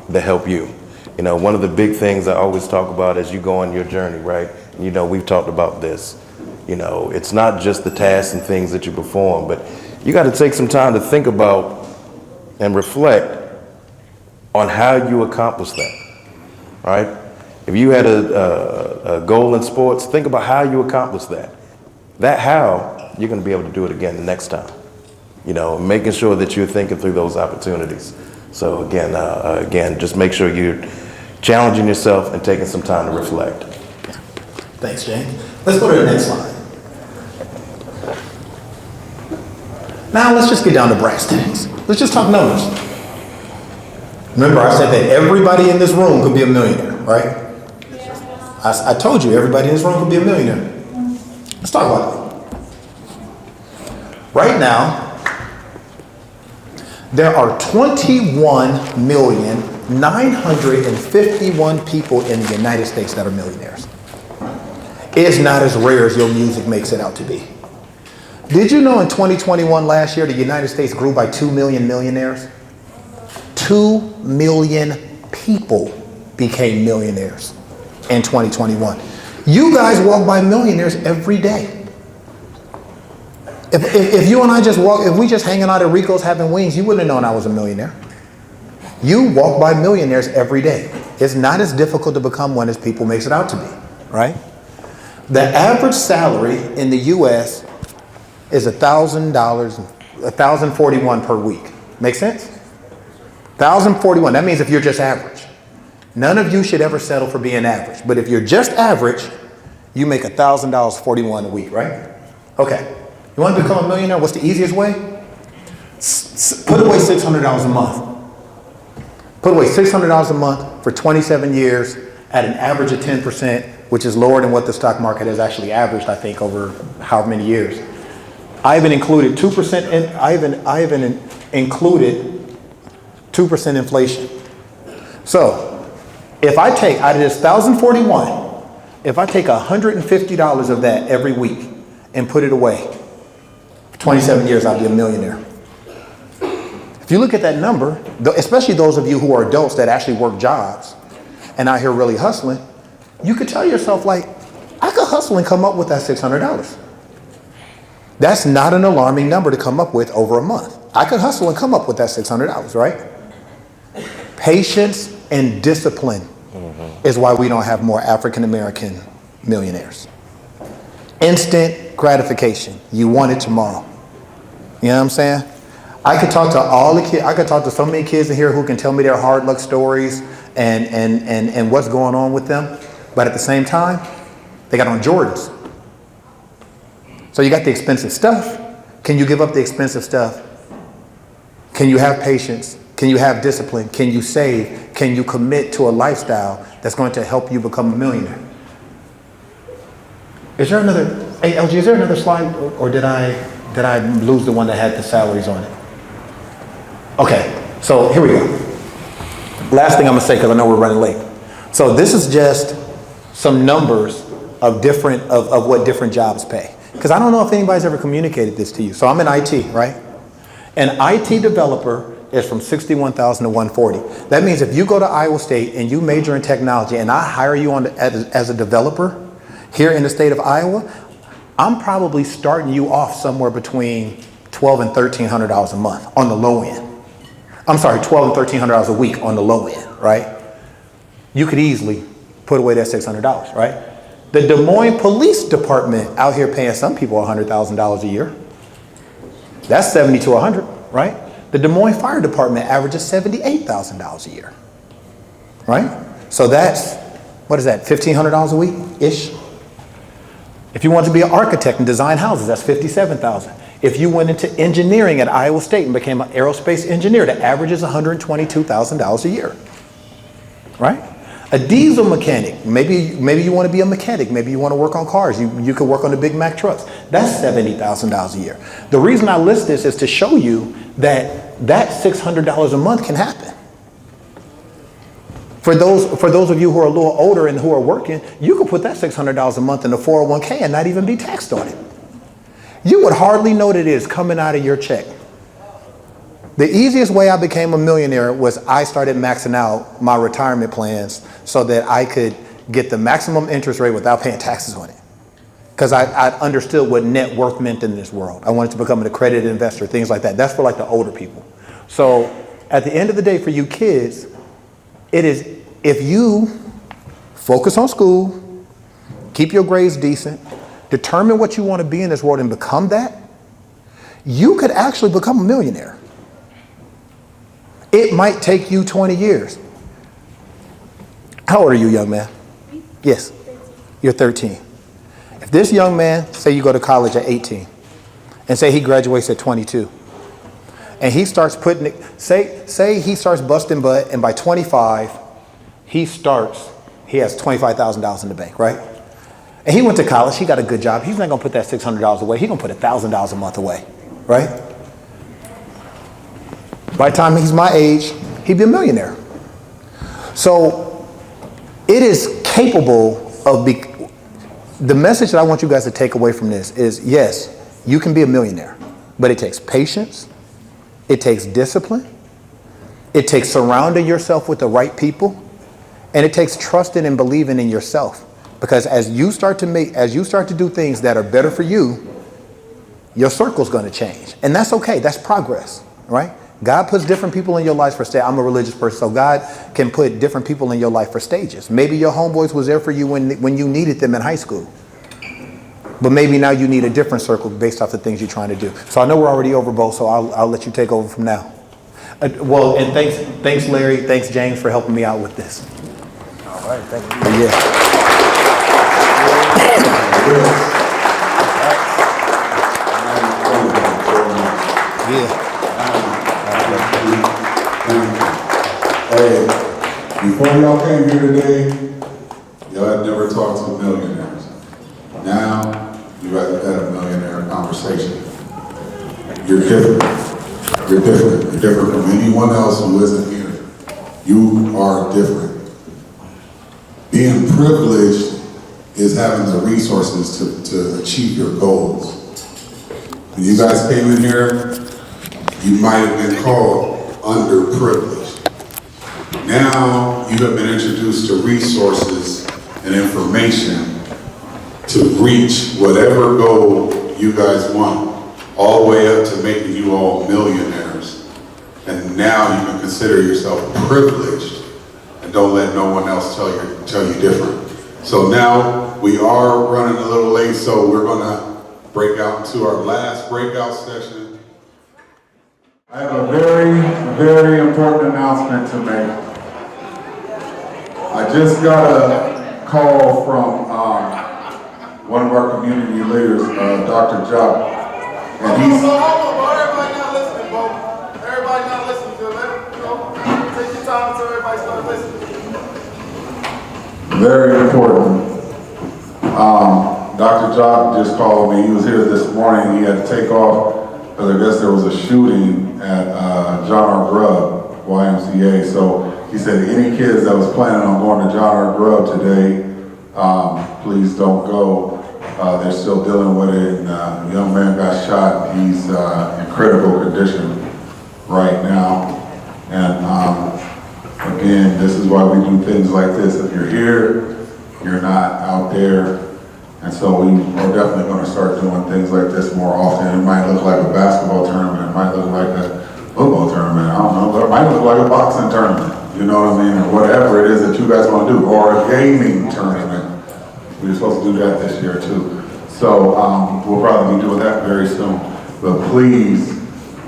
that help you. You know, one of the big things I always talk about as you go on your journey, right? You know, we've talked about this. You know, it's not just the tasks and things that you perform, but you got to take some time to think about and reflect on how you accomplish that, right? If you had a goal in sports, think about how you accomplish that. That how, you're going to be able to do it again the next time. You know, making sure that you're thinking through those opportunities. So again, just make sure you're challenging yourself and taking some time to reflect. Thanks, James. Let's go to the next slide. Now let's just get down to brass tacks. Let's just talk numbers. Remember, I said that everybody in this room could be a millionaire, right? I told you, everybody in this room could be a millionaire. Let's talk about it. Right now, there are 21,951,000 people in the United States that are millionaires. It's not as rare as your music makes it out to be. Did you know in 2021 last year, the United States grew by 2 million millionaires? 2 million people became millionaires in 2021. You guys walk by millionaires every day. If you and I just walk, if we just hanging out at Rico's having wings, you wouldn't have known I was a millionaire. You walk by millionaires every day. It's not as difficult to become one as people makes it out to be, right? The average salary in the U.S. is $1,000, $1,041 per week. Make sense? $1,041. That means if you're just average. None of you should ever settle for being average. But if you're just average, you make $1,000.41 a week, right? Okay. You want to become a millionaire? What's the easiest way? Put away $600 a month. Put away $600 a month for 27 years at an average of 10%, which is lower than what the stock market has actually averaged, I think, over how many years. I even included 2%. I even included 2% inflation. So, if I take out of this 1,041, if I take $150 of that every week and put it away, for 27 years, I'll be a millionaire. If you look at that number, especially those of you who are adults that actually work jobs and out here really hustling, you could tell yourself, like, I could hustle and come up with that $600. That's not an alarming number to come up with over a month. I could hustle and come up with that $600, right? Patience and discipline is why we don't have more African American millionaires. Instant gratification. You want it tomorrow. You know what I'm saying? I could talk to all the kids. I could talk to so many kids in here who can tell me their hard luck stories and what's going on with them. But at the same time, they got on Jordans. So you got the expensive stuff. Can you give up the expensive stuff? Can you have patience? Can you have discipline? Can you save? Can you commit to a lifestyle that's going to help you become a millionaire? Is there another, hey LG, is there another slide, or did I lose the one that had the salaries on it? Okay, so here we go. Last thing I'm gonna say, because I know we're running late. So this is just some numbers of of what different jobs pay. Because I don't know if anybody's ever communicated this to you. So I'm in IT, right? An IT developer is from 61,000 to 140. That means if you go to Iowa State and you major in technology and I hire you as a developer here in the state of Iowa, I'm probably starting you off somewhere between $1,200 and $1,300 a month on the low end. I'm sorry, $1,200 and $1,300 a week on the low end, right? You could easily put away that $600, right? The Des Moines Police Department out here paying some people $100,000 a year. That's 70 to 100, right? The Des Moines Fire Department averages $78,000 a year, right? So that's, what is that, $1,500 a week-ish? If you want to be an architect and design houses, that's $57,000. If you went into engineering at Iowa State and became an aerospace engineer, the average is $122,000 a year, right? A diesel mechanic, maybe you want to be a mechanic, maybe you want to work on cars, you could work on the Big Mac trucks. That's $70,000 a year. The reason I list this is to show you that $600 a month can happen. For those of you who are a little older and who are working, you could put that $600 a month in the 401k and not even be taxed on it. You would hardly know that it is coming out of your check. The easiest way I became a millionaire was I started maxing out my retirement plans so that I could get the maximum interest rate without paying taxes on it. Because I understood what net worth meant in this world. I wanted to become an accredited investor, things like that. That's for like the older people. So at the end of the day, for you kids, it is, if you focus on school, keep your grades decent, determine what you want to be in this world and become that, you could actually become a millionaire. It might take you 20 years. How old are you, young man? Yes, you're 13. If this young man, say you go to college at 18, and say he graduates at 22, and he starts putting it, say he starts busting butt, and by 25, he He has $25,000 in the bank, right? And he went to college, he got a good job. He's not gonna put that $600 away. He's gonna put $1,000 a month away, right? By the time he's my age, he'd be a millionaire. So it is capable of, the message that I want you guys to take away from this is, yes, you can be a millionaire, but it takes patience, it takes discipline, it takes surrounding yourself with the right people, and it takes trusting and believing in yourself. Because as you start to do things that are better for you, your circle's going to change. And that's okay. That's progress, right? God puts different people in your life for stages. I'm a religious person, so God can put different people in your life for stages. Maybe your homeboys was there for you when you needed them in high school. But maybe now you need a different circle based off the things you're trying to do. So I know we're already over, Bo, so I'll let you take over from now. Well, and thanks Larry, thanks James for helping me out with this. All right, thank you. Yeah. Hey, before y'all came here today, y'all had never talked to millionaires. Now, you guys have had a millionaire conversation. You're different. You're different. You're different from anyone else who isn't here. You are different. Being privileged is having the resources to achieve your goals. When you guys came in here, you might have been called underprivileged. Now you have been introduced to resources and information to reach whatever goal you guys want, all the way up to making you all millionaires. And now you can consider yourself privileged, and don't let no one else tell you different. So now we are running a little late, so we're gonna break out into our last breakout session. I have a very, very important announcement to make. I just got a call from one of our community leaders, Dr. Jock, and he's... Everybody not listening, Bo. Everybody not listening to it. Take your time until everybody starts listening. Very important. Dr. Jock just called me. He was here this morning. He had to take off because I guess there was a shooting at John R. Grubb YMCA. So he said any kids that was planning on going to John R. Grubb today, please don't go. They're still dealing with it. And, a young man got shot. He's in critical condition right now. And again, this is why we do things like this. If you're here, you're not out there. And so we are definitely going to start doing things like this more often. It might look like a basketball tournament. It might look like a football tournament. I don't know. It might look like a boxing tournament. You know what I mean? Or whatever it is that you guys want to do. Or a gaming tournament. We were supposed to do that this year too. So we'll probably be doing that very soon. But please,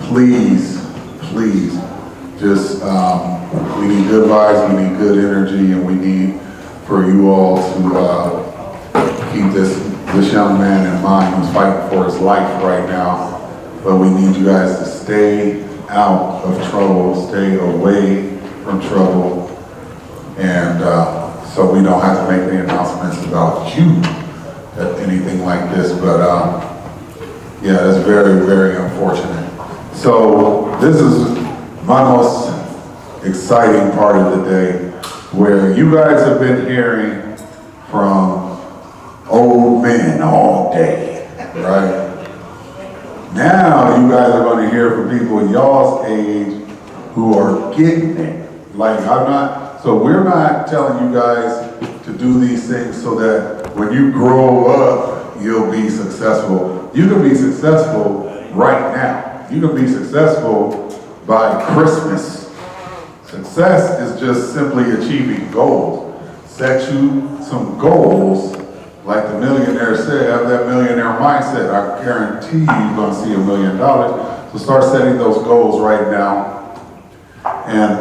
please, please, just we need good vibes, we need good energy, and we need for you all to keep this young man in mind who's fighting for his life right now. But we need you guys to stay out of trouble, stay away from trouble, and so we don't have to make any announcements about you at anything like this. But yeah, that's very, very unfortunate. So this is my most exciting part of the day, where you guys have been hearing from old men all day, right? Now you guys are going to hear from people y'all's age who are getting it. Like so we're not telling you guys to do these things so that when you grow up, you'll be successful. You can be successful right now. You can be successful by Christmas. Success is just simply achieving goals. Set you some goals. Like the millionaire said, have that millionaire mindset. I guarantee you're going to see $1 million. So start setting those goals right now. And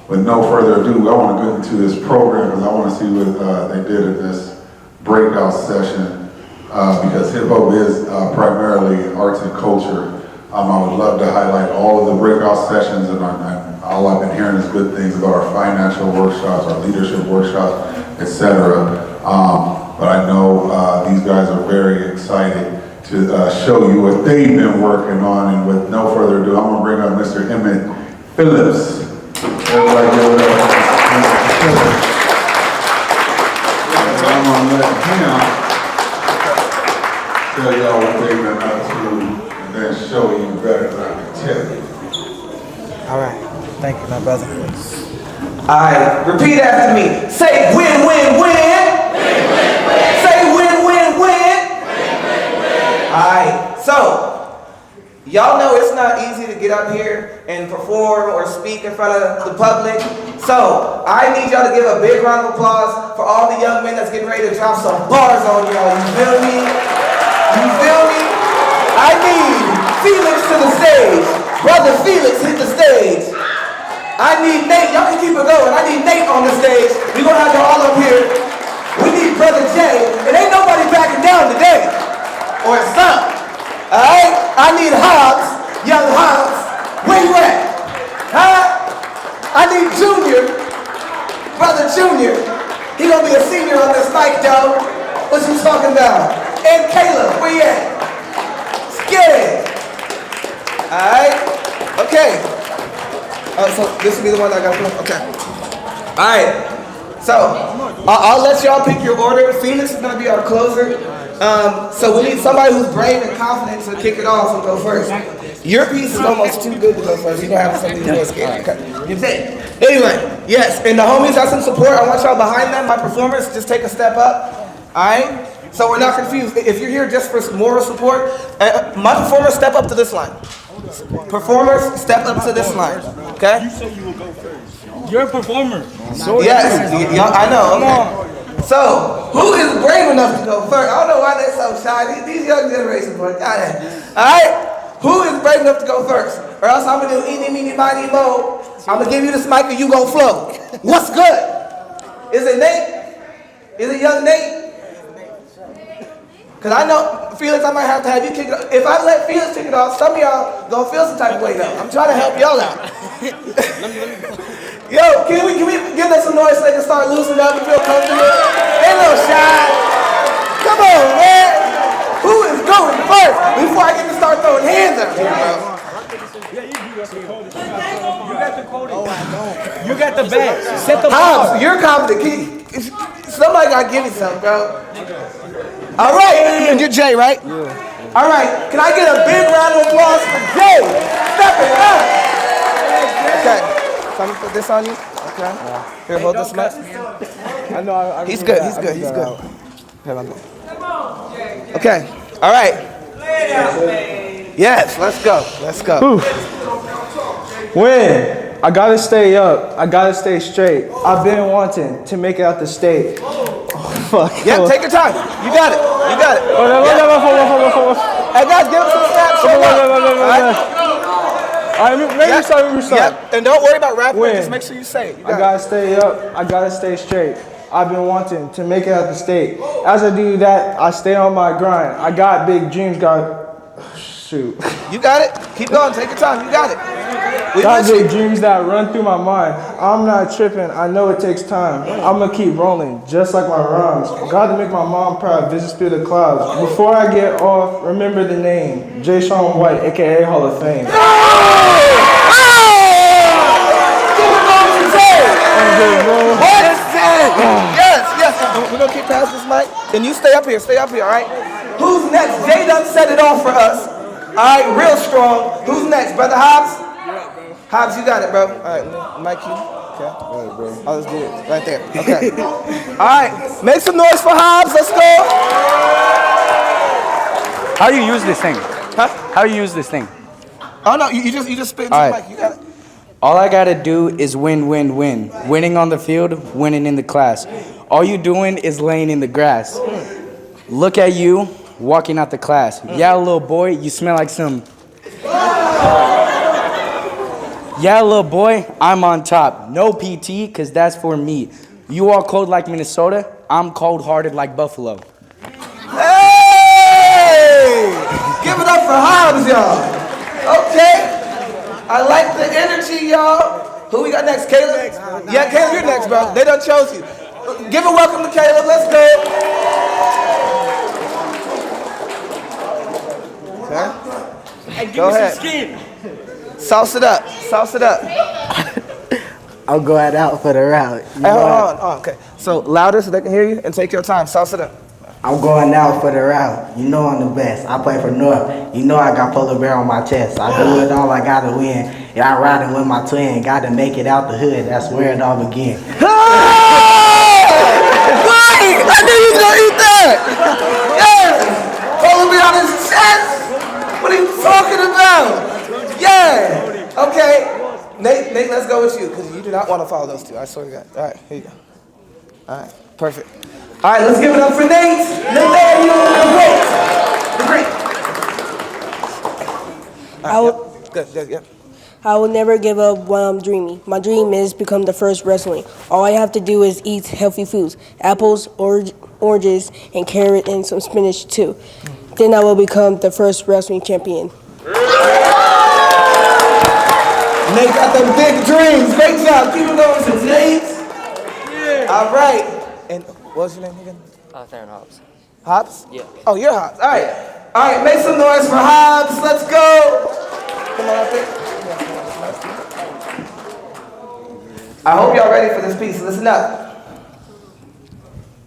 with no further ado, I want to get into this program because I want to see what they did in this breakout session. Because hip hop is primarily arts and culture. I would love to highlight all of the breakout sessions, and I All I've been hearing is good things about our financial workshops, our leadership workshops, etc. But I know these guys are very excited to show you what they've been working on. And with no further ado, I'm going to bring up Mr. Emmett Phillips. Everybody give it up. I'm going to let him tell y'all what they've been up to and then show you better than I can tell you. All right. Thank you, my brother. All right. Repeat after me. Say win, win, win. Win, win, win. Say win, win, win. Win, win, win. All right. So, y'all know it's not easy to get up here and perform or speak in front of the public. So, I need y'all to give a big round of applause for all the young men that's getting ready to drop some bars on y'all. You feel me? You feel me? I need Felix to the stage. Brother Felix, hit the stage. I need Nate. Y'all can keep it going. I need Nate on the stage. We're going to have y'all all up here. We need Brother Jay. It ain't nobody backing down today. Or some. All right? I need Hobbs. Young Hobbs. Where you at? Huh? I need Junior. Brother Junior. He going to be a senior on this night, though. What you talking about? And Caleb. Where you at? Scared. All right? Okay. So this will be the one that I got to put. Okay. All right. So I'll let y'all pick your order. Felix is going to be our closer. So we need somebody who's brave and confident to kick it off and go first. Your piece is almost too good to go first. You're going to have somebody who's more scared. Okay. Anyway, yes. And the homies got some support. I want y'all behind them. My performers, just take a step up. All right? So we're not confused. If you're here just for moral support, my performers, step up to this line. Performers, step up to this line. Okay? You said you will go first. You're a performer. Yes, I know. Okay. So, who is brave enough to go first? I don't know why they're so shy. These young generation boys. All right? Who is brave enough to go first? Or else I'm going to do eeny, meeny, miny, mo. I'm going to give you this mic and you go flow. What's good? Is it Nate? Is it young Nate? Because I know, Felix, I might have to have you kick it off. If I let Felix kick it off, some of y'all gonna feel some type of way though. I'm trying to help y'all out. Yo, can we give them some noise so they can start loosening up and feel comfortable? They a little shy. Come on, man. Who is going first? Before I get to start throwing hands up here, bro. You got the quote. Oh, I know. You got the bag. Set the Hobbs, you're confident. Somebody gotta give me something, bro. All right, and you're Jay, right? Yeah. All right, can I get a big round of applause for Jay? Step it up. Okay, so I'm gonna put this on you. Okay. Here, hold this mic. I know. He's good. He's good. He's good. Here, let me go. Okay. All right. Yes. Let's go. Let's go. Win. I gotta stay up. I gotta stay straight. I've been wanting to make it out the state. Fuck. Yeah, take your time. You got it. You got it. Hey guys, give him some snaps. All right, maybe start. Yep. And don't worry about rapping. Just make sure you say it. I gotta stay up. I gotta stay straight. I've been wanting to make it out the state. As I do that, I stay on my grind. I got big dreams. Shoot. You got it. Keep going. Take your time. You got it. Got big dreams that run through my mind. I'm not tripping. I know it takes time. I'm gonna keep rolling, just like my rhymes. Got to make my mom proud. Visit through the clouds. Before I get off, remember the name: J. Sean White, aka Hall of Fame. Yes. We're gonna keep past this mic. And you stay up here, all right? Who's next? Jay done set it off for us. All right, real strong. Who's next? Brother Hobbs? Hobbs, you got it, bro. All right, Mike, you. Okay. All right, bro. Oh, let's do it. Right there. Okay. All right, make some noise for Hobbs. Let's go. How do you use this thing? Huh? How do you use this thing? Oh, no, you just spit into the mic. You got it. All I gotta do is win. Winning on the field, winning in the class. All you doing is laying in the grass. Look at you, walking out the class. Yeah, little boy, you smell like some... Yeah, little boy, I'm on top. No PT, cause that's for me. You are cold like Minnesota, I'm cold-hearted like Buffalo. Hey! Give it up for Hobbs, y'all. Okay. I like the energy, y'all. Who we got next? Caleb? Yeah, Caleb, you're next, bro. They done chose you. Give a welcome to Caleb. Let's go. Okay. Go ahead. Sauce it up. Sauce it up. I'm going out for the route. Hey, hold on. Oh, okay. So louder so they can hear you and take your time. Sauce it up. I'm going out for the route. You know I'm the best. I play for North. You know I got polar bear on my chest. I do it all. I gotta win. And I ride it with my twin. Gotta make it out the hood. That's where it all began. Wait! I knew you was gonna eat that. Yeah. Polar bear on his chest. What are you talking about? Yeah. Okay. Nate, let's go with you because you do not want to follow those two. I swear to God. All right, here you go. All right, perfect. All right, let's give it up for Nate. Nate, the great. I will never give up while I'm dreaming. My dream is become the first wrestling. All I have to do is eat healthy foods, apples, oranges, and carrot, and some spinach too. Then I will become the first wrestling champion. Nate got them big dreams. Great job. Keep it going, since Nate. Yeah. All right. And what's your name again? Theron Hobbs. Hobbs? Yeah. Oh, you're Hobbs. All right. All right. Make some noise for Hobbs. Let's go. Come on up here. I hope y'all ready for this piece. Listen up.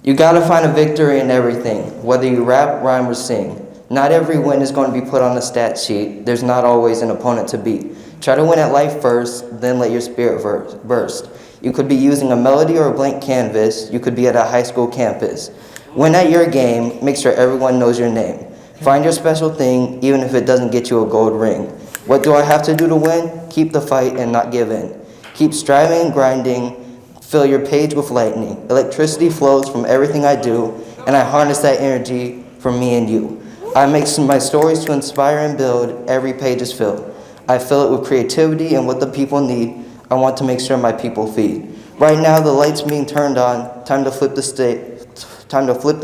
You gotta find a victory in everything, whether you rap, rhyme, or sing. Not every win is going to be put on the stat sheet. There's not always an opponent to beat. Try to win at life first, then let your spirit burst. You could be using a melody or a blank canvas. You could be at a high school campus. Win at your game, make sure everyone knows your name. Find your special thing, even if it doesn't get you a gold ring. What do I have to do to win? Keep the fight and not give in. Keep striving and grinding, fill your page with lightning. Electricity flows from everything I do, and I harness that energy for me and you. I make my stories to inspire and build, every page is filled. I fill it with creativity and what the people need. I want to make sure my people feed. Right now the light's being turned on, time to flip the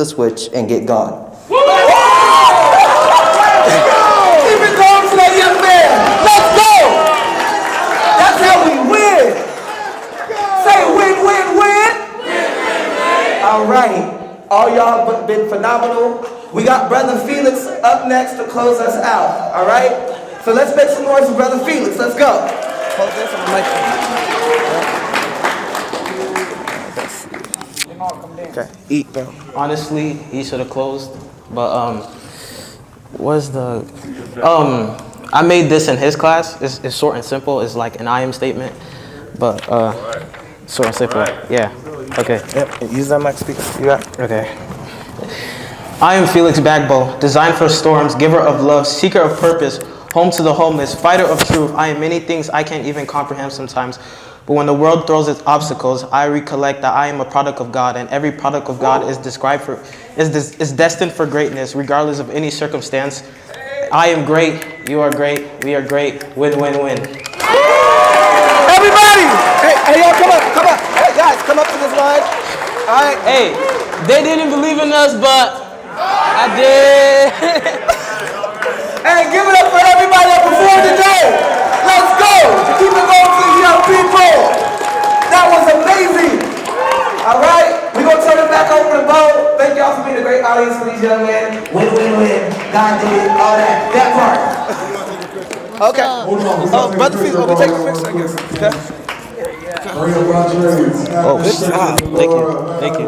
switch and get gone. Keep it going to that young man. Let's go. That's how we win. Say win, win, win. Win, win, win. All right. All y'all been phenomenal. We got Brother Felix up next to close us out. All right. So let's make some noise for Brother Felix. Let's go. Hold this on the mic. Okay. Eat, bro. Honestly, he should have closed. But what's the I made this in his class. It's short and simple. It's like an I am statement. But short and simple. Yeah. Okay. Yep. Use that mic speaker. You got it. Okay. I am Felix Bagbo, designed for storms, giver of love, seeker of purpose, home to the homeless, fighter of truth. I am many things I can't even comprehend sometimes. But when the world throws its obstacles, I recollect that I am a product of God, and every product of God is destined for greatness, regardless of any circumstance. I am great, you are great, we are great, win, win, win. Everybody! Hey, y'all, come up. Hey, guys, come up to this line. All right. Hey, they didn't believe in us, but I did. Hey, give it up for everybody that performed today. Let's go. Keep it going to these young people. That was amazing. All right. We're going to turn it back over to Bo. Thank y'all for being a great audience for these young men. Win, win, win. God did all that. That part. Okay. Oh, Brother Felix, we take a picture, I guess. Okay. Oh, thank you.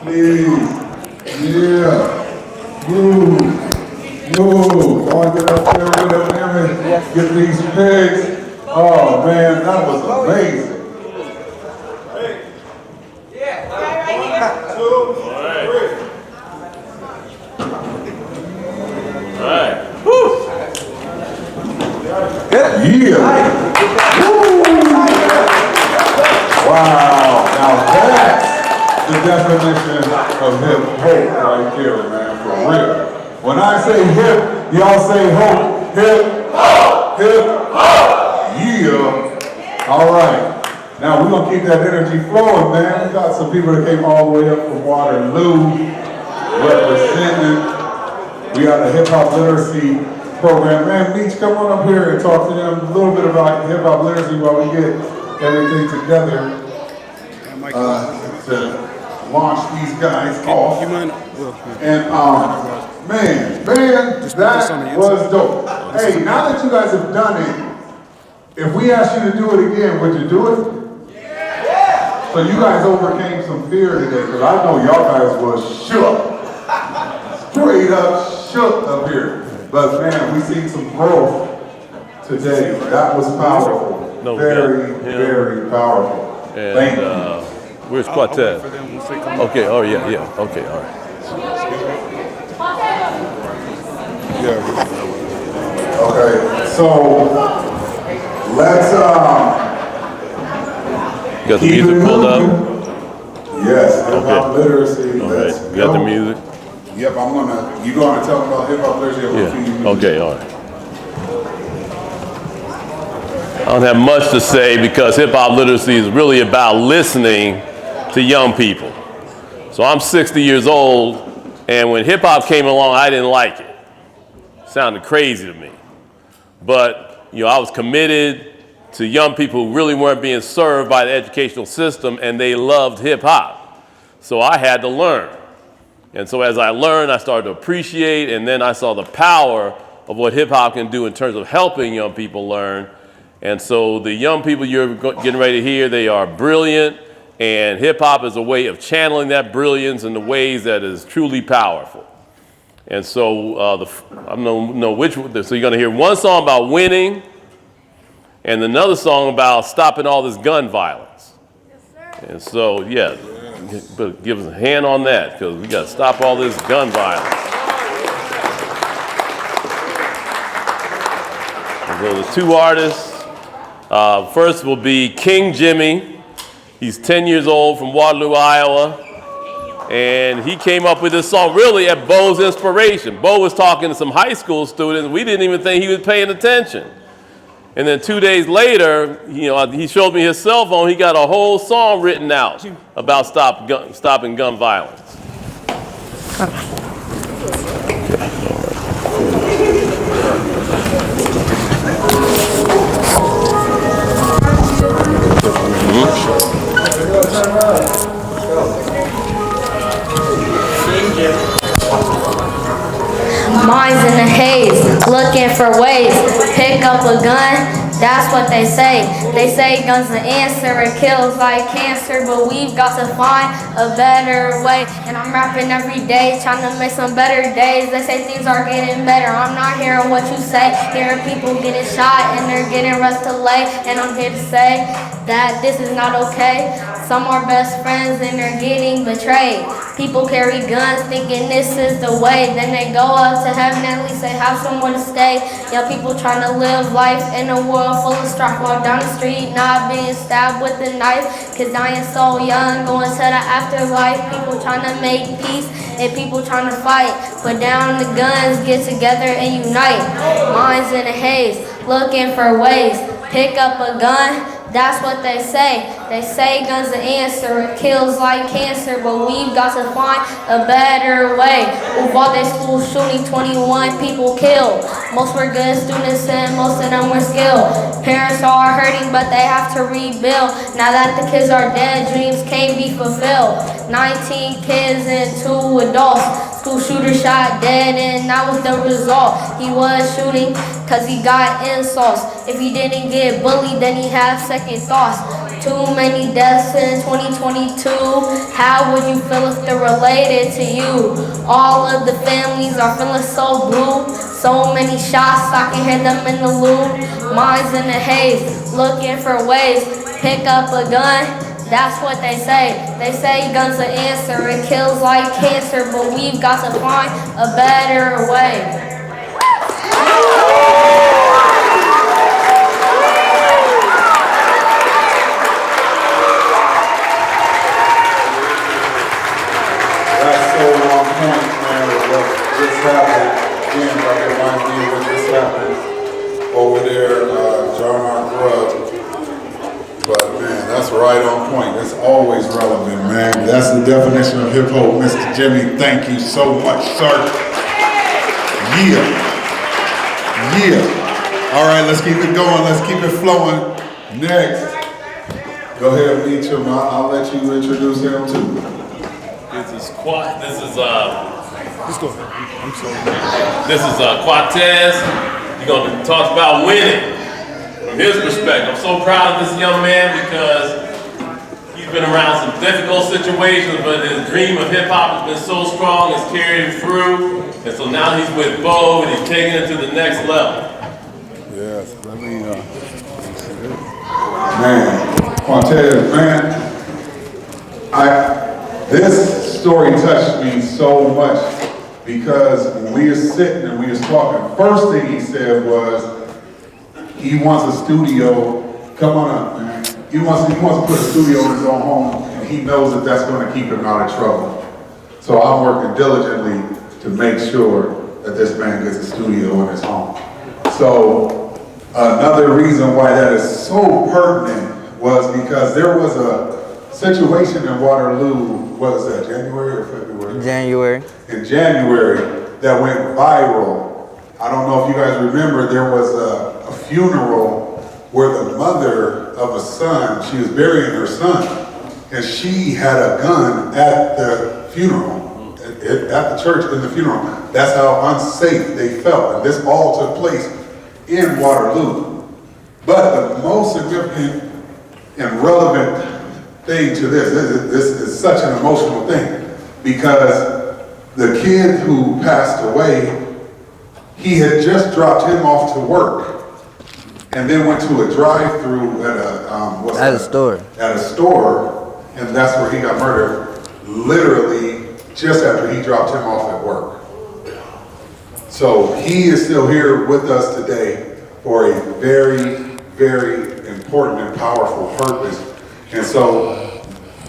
Please. Yeah. Move. All get up there with them, get these pigs. Oh man, that was amazing. Yeah. Wow. Now that's the definition of hip hop right there, man, for real. When I say hip, y'all say hope. Hip hop. Hip hop. Yeah. All right. Now we're gonna keep that energy flowing, man. We got some people that came all the way up from Waterloo representing. We got a hip hop literacy program. Man, Meech, come on up here and talk to them a little bit about hip hop literacy while we get everything together to launch these guys off. And man, that was dope. Hey, now that you guys have done it, if we asked you to do it again, would you do it? Yeah. So you guys overcame some fear today, because I know y'all guys was shook. Straight up shook up here. But man, we seen some growth today. That was powerful. Very, very powerful. And, thank you. Where's Quartet? Okay, oh yeah, okay, all right. Okay, so let's You got the keep music it pulled up? moving. Yes, hip-hop literacy. All Let's right, you got the go. music? Yep, you gonna tell them about hip-hop literacy? Yeah, okay, all right. I don't have much to say because hip-hop literacy is really about listening to young people. So I'm 60 years old, and when hip-hop came along, I didn't like it. It sounded crazy to me. But, I was committed to young people who really weren't being served by the educational system, and they loved hip-hop. So I had to learn. And so as I learned, I started to appreciate, and then I saw the power of what hip-hop can do in terms of helping young people learn. And so the young people you're getting ready to hear, they are brilliant, and hip-hop is a way of channeling that brilliance in the ways that is truly powerful. And so I don't know which, so you're going to hear one song about winning, and another song about stopping all this gun violence. And so, yeah, but give us a hand on that, because we got to stop all this gun violence. And so there's two artists. First will be King Jimmy. He's 10 years old from Waterloo, Iowa. And he came up with this song really at Bo's inspiration. Bo was talking to some high school students. We didn't even think he was paying attention. And then 2 days later, he showed me his cell phone. He got a whole song written out about stopping gun violence. Minds in the haze, looking for ways, pick up a gun, that's what they say. They say guns the answer, it kills like cancer, but we've got to find a better way. And I'm rapping every day, trying to make some better days. They say things are getting better, I'm not hearing what you say. Hearing people getting shot and they're getting rushed to lay. And I'm here to say that this is not okay. Some are best friends and they're getting betrayed. People carry guns thinking this is the way. Then they go up to heaven and at least they have somewhere to stay. Young people trying to live life in a world full of strife. Walk down the street not being stabbed with a knife. Kids dying so young, going to the afterlife. People trying to make peace and people trying to fight. Put down the guns, get together and unite. Minds in a haze, looking for ways. Pick up a gun. That's what they say. They say guns the answer, it kills like cancer, but we've got to find a better way. Uvalde school shooting, 21 people killed. Most were good students and most of them were skilled. Parents are hurting, but they have to rebuild. Now that the kids are dead, dreams can't be fulfilled. 19 kids and 2 adults. School shooter shot dead and that was the result. He was shooting cause he got insults. If he didn't get bullied, then he had second thoughts. Too many deaths in 2022. How would you feel if they're related to you? All of the families are feeling so blue. So many shots, I can hear them in the loop. Minds in the haze, looking for ways. Pick up a gun. That's what they say. They say guns the answer, it kills like cancer, but we've got to find a better way. That's so on point, man, with what just happened. Again, that reminds me of what just happened over there, John R. Grub. But man, that's right on point. That's always relevant, man. That's the definition of hip hop, Mr. Jimmy. Thank you so much, sir. Yeah. Yeah. All right, let's keep it going. Let's keep it flowing. Next, Go ahead, meet him. I'll let you introduce him too. This is Cortez. He's going to talk about winning from his perspective. I'm so proud of this young man because he's been around some difficult situations, but his dream of hip hop has been so strong, it's carried him through. And so now he's with Bo and he's taking it to the next level. Yes, let me, man, Quantez, man, this story touched me so much because when we were sitting and we was talking, first thing he said was, he wants a studio, come on up, man. He wants to put a studio in his own home, and he knows that that's going to keep him out of trouble. So I'm working diligently to make sure that this man gets a studio in his home. So another reason why that is so pertinent was because there was a situation in Waterloo, what was that, January or February? January. In January, that went viral. I don't know if you guys remember, there was a funeral where the mother of a son, she was burying her son, and she had a gun at the funeral, at the church in the funeral. That's how unsafe they felt, and this all took place in Waterloo. But the most significant and relevant thing to this is such an emotional thing, because the kid who passed away, he had just dropped him off to work and then went to a drive-through at a store. At a store, and that's where he got murdered, literally just after he dropped him off at work. So he is still here with us today for a very, very important and powerful purpose. And so,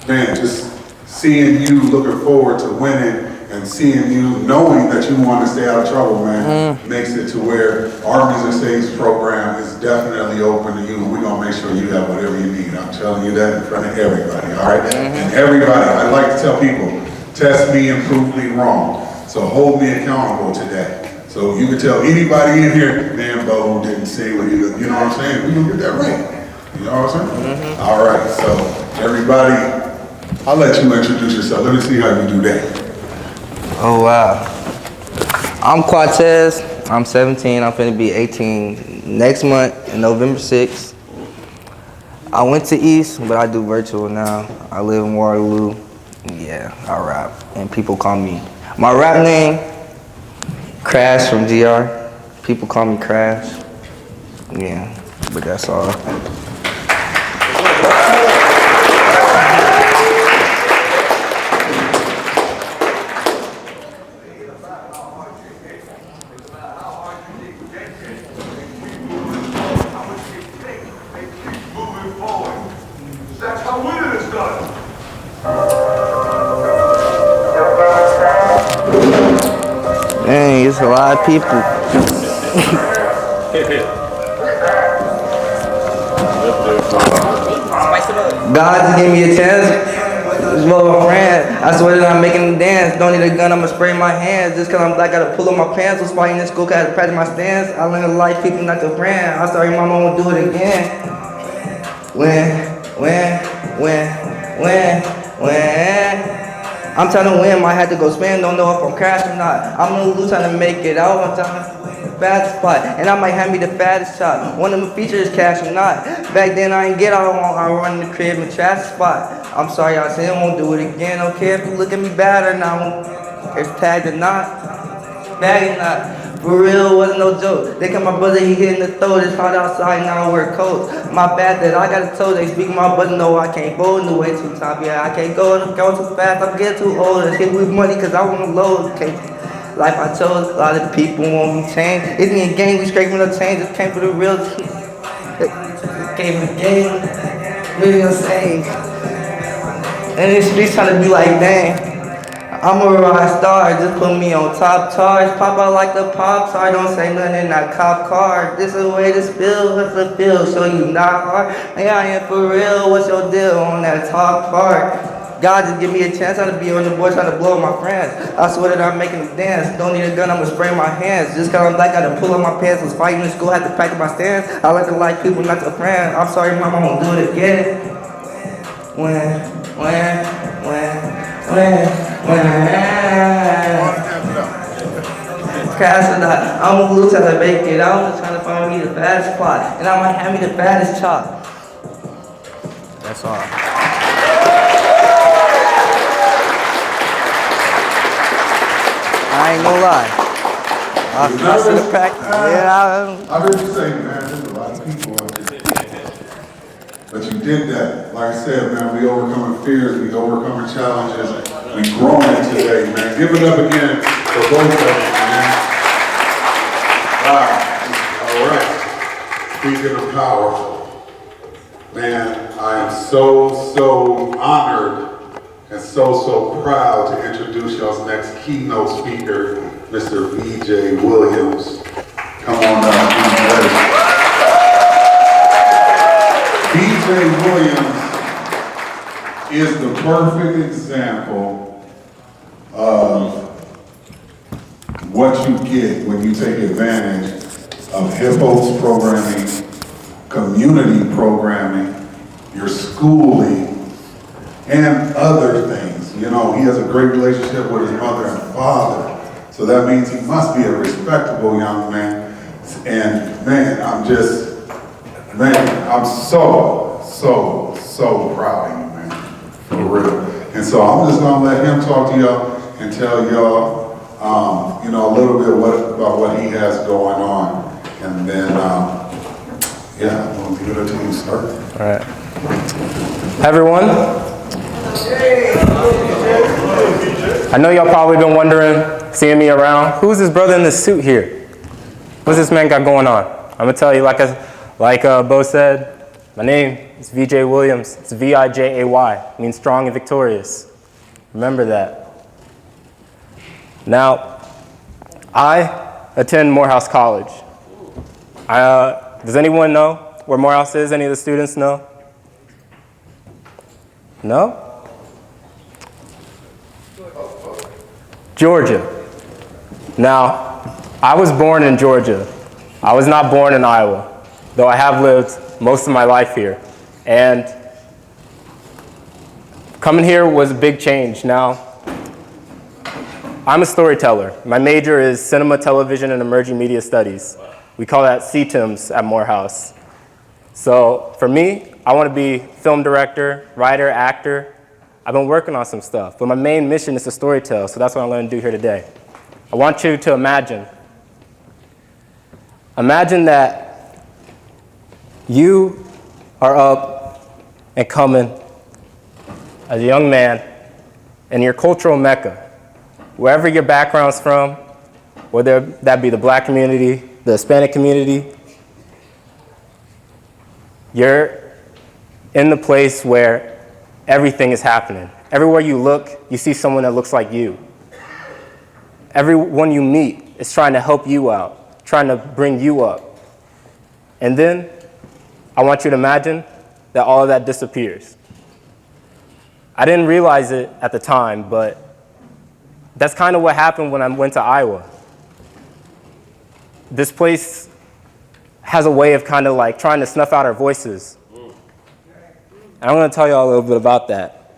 man, just seeing you looking forward to winning and seeing you knowing that you want to stay out of trouble, man, makes it to where our Music Saves program is definitely open to you, and we're going to make sure you have whatever you need. I'm telling you that in front of everybody, all right? And everybody, I like to tell people, test me and prove me wrong. So hold me accountable today. So you can tell anybody in here, man, Bo didn't say what he was, you know what I'm saying? We're going to get that right. You know what I'm saying? All right, so everybody, I'll let you introduce yourself. Let me see how you do that. Oh, wow. I'm Cortez. I'm 17. I'm finna be 18 next month, November 6th. I went to East, but I do virtual now. I live in Waterloo. Yeah, I rap. And people call me, my rap name, Crash from DR. People call me Crash. Yeah, but that's all. Dang, it's a lot of people. God just gave me a chance. It's more of a friend. I swear that I'm making them dance. Don't need a gun, I'ma spray my hands. Just cause I'm black, gotta pull up my pants. Was fighting in school, cause I had to practice my stance. I learned to like people, not your friend. I'm sorry, mama won't do it again. When I'm trying to win, might have to go spin, don't know if I'm crashing or not. I'm gonna lose, trying to make it out. I'm trying to fast spot, and I might have me the fattest shot. One of them features cash or not. Back then I ain't get all I run the crib and trash spot. I'm sorry, I said I won't do it again. Don't care if you look at me bad or not. If tagged or not, bag or not. For real, wasn't no joke. They got my brother, he hit in the throat. It's hot outside, now I wear coats. My bad that I got a toe. They speak my button, no, I can't go in the way too top. Yeah, I can't go too fast. I'm getting too old. Let's hit with money, cause I want to load. Like I chose, a lot of people want me change. It's me a game, we scraping no change. It came for the real. It came for the game. Really insane. And this streets trying to be like, dang. I'm a rock star, just put me on top charge. Pop out like the pop star, don't say nothing in that cop car. This is a way to spill, what's the feel? So you not hard. Hey, I am for real, what's your deal on that top part? God just give me a chance, I'm to be on the board trying to blow up my friends. I swear that I'm making them dance. Don't need a gun, I'ma spray my hands. Just cause I'm black, gotta pull up my pants. Was fighting in school, had to practice my stance. I like to like people, not to friends. I'm sorry, mama, I won't do it again. Crash or not, I'm gonna lose as I make it. I'm just trying to find me the fattest plot, and I might have me the fattest chop. That's all. I ain't gonna lie. I should have practiced. Yeah, I heard you say, man, there's a lot of people up here. But you did that. Like I said, man, we overcoming fears, we overcoming challenges, we growing today, man. Give it up again for both of us, man. Wow. All right. Speaking of power, man, I am so honored and so proud to introduce y'all's next keynote speaker, Mr. V.J. Williams. Come on up, V.J. Williams is the perfect example of what you get when you take advantage of HIPPO's programming, community programming, your schooling, and other things. You know, he has a great relationship with his mother and father. So that means he must be a respectable young man. And man, I'm so proud of you, man. For real. And so I'm just gonna let him talk to y'all and tell y'all, you know, a little bit about what he has going on. And then, yeah, I'm gonna give it to you, sir. All right. Hi, everyone. I know y'all probably been wondering, seeing me around, who's this brother in this suit here? What's this man got going on? I'm gonna tell you, like Bo said, my name is V.J. Williams. It's V-I-J-A-Y, means strong and victorious. Remember that. Now, I attend Morehouse College. Does anyone know where Morehouse is? Any of the students know? No? Georgia. Now, I was born in Georgia. I was not born in Iowa, though I have lived most of my life here. And coming here was a big change. Now, I'm a storyteller. My major is Cinema, Television, and Emerging Media Studies. We call that CTIMS at Morehouse. So for me, I want to be film director, writer, actor. I've been working on some stuff, but my main mission is to storytell, so that's what I'm going to do here today. I want you to imagine that you are up and coming as a young man in your cultural mecca, wherever your background's from, whether that be the black community, the Hispanic community. You're in the place where everything is happening. Everywhere you look, you see someone that looks like you. Everyone you meet is trying to help you out, trying to bring you up. And then I want you to imagine that all of that disappears. I didn't realize it at the time, but that's kind of what happened when I went to Iowa. This place has a way of kind of like trying to snuff out our voices. And I'm going to tell you all a little bit about that.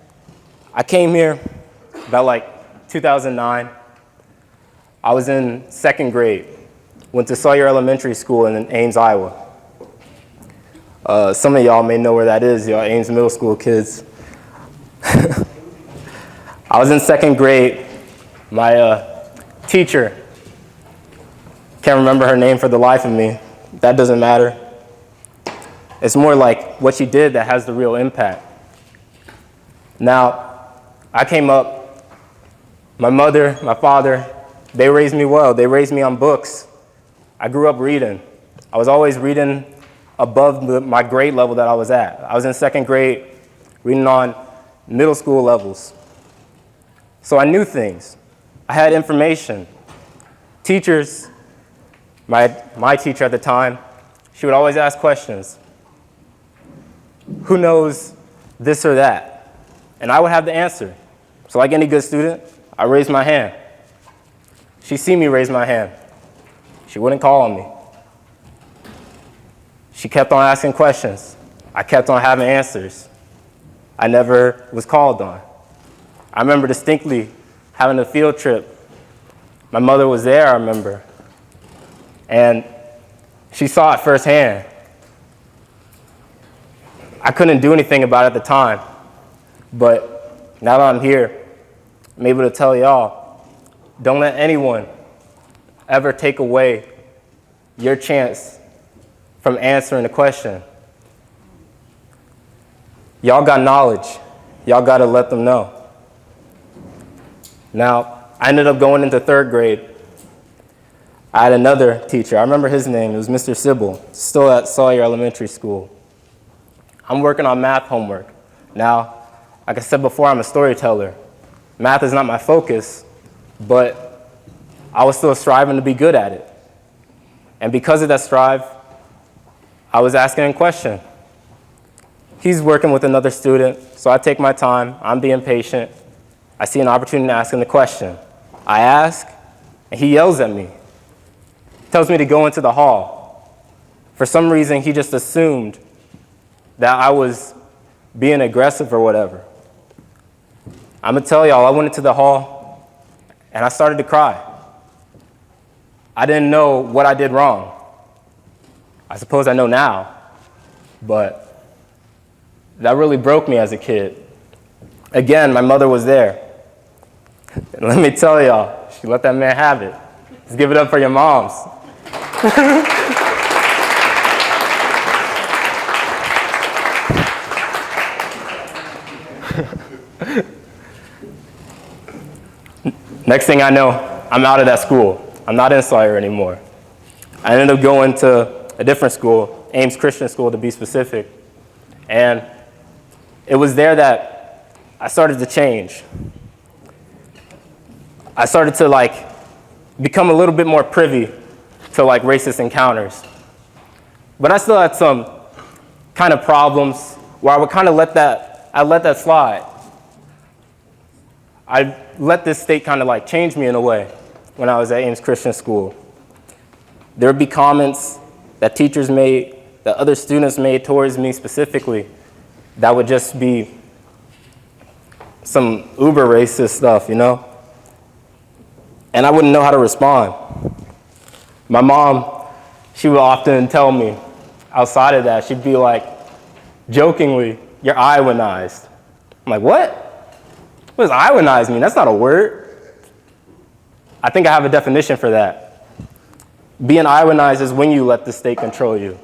I came here about like 2009. I was in second grade. Went to Sawyer Elementary School in Ames, Iowa. Some of y'all may know where that is, y'all Ames Middle School kids. I was in second grade. My teacher, can't remember her name for the life of me. That doesn't matter. It's more like what she did that has the real impact. Now, I came up, my mother, my father, they raised me well. They raised me on books. I grew up reading. I was always reading above my grade level that I was at. I was in second grade reading on middle school levels. So I knew things. I had information. Teachers, my teacher at the time, she would always ask questions. Who knows this or that? And I would have the answer. So like any good student, I raised my hand. She see me raise my hand. She wouldn't call on me. She kept on asking questions. I kept on having answers. I never was called on. I remember distinctly having a field trip. My mother was there, I remember, and she saw it firsthand. I couldn't do anything about it at the time, but now that I'm here, I'm able to tell y'all, don't let anyone ever take away your chance from answering the question. Y'all got knowledge. Y'all got to let them know. Now, I ended up going into 3rd grade. I had another teacher. I remember his name. It was Mr. Sybil, still at Sawyer Elementary School. I'm working on math homework. Now, like I said before, I'm a storyteller. Math is not my focus, but I was still striving to be good at it. And because of that strive, I was asking a question. He's working with another student, so I take my time. I'm being patient. I see an opportunity to ask him the question. I ask, and he yells at me. Tells me to go into the hall. For some reason, he just assumed that I was being aggressive or whatever. I'm gonna tell y'all, I went into the hall, and I started to cry. I didn't know what I did wrong. I suppose I know now, but that really broke me as a kid. Again, my mother was there. And let me tell y'all, she let that man have it. Let's give it up for your moms. Next thing I know, I'm out of that school. I'm not in Sawyer anymore. I ended up going to a different school, Ames Christian School to be specific. And it was there that I started to change. I started to become a little bit more privy to racist encounters. But I still had some kind of problems where I would kind of let that slide. I let this state kind of change me in a way when I was at Ames Christian School. There would be comments that teachers made, that other students made towards me specifically, that would just be some uber racist stuff, you know? And I wouldn't know how to respond. My mom, she would often tell me, outside of that, she'd be like, jokingly, "You're Iowanized." I'm like, what? What does Iowanized mean? That's not a word. I think I have a definition for that. Being Iowanized is when you let the state control you.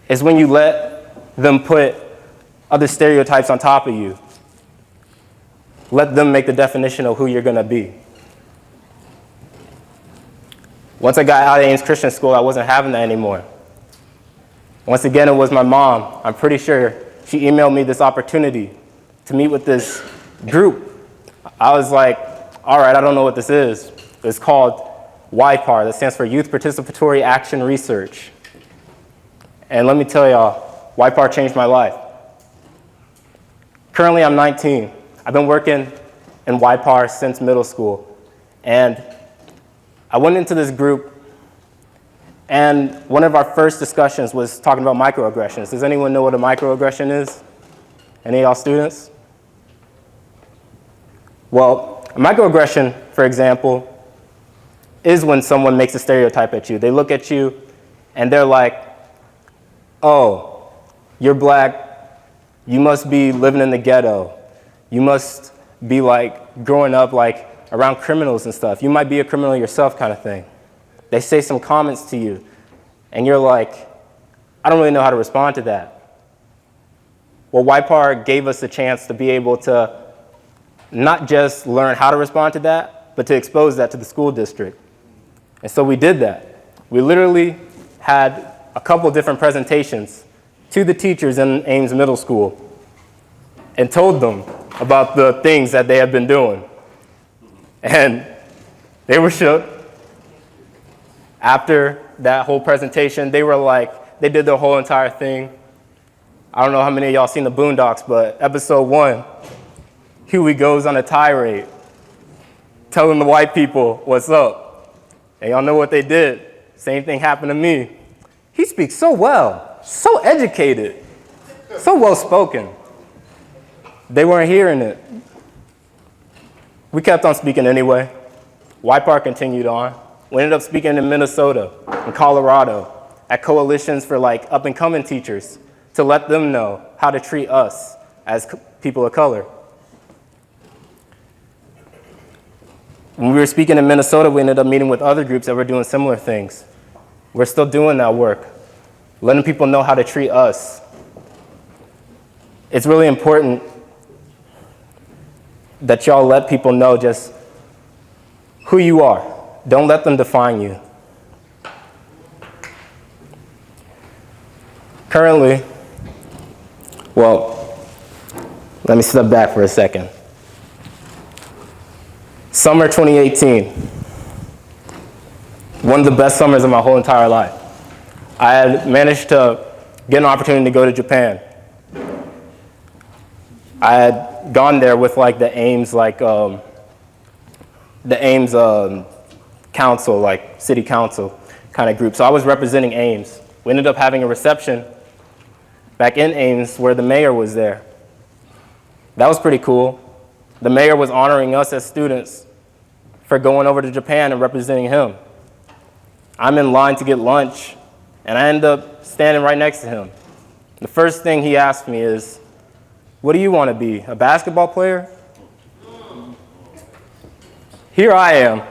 It's when you let them put other stereotypes on top of you. Let them make the definition of who you're going to be. Once I got out of Ames Christian School, I wasn't having that anymore. Once again, it was my mom. I'm pretty sure she emailed me this opportunity to meet with this group. I was like, all right, I don't know what this is. It's called YPAR, that stands for Youth Participatory Action Research. And let me tell y'all, YPAR changed my life. Currently, I'm 19. I've been working in YPAR since middle school. And I went into this group, and one of our first discussions was talking about microaggressions. Does anyone know what a microaggression is? Any of y'all students? Well, a microaggression, for example, is when someone makes a stereotype at you. They look at you, and they're like, oh, you're black, you must be living in the ghetto. You must be growing up around criminals and stuff. You might be a criminal yourself, kind of thing. They say some comments to you, and you're like, I don't really know how to respond to that. Well, YPAR gave us a chance to be able to not just learn how to respond to that, but to expose that to the school district. And so we did that. We literally had a couple different presentations to the teachers in Ames Middle School and told them about the things that they had been doing. And they were shook. After that whole presentation, they were they did the whole entire thing. I don't know how many of y'all seen the Boondocks, but episode 1, Huey goes on a tirade, telling the white people what's up. And y'all know what they did. Same thing happened to me. He speaks so well, so educated. So well spoken. They weren't hearing it. We kept on speaking anyway. White Park continued on. We ended up speaking in Minnesota, in Colorado, at coalitions for like up and coming teachers to let them know how to treat us as people of color. When we were speaking in Minnesota, we ended up meeting with other groups that were doing similar things. We're still doing that work, letting people know how to treat us. It's really important that y'all let people know just who you are. Don't let them define you. Currently, well, let me step back for a second. Summer 2018, one of the best summers of my whole entire life. I had managed to get an opportunity to go to Japan. I had gone there with like the Ames, council, like city council kind of group. So I was representing Ames. We ended up having a reception back in Ames where the mayor was there. That was pretty cool. The mayor was honoring us as students for going over to Japan and representing him. I'm in line to get lunch, and I end up standing right next to him. The first thing he asked me is, "What do you want to be, a basketball player?" Here I am,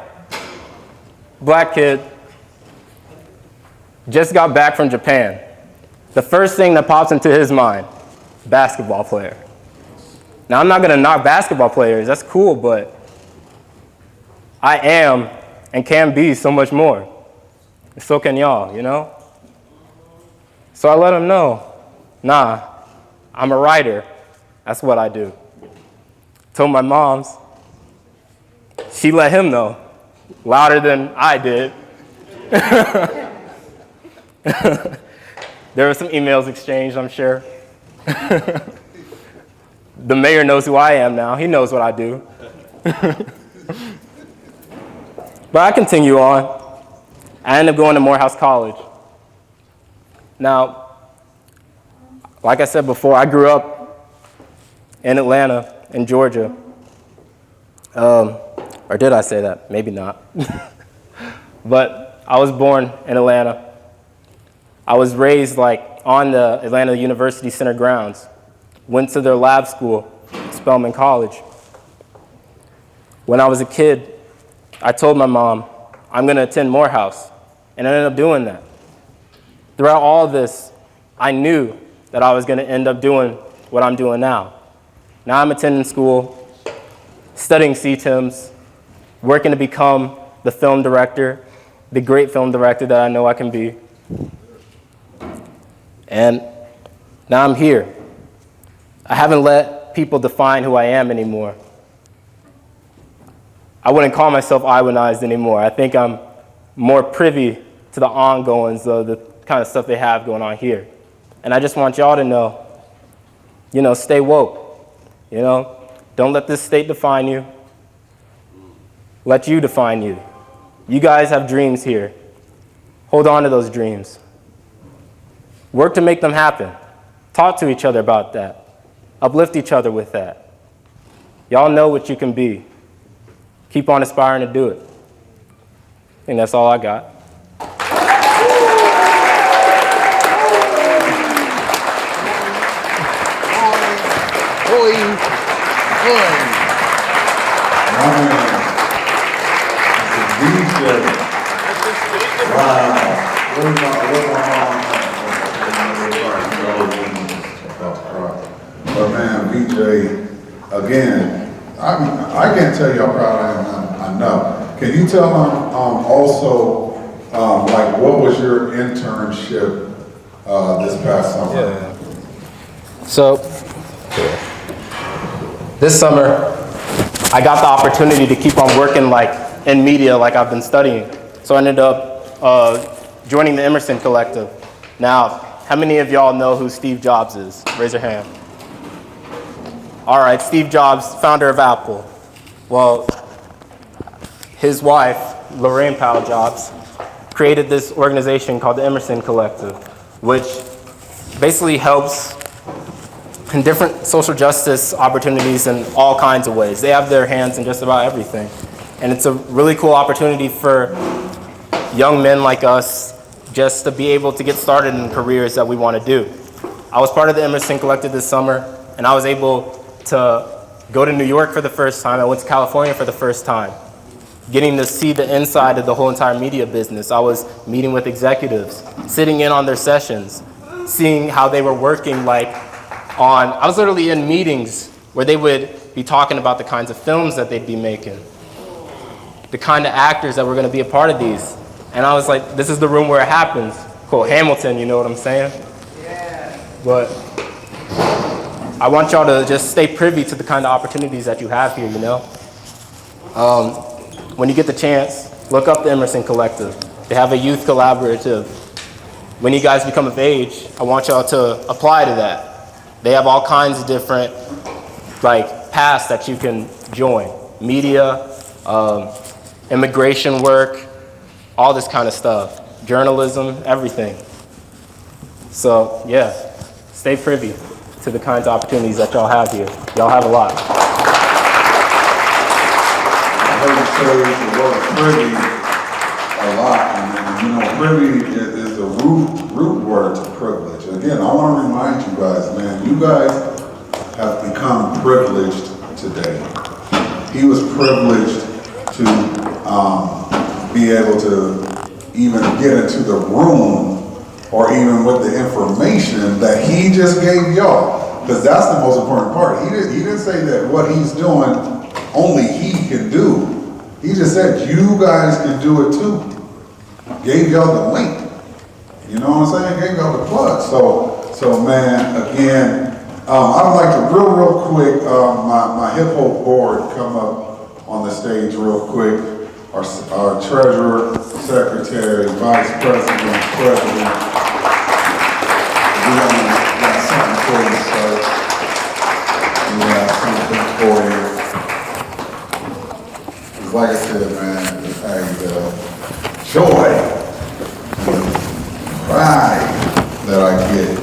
black kid, just got back from Japan. The first thing that pops into his mind, basketball player. Now, I'm not going to knock basketball players, that's cool, but I am and can be so much more. So can y'all, you know? So I let him know, nah, I'm a writer. That's what I do. Told my moms. She let him know, louder than I did. There were some emails exchanged, I'm sure. The mayor knows who I am now. He knows what I do. But I continue on. I ended up going to Morehouse College. Now, like I said before, I grew up in Atlanta, in Georgia. Or did I say that? Maybe not. But I was born in Atlanta. I was raised like on the Atlanta University Center grounds. Went to their lab school, Spelman College. When I was a kid, I told my mom, I'm going to attend Morehouse, and I ended up doing that. Throughout all of this, I knew that I was going to end up doing what I'm doing now. Now I'm attending school, studying CTIMs, working to become the film director, the great film director that I know I can be. And now I'm here. I haven't let people define who I am anymore. I wouldn't call myself Iwanized anymore. I think I'm more privy to the ongoings of the kind of stuff they have going on here. And I just want y'all to know, stay woke. Don't let this state define you. Let you define you. You guys have dreams here. Hold on to those dreams. Work to make them happen. Talk to each other about that. Uplift each other with that. Y'all know what you can be. Keep on aspiring to do it. I think that's all I got. But man, BJ, again, I can't tell you how proud I am enough. Can you tell them also, like, what was your internship this past summer? Yeah. So, this summer, I got the opportunity to keep on working like in media like I've been studying. So I ended up joining the Emerson Collective. Now, how many of y'all know who Steve Jobs is? Raise your hand. All right, Steve Jobs, founder of Apple. Well, his wife, Lorraine Powell Jobs, created this organization called the Emerson Collective, which basically helps and different social justice opportunities in all kinds of ways. They have their hands in just about everything. And it's a really cool opportunity for young men like us just to be able to get started in careers that we want to do. I was part of the Emerson Collective this summer, and I was able to go to New York for the first time. I went to California for the first time, getting to see the inside of the whole entire media business. I was meeting with executives, sitting in on their sessions, seeing how they were working I was literally in meetings where they would be talking about the kinds of films that they'd be making, the kind of actors that were going to be a part of these. And I was like, this is the room where it happens. Quote Hamilton, you know what I'm saying? Yeah. But I want y'all to just stay privy to the kind of opportunities that you have here, you know? When you get the chance, look up the Emerson Collective. They have a youth collaborative. When you guys become of age, I want y'all to apply to that. They have all kinds of different paths that you can join. Media, immigration work, all this kind of stuff. Journalism, everything. So yeah, stay privy to the kinds of opportunities that y'all have here. Y'all have a lot. I heard you say the word privy a lot, and privy is the root word to privilege. Again, I want to remind you guys, man, you guys have become privileged today. He was privileged to be able to even get into the room or even with the information that he just gave y'all. Because that's the most important part. He didn't say that what he's doing, only he can do. He just said, you guys can do it too. Gave y'all the link. You know what I'm saying? Gave y'all the plug. So man, again, I'd like to real quick, my hip hop board come up on the stage real quick. Our treasurer, secretary, vice president, president. We got something for you, sir. We got something for you. It's like I said, man, it's joy, pride that I get,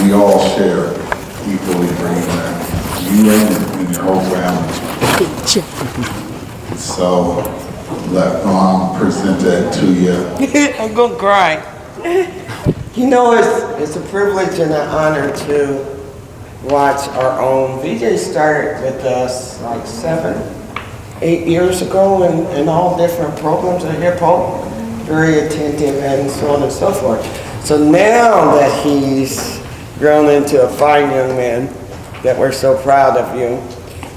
we all share equally, man. You and your whole family. So, let mom present that to you. I'm gonna cry. You know, it's a privilege and an honor to watch our own. VJ started with us 7-8 years ago in all different programs of hip hop, very attentive and so on and so forth. So now that he's grown into a fine young man, that we're so proud of you,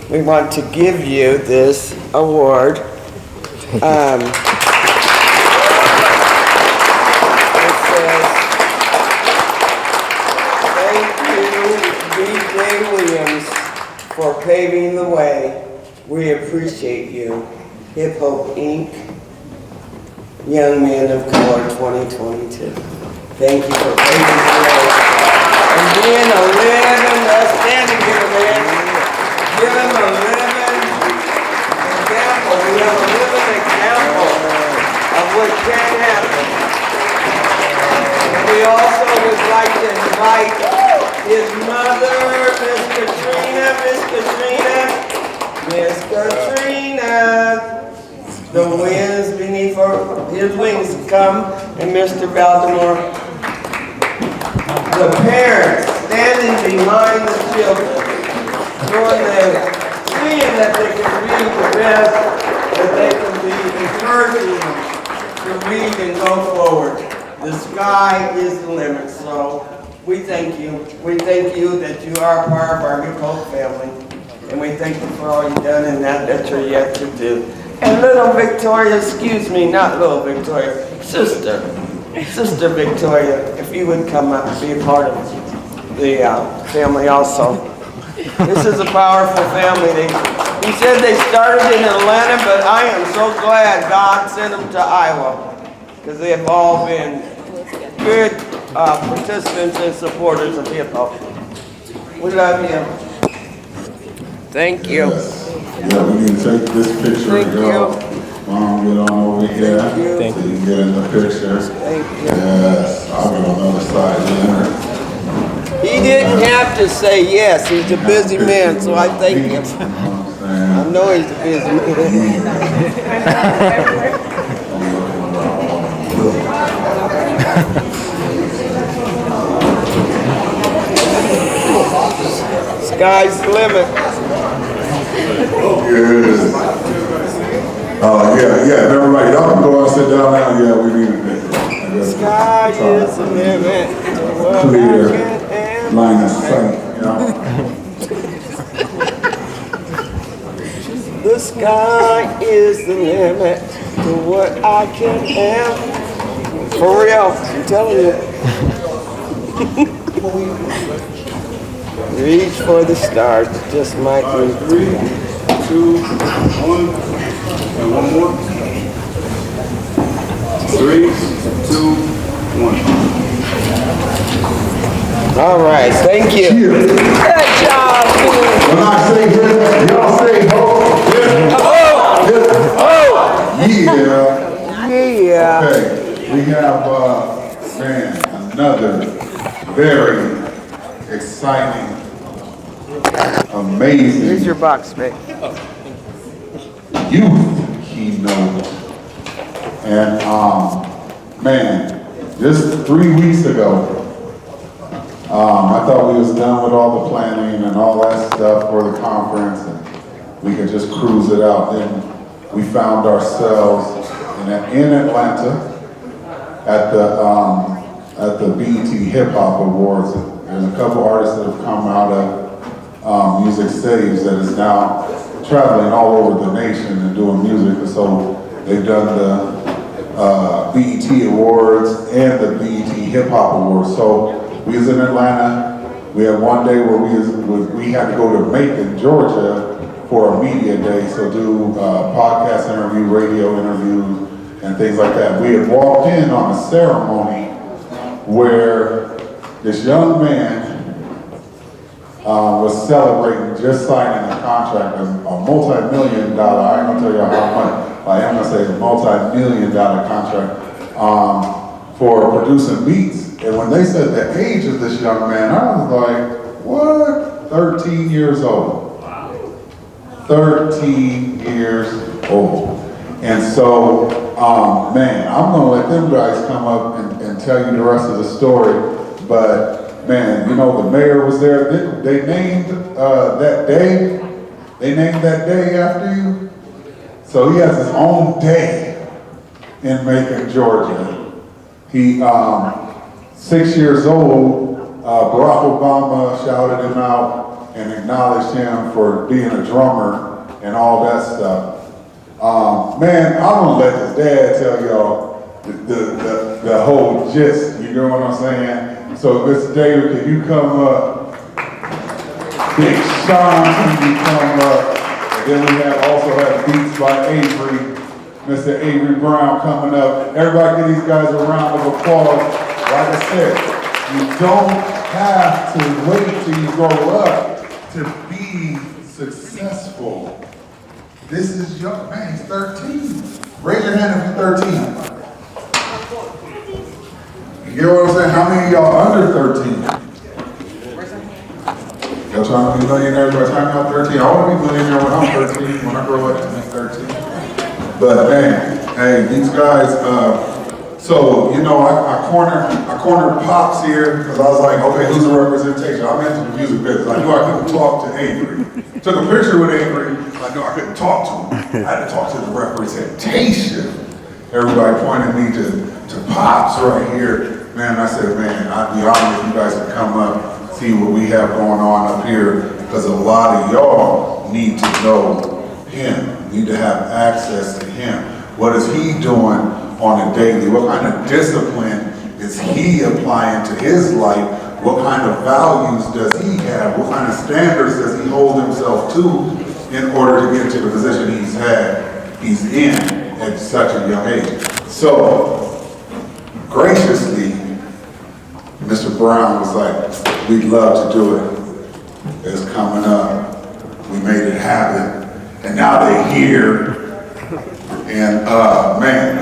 we want to give you this award. It says, thank you, B.J. Williams, for paving the way. We appreciate you. Hip Hop Inc., Young Men of Color 2022. Thank you for paving the way. And being a living, outstanding here, man. Give him a living example. We have a living example of what can happen. And we also would like to invite his mother, Miss Katrina. The winds beneath his wings come, and Mr. Baltimore. The parents standing behind the children, doing their seeing that they can read the best, that they can be encouraging to read and go forward. The sky is the limit. So we thank you. We thank you that you are part of our hip hop family. And we thank you for all you've done and that you're yet to do. And little Victoria, excuse me, not little Victoria, Sister Victoria, if you would come up and be a part of the family also. This is a powerful family. He said they started in Atlanta, but I am so glad God sent them to Iowa, because they have all been good participants and supporters of hip hop. We love you. Thank you. Yes. Yeah, we need to take this picture and go. Mom, get on over here. So you can get in the picture. Thank you. Yes, I'll be on the other side. He didn't have to say yes. He's a busy man, so I thank him. I know he's a busy man. Sky's the limit. Yeah, everybody, y'all can go out and sit down now. Yeah, we need it. Sky is the limit. Clear line of sight, The sky is the limit to what I can have. For real, I'm telling you. Reach for the stars, just might be. 3, 2, 1, and one more. 3, 2, 1. All right, thank you. Cheers. Good job, When I say hip, y'all say ho. Hip. Yeah. Okay, we have, another very exciting, amazing. Here's your box, mate. Youth keynote. And, just 3 weeks ago, I thought we was done with all the planning and all that stuff for the conference, and we could just cruise it out. Then we found ourselves in Atlanta at the BET Hip Hop Awards. There's a couple artists that have come out of Music Saves that is now traveling all over the nation and doing music. And so they've done the BET Awards and the BET Hip Hop Awards. So we was in Atlanta. We had one day where we had to go to Macon, Georgia for a media day. So do podcast interview, radio interviews, and things like that. We had walked in on a ceremony where this young man was celebrating just signing a contract, a multi-million-dollar, I ain't gonna tell you how much, I am gonna say a multi-million-dollar contract for producing beats. And when they said the age of this young man, I was like, what? 13 years old. 13 years old. And so, I'm gonna let them guys come up and tell you the rest of the story. But man, the mayor was there. They named that day. They named that day after you. So he has his own day in Macon, Georgia. He, 6 years old, Barack Obama shouted him out and acknowledged him for being a drummer and all that stuff. I'm gonna let his dad tell y'all the whole gist, you know what I'm saying? So Mr. David, can you come up? Big Sean, can you come up? And then we also have beats by Avery, Mr. Avery Brown coming up. Everybody give these guys a round of applause. Like I said, you don't have to wait till you grow up to be successful. This is young, man, he's 13. Raise your hand if you're 13. You get what I'm saying? How many of y'all under 13? Y'all trying to be millionaires by the time y'all 13? I want to be a millionaire when I'm 13, when I grow up to be 13. But man, hey, these guys, so, I cornered Pops here because I was like, okay, who's the representation? I'm into the music business. I knew I couldn't talk to Avery. Took a picture with Avery. I knew I couldn't talk to him. I had to talk to the representation. Everybody pointed me to Pops right here. Man, I said, man, I'd be honored if you guys could come up, see what we have going on up here, because a lot of y'all need to know him, need to have access to him. What is he doing on a daily? What kind of discipline is he applying to his life? What kind of values does he have? What kind of standards does he hold himself to in order to get to the position he's in at such a young age? So, graciously, Mr. Brown was like, we'd love to do it. It's coming up. We made it happen. And now they're here. And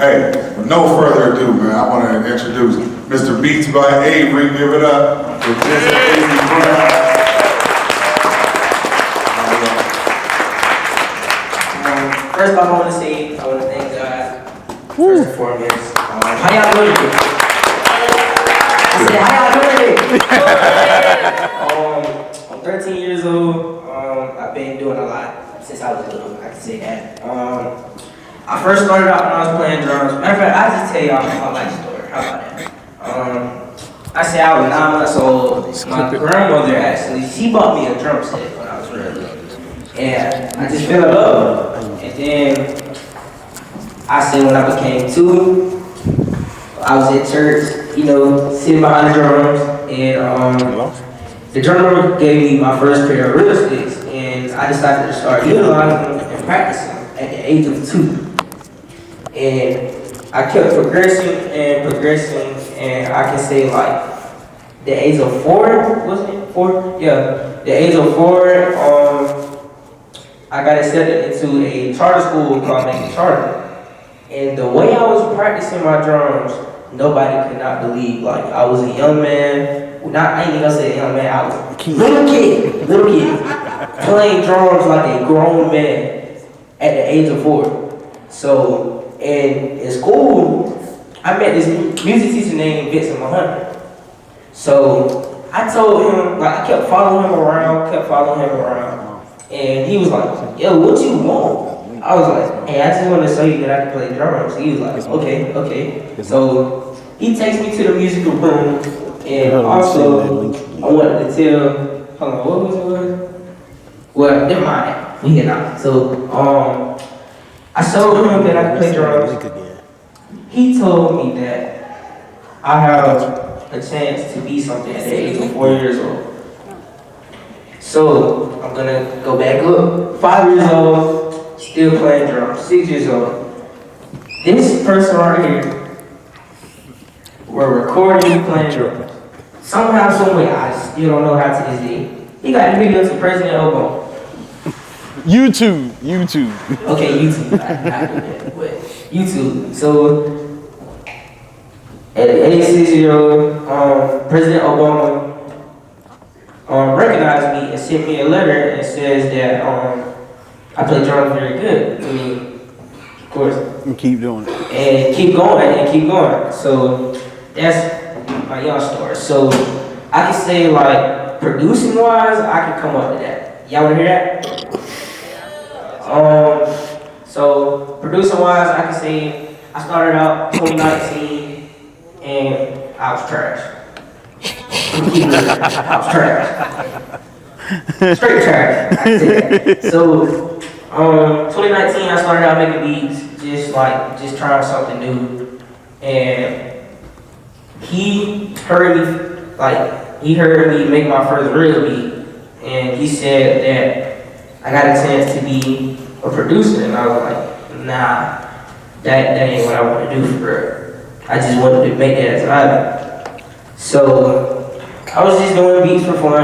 hey, with no further ado, man, I want to introduce Mr. Beats by Avery. Give it up for Mr. Avery Brown. First off, I want to thank God, first and foremost. How y'all doing today? I said, how y'all doing today? I'm 13 years old. I've been doing a lot since I was little, I can say that. I first started out when I was playing drums. Matter of fact, I'll just tell y'all my life story. How about that? I say I was 9 months old. My grandmother actually, she bought me a drum set when I was real little. And I just fell in love. And then I said when I became 2, I was at church, you know, sitting behind the drums, and the drummer gave me my first pair of real sticks, and I decided to start utilizing them and practicing at the age of 2. And I kept progressing, and I can say like the age of 4, wasn't it? 4? Yeah, the age of 4, I got accepted into a charter school called Macon Charter. And the way I was practicing my drums, nobody could not believe. Like, I was a young man, I ain't even gonna say a young man, I was a little kid, playing drums like a grown man at the age of 4. So, in school, I met this music teacher named Vincent Mahoney. So, I told him, like, I kept following him around, and he was like, yo, what you want? I was like, hey, I just want to show you that I can play drums. He was like, okay. So he takes me to the musical room, and also I wanted to tell, hold on, what was it? Well, never mind. We get out. So I showed him that I could play drums. He told me that I have a chance to be something at the age of 4 years old. So I'm gonna go back up. 5 years old, still playing drums. 6 years old. This person right here, we're recording me playing drums. Somehow, some way, I still don't know how to this day. He got the video to President Obama. YouTube. Okay, YouTube. I do that, but YouTube. So at the age 6-year-old, President Obama recognized me and sent me a letter and says that I play drums very good. I mean, of course. And keep doing it. And keep going. So that's my young story. So I can say like producing wise, I can come up to that. Y'all wanna hear that? So producing wise, I can say I started out 2019 and I was trash. I was trash. Straight trash. I can say that. So 2019 I started out making beats, just trying something new. And he heard me make my first real beat, and he said that I got a chance to be a producer, and I was like, nah, that ain't what I want to do for real. I just wanted to make that as a hobby. So I was just doing beats for fun,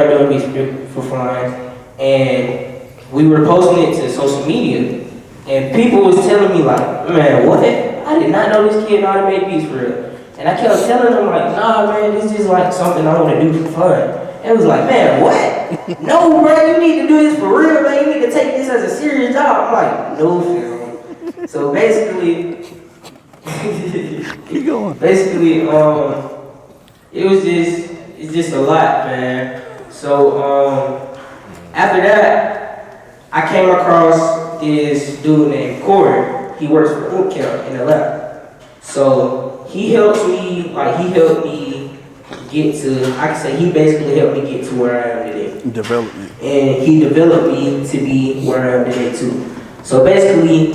and we were posting it to social media, and people was telling me like, man, what? I did not know this kid know how to make beats for real. And I kept telling them like, nah, man, this is like something I want to do for fun. And it was like, man, what? No, bro, you need to do this for real, man. You need to take this as a serious job. I'm like, no, Phil. So basically, Keep going. Basically, it's just a lot, man. So after that, I came across this dude named Corey. He works for Boot Camp in Atlanta. So he helped me get to, I can say he basically helped me get to where I am today. Development. And he developed me to be where I am today too. So basically,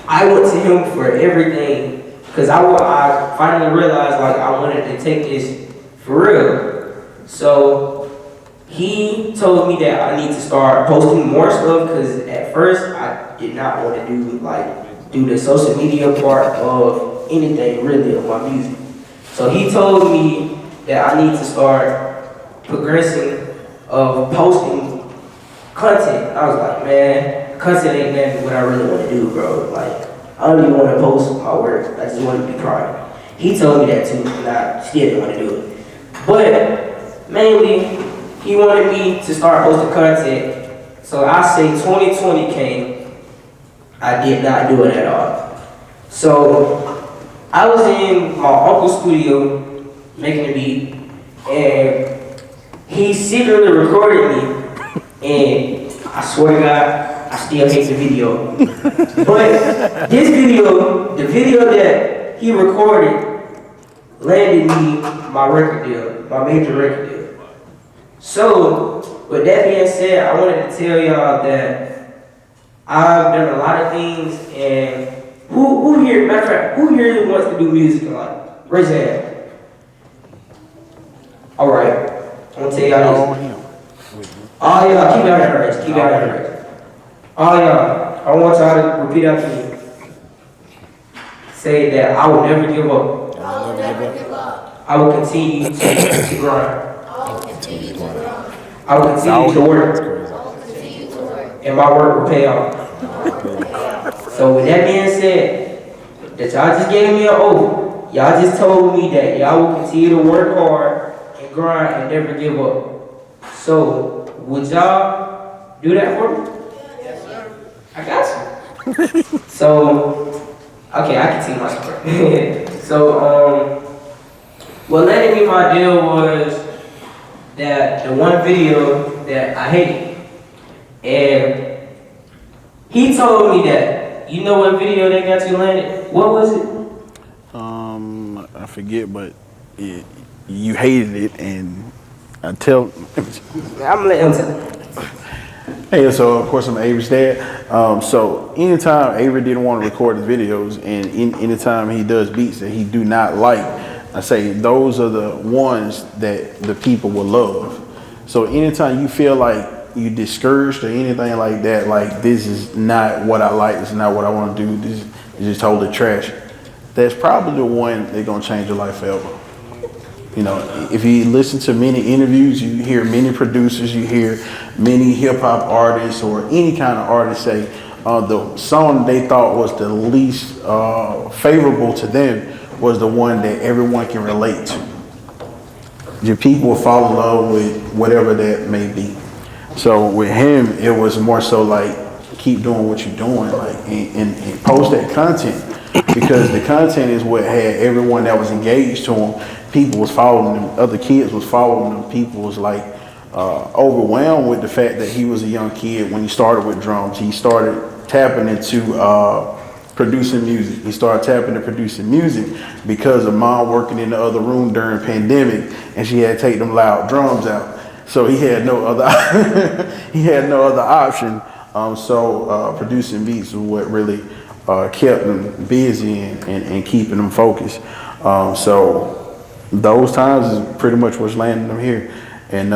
I went to him for everything because I finally realized like I wanted to take this for real. So he told me that I need to start posting more stuff because at first I did not want to do the social media part of anything really of my music. So he told me that I need to start progressing of posting content. I was like, man, content ain't nothing what I really want to do, bro. Like, I don't even want to post my work. I just want to be private. He told me that too, and I still didn't want to do it. But mainly, he wanted me to start posting content. So I say 2020 came. I did not do it at all. So I was in my uncle's studio making a beat, and he secretly recorded me, and I swear to God, I still hate the video. But this video, the video that he recorded, landed me my record deal, my major record deal. So, with that being said, I wanted to tell y'all that I've done a lot of things, and who here, matter of fact, who here wants to do music in life? Raise your hand. Alright, I'm gonna tell y'all this. All y'all, keep your hand raised, keep your hand raised. All y'all, I want y'all to repeat after me. Say that I will never give up. I will never give up. I will continue to grind. I will continue to grind. I will continue to work. I will continue to work. And my work will pay off. So with that being said, that y'all just gave me an oath. Y'all just told me that y'all will continue to work hard and grind and never give up. So would y'all do that for me? I got you. So, okay, I can see my story. So, what landed me my deal was that the one video that I hated. And he told me that, you know what video that got you landed? What was it? I forget, but you hated it, and I tell. I'm gonna let him tell it. Hey, so of course I'm Avery's dad. So anytime Avery didn't want to record the videos, and anytime he does beats that he do not like, I say those are the ones that the people will love. So anytime you feel like you discouraged or anything like that, like this is not what I like, this is not what I want to do, this is just totally trash, that's probably the one that's gonna change your life forever. You know, if you listen to many interviews, you hear many producers, you hear many hip hop artists or any kind of artist say the song they thought was the least favorable to them was the one that everyone can relate to. Your people will fall in love with whatever that may be. So with him, it was more so like, keep doing what you're doing, like, and post that content, because the content is what had everyone that was engaged to him. People was following him, other kids was following him. People was like overwhelmed with the fact that he was a young kid when he started with drums. He started tapping into producing music. He started tapping into producing music because of mom working in the other room during pandemic, and she had to take them loud drums out. So he had no other option. So producing beats was what really kept him busy and keeping him focused. So those times is pretty much what's landing him here. And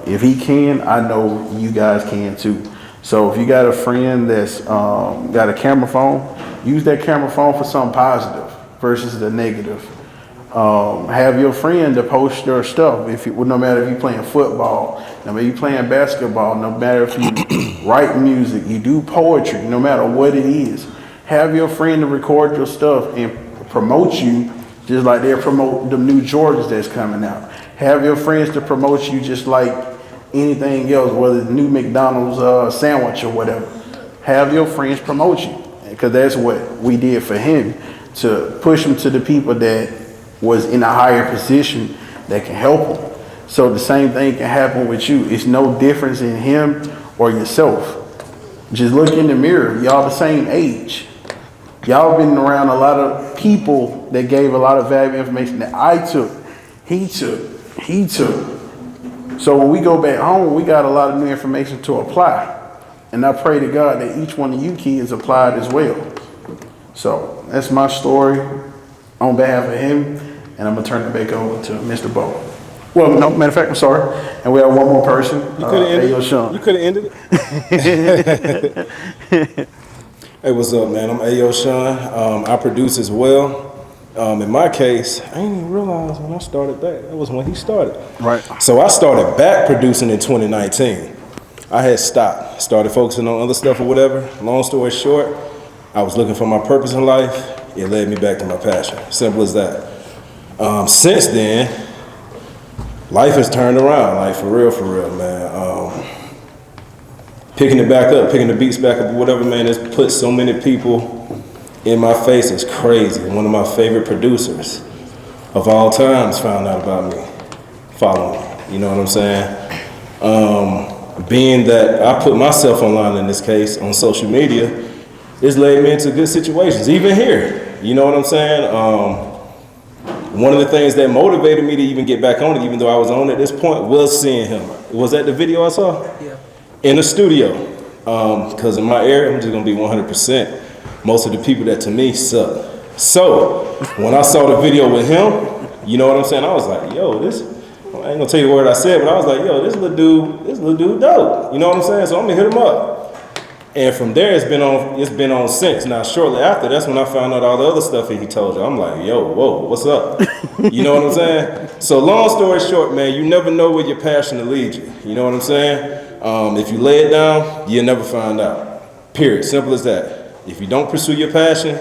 if he can, I know you guys can too. So if you got a friend that's got a camera phone, use that camera phone for something positive versus the negative. Have your friend to post your stuff. No matter if you're playing football, no matter if you're playing basketball, no matter if you write music, you do poetry, no matter what it is, have your friend to record your stuff and promote you just like they'll promote the new Jordans that's coming out. Have your friends to promote you just like anything else, whether it's new McDonald's sandwich or whatever. Have your friends promote you, because that's what we did for him, to push him to the people that was in a higher position that can help him. So the same thing can happen with you. It's no difference in him or yourself. Just look in the mirror. Y'all the same age. Y'all been around a lot of people that gave a lot of valuable information that I took, he took. So when we go back home, we got a lot of new information to apply. And I pray to God that each one of you kids applied as well. So that's my story on behalf of him. And I'm going to turn it back over to Mr. Bo. Well, no, matter of fact, I'm sorry. And we have one more person. You could have ended it. Hey, what's up, man? I'm Ayo Sean. I produce as well. In my case, I didn't even realize when I started back. That was when he started. Right. So I started back producing in 2019. I had stopped, started focusing on other stuff or whatever. Long story short, I was looking for my purpose in life. It led me back to my passion. Simple as that. Since then, life has turned around, like for real, man. Picking it back up, picking the beats back up, whatever, man, it's put so many people in my face. It's crazy. One of my favorite producers of all times found out about me, following me. You know what I'm saying? Being that I put myself online in this case on social media, it's led me into good situations, even here. You know what I'm saying? One of the things that motivated me to even get back on it, even though I was on at this point, was seeing him. Was that the video I saw? Yeah. In the studio. Because in my area, I'm just gonna be 100%. Most of the people that to me suck. So, when I saw the video with him, you know what I'm saying? I was like, yo, this, I ain't gonna tell you the word I said, but I was like, yo, this little dude dope. You know what I'm saying? So I'm gonna hit him up. And from there, it's been on since. Now, shortly after, that's when I found out all the other stuff that he told you. I'm like, yo, whoa, what's up? You know what I'm saying? So long story short, man, you never know where your passion will lead you. You know what I'm saying? If you lay it down, you'll never find out. Period. Simple as that. If you don't pursue your passion,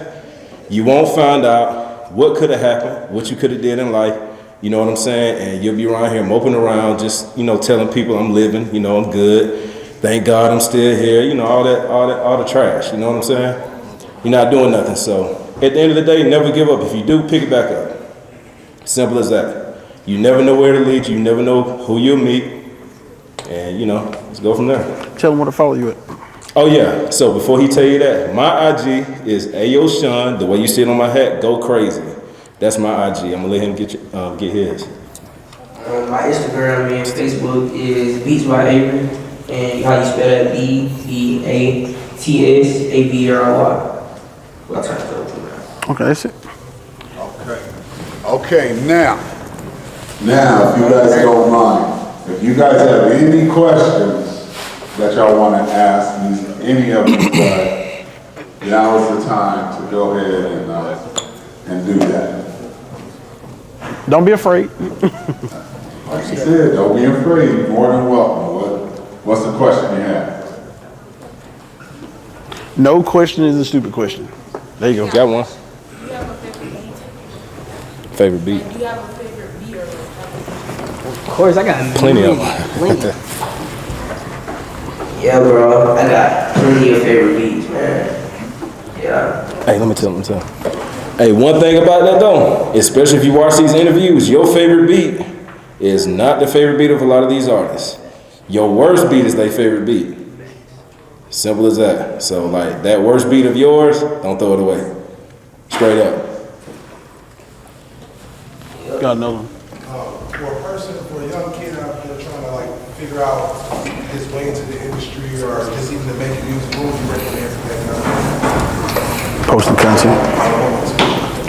you won't find out what could have happened, what you could have did in life. You know what I'm saying? And you'll be around here moping around, just, telling people I'm living, I'm good. Thank God I'm still here. All the trash. You know what I'm saying? You're not doing nothing. So at the end of the day, never give up. If you do, pick it back up. Simple as that. You never know where to lead you. You never know who you'll meet. And, let's go from there. Tell them where to follow you at. Oh, yeah. So before he tell you that, my IG is Ayo Sean. The way you see it on my hat, go crazy. That's my IG. I'm going to let him get his. My Instagram and Facebook is Beats by Avery. And how you spell that? BEATSAVRY. Well, I try to spell it. Okay, that's it. Okay, now, if you guys don't mind, if you guys have any questions that y'all want to ask any of these guys, now is the time to go ahead and do that. Don't be afraid. Like she said, don't be afraid. You're more than welcome. What's the question you have? No question is a stupid question. There you go. Got one. Favorite beat? Do you have a favorite beat? Of course, I got plenty of them. Yeah, bro. I got plenty of favorite beats, man. Yeah. Hey, let me tell him. Hey, one thing about that though, especially if you watch these interviews, your favorite beat is not the favorite beat of a lot of these artists. Your worst beat is their favorite beat. Simple as that. So like that worst beat of yours, don't throw it away. Straight up. Got another one. For a young kid out here trying to figure out his way into the industry or just even to make music, what would you recommend for that guy? Posting content.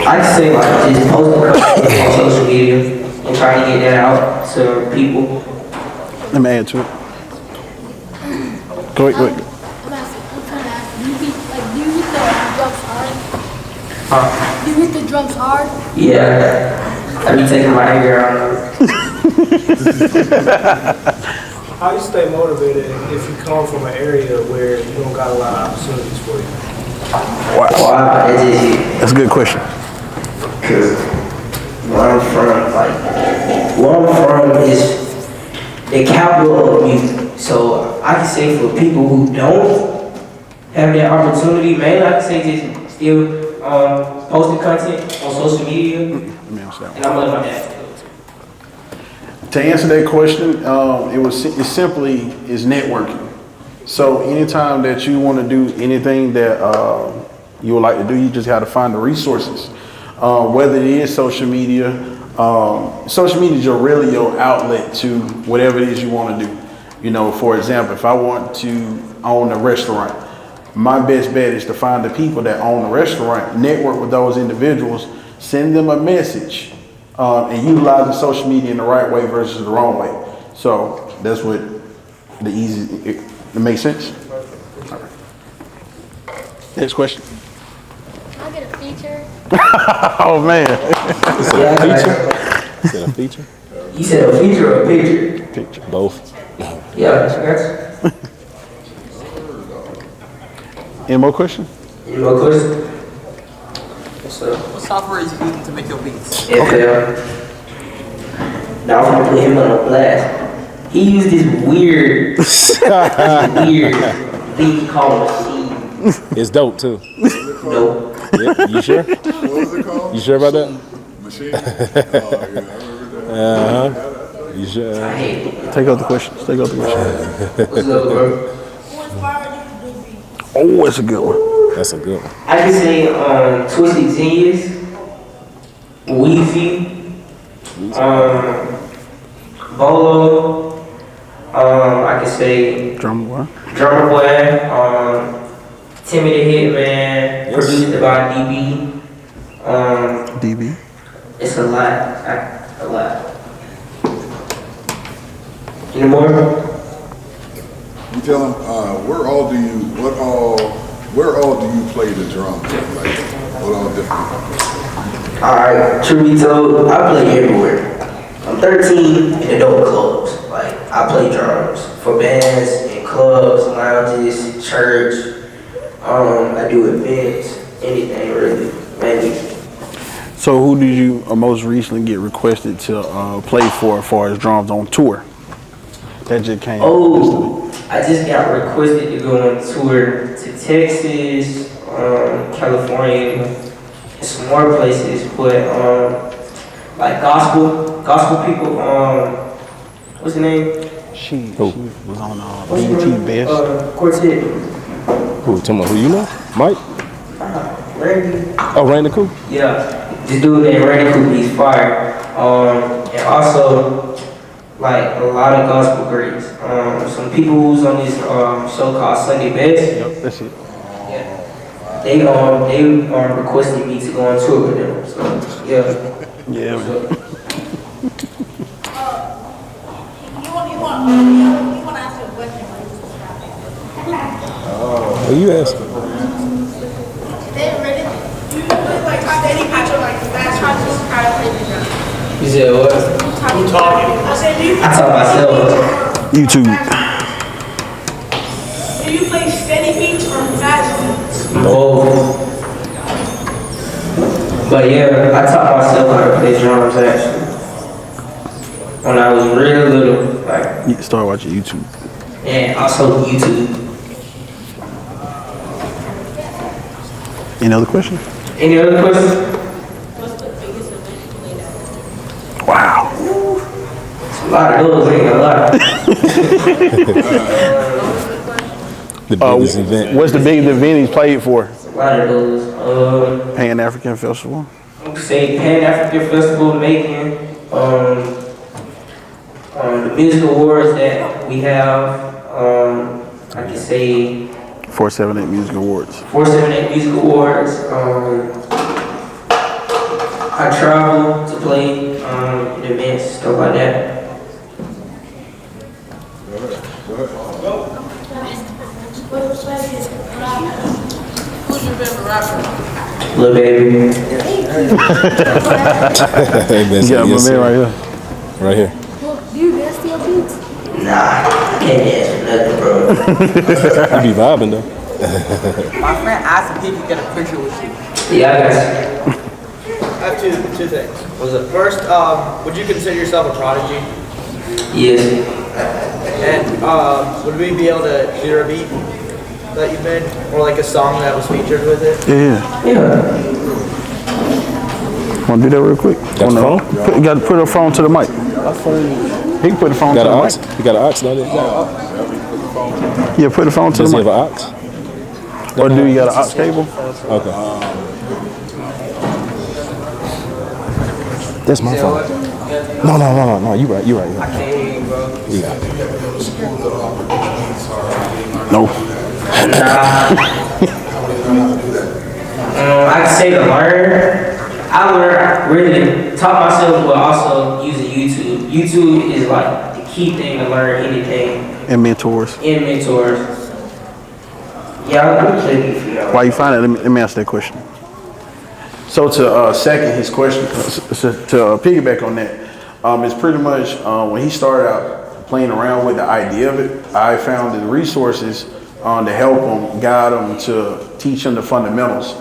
I'd say just posting content on social media and trying to get that out to people. Let me add to it. Go ahead. I'm trying to ask, do you hit the drums hard? Do you hit the drums hard? Yeah. I be taking my hair out. How you stay motivated if you come from an area where you don't got a lot of opportunities for you? Wow, that's a good question. Cause where I'm from is the capital of music. So I can say for people who don't have that opportunity, mainly I can say just still posting content on social media. And I'm letting my dad. To answer that question, it simply is networking. So anytime that you want to do anything that you would like to do, you just have to find the resources. Whether it is social media is really your outlet to whatever it is you want to do. For example, if I want to own a restaurant, my best bet is to find the people that own the restaurant, network with those individuals, send them a message, and utilizing social media in the right way versus the wrong way. So that's what it makes sense? All right. Next question. Can I get a feature? Oh man. Is it a feature? You said a feature or a picture? Picture. Both. Yeah, Any more questions? Any more questions? What software is you using to make your beats? FL. Now I'm gonna put him on blast. He used this weird thing called machine. It's dope too. Nope. Yeah, you sure? What was it called? You sure about that? Machine? Oh, yeah, I remember that. Uh-huh. You sure? Take out the questions. Take out the questions. What's up, bro? Oh, that's a good one. That's a good one. I can say Twisted Genius, Weezy, Bolo. I can say Drummer Boy. Drummer Boy. Timmy the Hitman, produced by DB. DB. It's a lot. A lot. Any more? You tell them, where all do you play the drums? Like, what all different? Alright, truth be told, I play everywhere. I'm 13 in adult clubs. Like, I play drums for bands in clubs, lounges, church. I do events, anything really, maybe. So who did you most recently get requested to play for as far as drums on tour? That just came. Oh, I just got requested to go on tour to Texas, California, and some more places, but like gospel people, what's the name? She was on BET Best. Quartet. Who? Tell me who you know? Mike? Randy. Oh, Randy Cool? Yeah, this dude named Randy Cool, he's fire. And also, like, a lot of gospel greats. Some people who's on this show called Sunday Best. Yep, that's it. Yeah. They requested me to go on tour with them. So, yeah. Yeah, man. You want to ask you a question? What you asking? You said what? Who talking? I talk myself. YouTube. Do you play steady beats or fast beats? Both. But yeah, I taught myself how to play drums actually. When I was real little, like. You can start watching YouTube. And also YouTube. Any other questions? Any other questions? Wow. It's a lot of those, ain't a lot. The biggest event. What's the biggest event he's played for? A lot of those. Pan African Festival. Say Pan African Festival, Macon. The music awards that we have. I can say 478 Music Awards. 478 Music Awards. I travel to play in events, stuff like that. Who's your favorite rapper? Lil Baby. Hey, man, You got yes, my man sir. right here. Right here. Do you dance to your beats? Nah, I can't dance for nothing, bro. You be vibing though. My friend asked if he could get a picture with you. Yeah, I got you. I have two things. Was it first, would you consider yourself a prodigy? Yes. And would we be able to hear a beat that you made, or like a song that was featured with it? Yeah. Want to do that real quick? Got the phone? You got to put a phone to the mic. He can put the phone to Got the an mic. ox? You got an ox down there? Yeah, put the phone to Does the he mic. have an ox? Or do you got an aux cable? Okay. That's my phone. No. You right. I can't hear you, bro. You got it. No. I can say to learn. I learned really taught myself, but also using YouTube. YouTube is like the key thing to learn anything. And mentors. And mentors. Yeah, I'm clicking for y'all. While you find it, let me ask that question. So to second his question, to piggyback on that, it's pretty much when he started out playing around with the idea of it, I found the resources to help him, guide him, to teach him the fundamentals.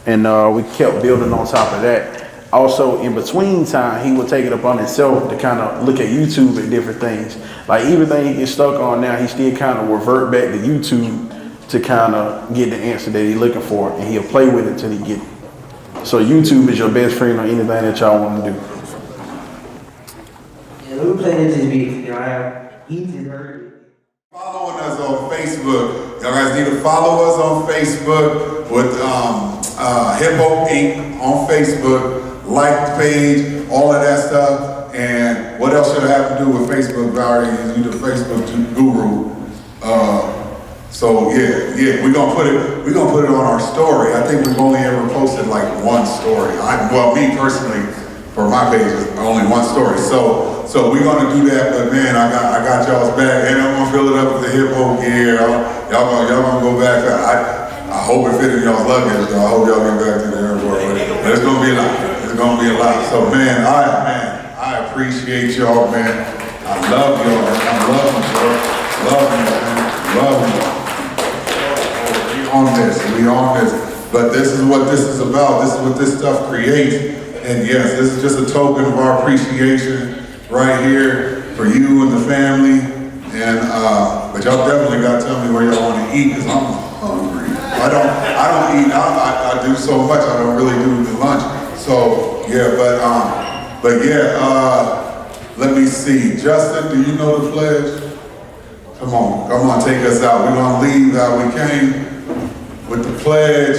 And we kept building on top of that. Also, in between time, he would take it upon himself to kind of look at YouTube and different things. Like everything he gets stuck on now, he still kind of revert back to YouTube to kind of get the answer that he's looking for, and he'll play with it till he get it. So YouTube is your best friend on anything that y'all want to do. Yeah, let me play this beat. You know, I have easy heard. Following us on Facebook. Y'all guys need to follow us on Facebook with Hippo Inc. on Facebook. Like the page, all of that stuff. And what else should I have to do with Facebook, Valerie? You the Facebook guru. So yeah, we're gonna put it on our story. I think we've only ever posted like one story. Well, me personally, for my page, is only one story. So we're gonna do that. But man, I got y'all's back, and I'm gonna fill it up with the hippo gear. Y'all gonna go back. I hope it fit in y'all's luggage. Though. I hope y'all get back to the airport. But it's gonna be a lot. It's gonna be a lot. So man, I appreciate y'all, man. I love y'all. I love you, bro. Love you, man. Love you. We on this, but this is what this is about. This is what this stuff creates. And yes, this is just a token of our appreciation right here for you and the family. And but y'all definitely gotta tell me where y'all want to eat, because I'm hungry. I don't eat. I do so much. I don't really do the lunch. So yeah, but yeah. Let me see. Justin, do you know the pledge? Come on, take us out. We're gonna leave how we came. With the pledge.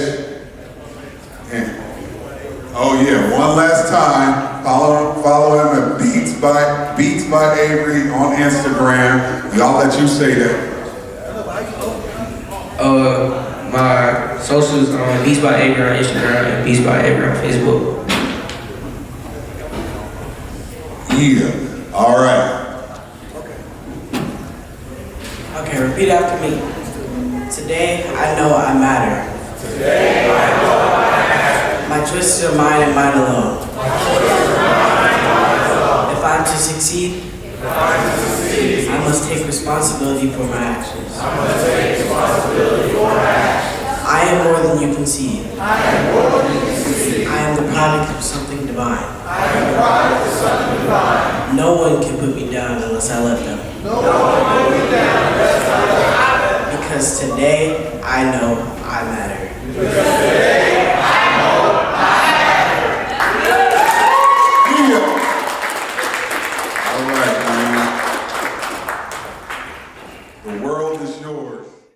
And, oh yeah, one last time, follow him at Beats by Avery on Instagram. Y'all let you say that. My socials on Beats by Avery on Instagram and Beats by Avery on Facebook. Yeah, all right. Okay, repeat after me. Today, I know I matter. Today, I know I matter. My choices are mine and mine alone. If I'm to succeed, I must take responsibility for my actions. I am more than you conceive. I am the product of something divine. No one can put me down unless I let them. Because today, I know I matter.